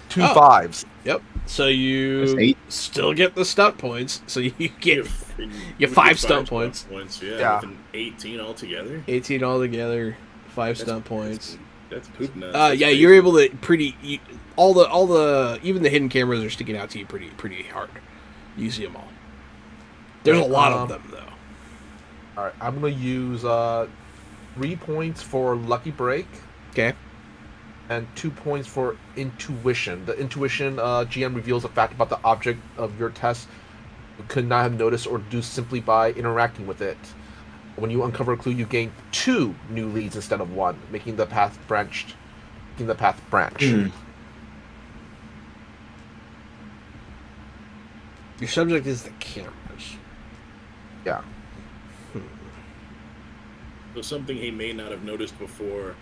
Two Oh. fives. Yep. So That's you 8. still get the stunt points. So you get You get 5 stunt points. Yeah. With an 18 altogether. 18 altogether, 5 stunt points. That's poop nuts. Yeah, you're able to all the even the hidden cameras are sticking out to you pretty hard. You see them all. There's a lot of them though. All right, I'm gonna use 3 points for lucky break Okay. and 2 points for intuition. The intuition GM reveals a fact about the object of your test you could not have noticed or deduced simply by interacting with it. When you uncover a clue, you gain 2 new leads instead of 1, making the path branch. Your subject is the cameras. Yeah. So something he may not have noticed before.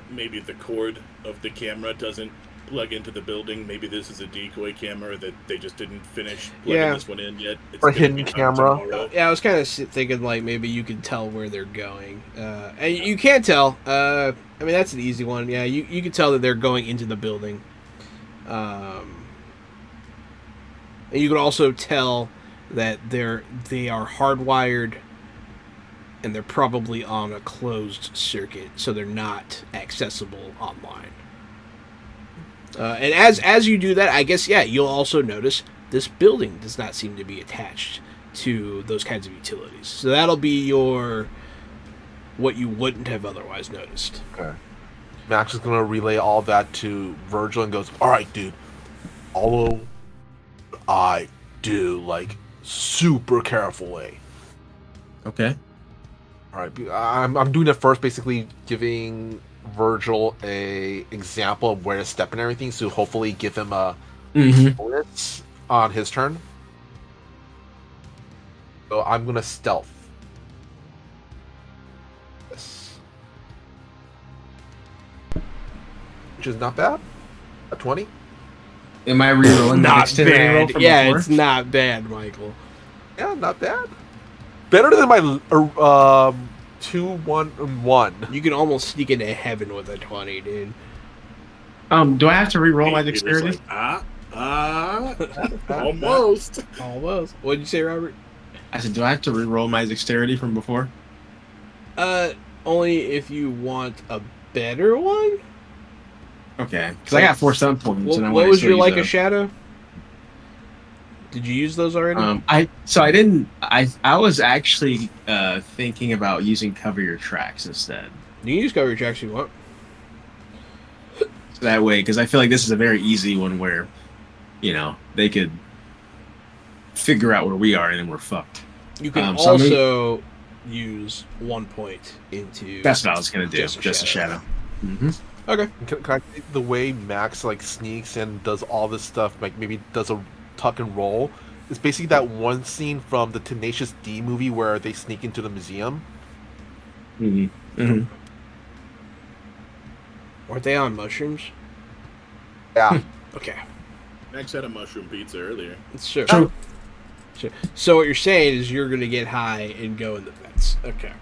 Maybe the cord of the camera doesn't plug into the building. Maybe this is a decoy camera that they just didn't finish plugging this one in yet. It's Or a gonna hidden be done camera. tomorrow. Yeah, I was kind of thinking like maybe you could tell where they're going, and you can tell. I mean, that's an easy one. Yeah, you can tell that they're going into the building, and you can also tell that they are hardwired, and they're probably on a closed circuit, so they're not accessible online. And as you do that, I guess you'll also notice this building does not seem to be attached to those kinds of utilities. So that'll be what you wouldn't have otherwise noticed. Okay. Max is gonna relay all that to Virgil and goes, "All right, dude. Follow I do like super carefully." Okay. All right. I'm doing it first, basically giving Virgil a example of where to step and everything, so hopefully give him a bonus on his turn. So I'm gonna stealth. Yes. which is not bad. A 20. Am I rerolling the Not dexterity roll bad. from Yeah, before? it's not bad, Michael. Yeah, not bad. Better than my 2, 1, and 1. You can almost sneak into heaven with a 20, dude. Do I have to reroll my Peter's dexterity? like, almost. Almost. What'd you say, Robert? I said, do I have to reroll my dexterity from before? Only if you want a better one. Okay, because I got 4 stun points. What, and I what wanna was still your use like a those. shadow? Did you use those already? I was actually thinking about using cover your tracks instead. You can use cover tracks if you want. So that way, because I feel like this is a very easy one where, they could figure out where we are and then we're fucked. You can so I'm also use 1 point into. That's what I was gonna do. Just Just a a shadow. Mm-hmm. Okay. Can I think the way Max like sneaks and does all this stuff, like maybe does a tuck and roll? It's basically that one scene from the Tenacious D movie where they sneak into the museum. Mm-hmm. Mm-hmm. Weren't they on mushrooms? Yeah. Okay. Max had a mushroom pizza earlier. Sure. True. Sure. So what you're saying is you're gonna get high and go in the vents. Okay.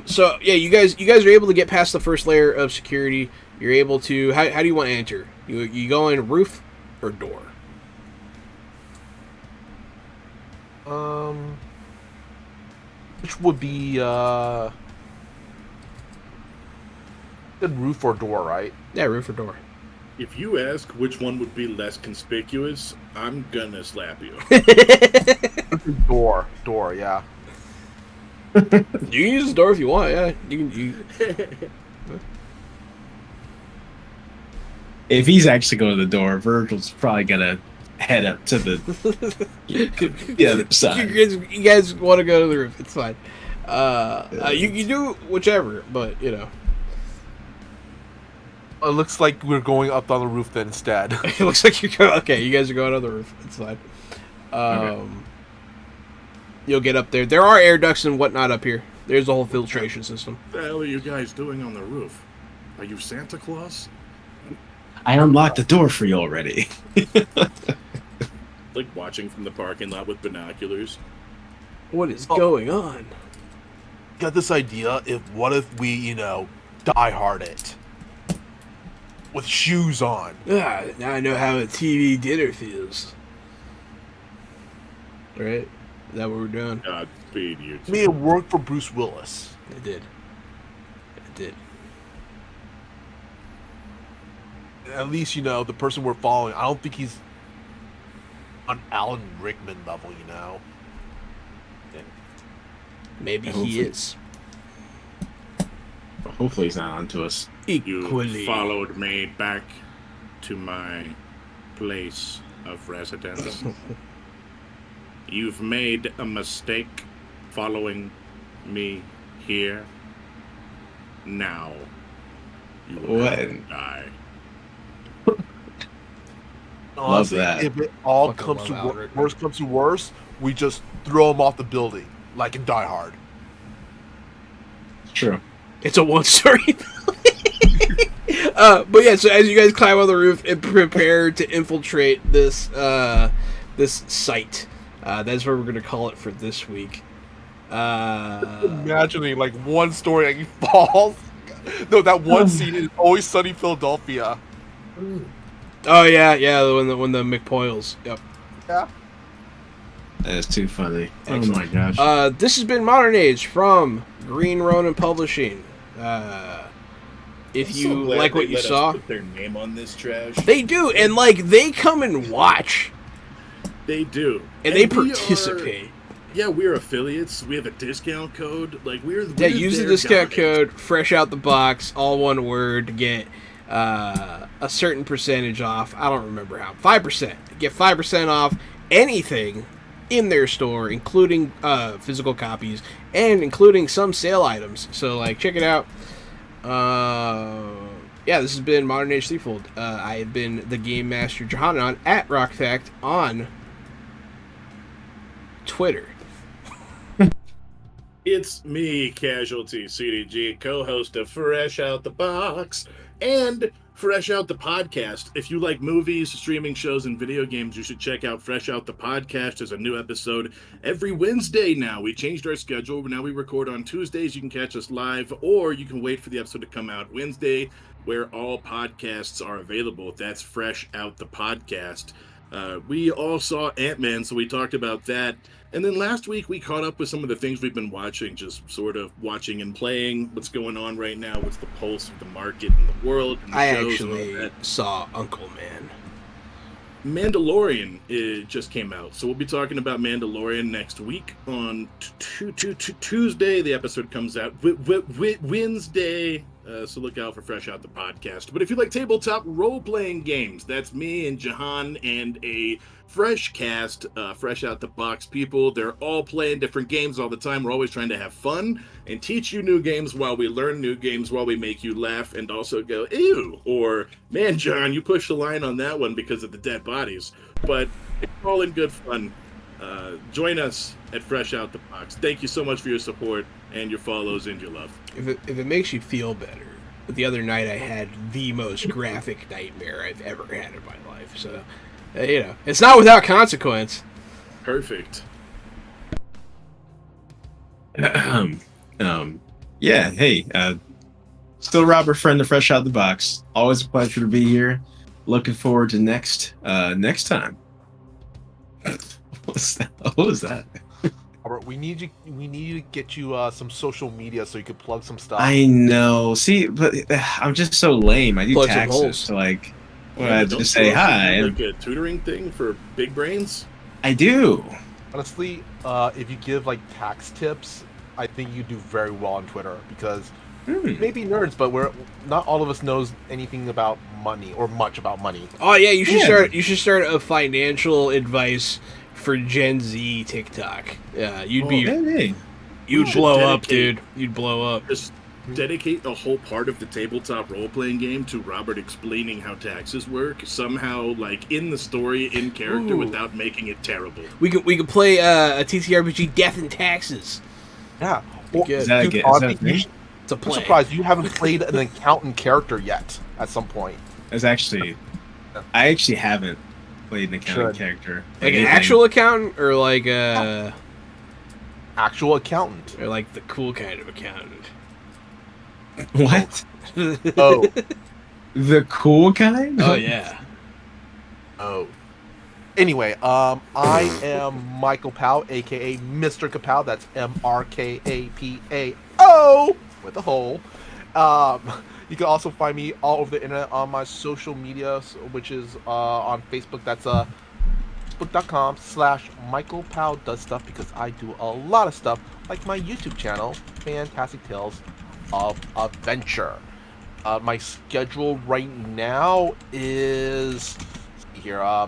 So yeah, you guys are able to get past the first layer of security. You're able to. How do you want to enter? You go in roof or door? Which would be the roof or door, right? Yeah, roof or door. If you ask which one would be less conspicuous, I'm gonna slap you. Door, yeah. You can use the door if you want. Yeah, you. If he's actually going to the door, Virgil's probably gonna head up to the other side. You guys want to go to the roof? It's fine. You do whichever, but It looks like we're going up on the roof then instead. it looks like you're going. Okay, you guys are going on the roof. It's fine. Okay. You'll get up there. There are air ducts and whatnot up here. There's a whole filtration system. What the hell are you guys doing on the roof? Are you Santa Claus? I unlocked the door for you already. Like watching from the parking lot with binoculars. What is going on? Got this idea. What if we, die hard it with shoes on? Now I know how a TV dinner feels. Right? Is that what we're doing? Godspeed, you I mean, it worked for Bruce Willis. It did. At least, the person we're following, I don't think he's on Alan Rickman level, Maybe he Hopefully. is. Hopefully he's not onto us. You Equally. followed me back to my place of residence. You've made a mistake following me here. Now you will What? have to die. Honestly, that. if it all Fucking comes love to Alan Rickman. worst comes to worst, we just throw him off the building, like in Die Hard. It's true. It's a one-story building. But yeah, so as you guys climb on the roof and prepare to infiltrate this this site, that's what we're gonna call it for this week. Imagining like one story, like he falls. No, that one scene is Always Sunny Philadelphia. Oh yeah, when the McPoyles. Yep. Yeah. That is too funny. Excellent. Oh my gosh. This has been Modern Age from Green Ronin Publishing. If I'm so you glad like they what you let us saw, put their name on this trash. they do, and they come and watch, They do, and they we participate. we're affiliates. We have a discount code. We're Yeah, use the their discount guys. code fresh out the box, all one word, to get a certain percentage off. I don't remember how. 5%. Get 5% off anything in their store, including physical copies and including some sale items. So check it out. Yeah, this has been Modern Age Threefold. I have been the Game Master Johanan at RockFact on Twitter. It's me, Casualty CDG, co-host of Fresh Out the Box, and Fresh Out the Podcast. If you like movies, streaming shows, and video games, you should check out Fresh Out the Podcast. There's a new episode every Wednesday now. We changed our schedule. Now we record on Tuesdays. You can catch us live, or you can wait for the episode to come out Wednesday, where all podcasts are available. That's Fresh Out the Podcast. We all saw Ant-Man, so we talked about that. And then last week we caught up with some of the things we've been watching, just sort of watching and playing. What's going on right now? What's the pulse of the market and the world? And the I shows actually and all that. saw Uncle Man. Mandalorian just came out, so we'll be talking about Mandalorian next week on Tuesday. The episode comes out Wednesday, so look out for Fresh Out the Podcast. But if you like tabletop role-playing games, that's me and Jahan and a fresh cast, Fresh Out the Box people. They're all playing different games all the time. We're always trying to have fun and teach you new games while we learn new games, while we make you laugh and also go, ew, or, man, John, you pushed the line on that one because of the dead bodies. But it's all in good fun. Join us at Fresh Out the Box. Thank you so much for your support and your follows and your love. If it makes you feel better, the other night I had the most graphic nightmare I've ever had in my life. So, it's not without consequence. Perfect. Yeah, hey, still Robert, friend of Fresh Out the Box. Always a pleasure to be here. Looking forward to next time. What was that? Robert, we need you to get you some social media so you could plug some stuff. I know. See, but I'm just so lame. I do Plug some taxes, holes. so like, well, Yeah, I don't just say you also hi. do, like a tutoring thing for big brains? I do. Honestly, if you give like tax tips, I think you do very well on Twitter because maybe nerds, but we're not all of us knows anything about money or much about money. Oh yeah, you should Yeah. start. You should start a financial advice for Gen Z TikTok. Yeah, you'd be. Hey. You'd You blow should up, dedicate- dude. You'd blow up. Just dedicate a whole part of the tabletop role-playing game to Robert explaining how taxes work, somehow, like, in the story, in character, Ooh. without making it terrible. We could play a TTRPG, Death and Taxes. Yeah. Good. Is that a Dude, is honestly, that a thing? It's a I'm play. surprised you haven't played an accountant character yet at some point. That's actually, I actually haven't played an accounting Should. character. Like an Anything. actual accountant, or like Actual accountant. or like the cool kind of accountant. What? Oh. The cool kind? Oh yeah. Oh. Anyway, I am Michael Powell, aka Mr. Kapow. That's MRKAPAO with a hole. You can also find me all over the internet on my social media, which is on Facebook. That's facebook.com/Michael Powell does stuff, because I do a lot of stuff, like my YouTube channel, Fantastic Tales of Adventure. My schedule right now is, let's see here,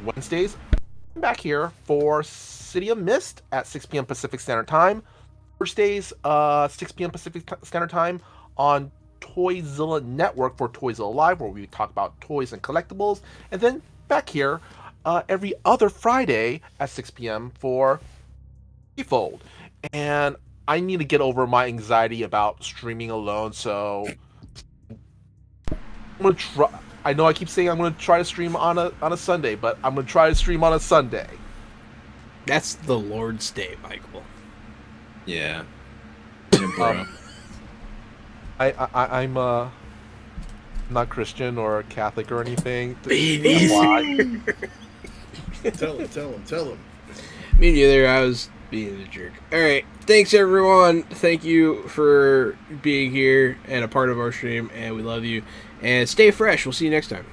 Wednesdays, I'm back here for City of Mist at 6 p.m. Pacific Standard Time. Thursdays, 6 p.m. Pacific Standard Time on Toyzilla Network for Toyzilla Live, where we talk about toys and collectibles. And then back here every other Friday at 6 p.m. for Threefold. And I need to get over my anxiety about streaming alone, so I'm gonna try. I know I keep saying I'm going to try to stream on a Sunday, but I'm going to try to stream on a Sunday. That's the Lord's Day, Michael. Yeah. Yeah, bro. I'm not Christian or Catholic or anything. Baby. That's why. Tell him. Me neither. I was being a jerk. All right. Thanks, everyone. Thank you for being here and a part of our stream, and we love you. And stay fresh. We'll see you next time.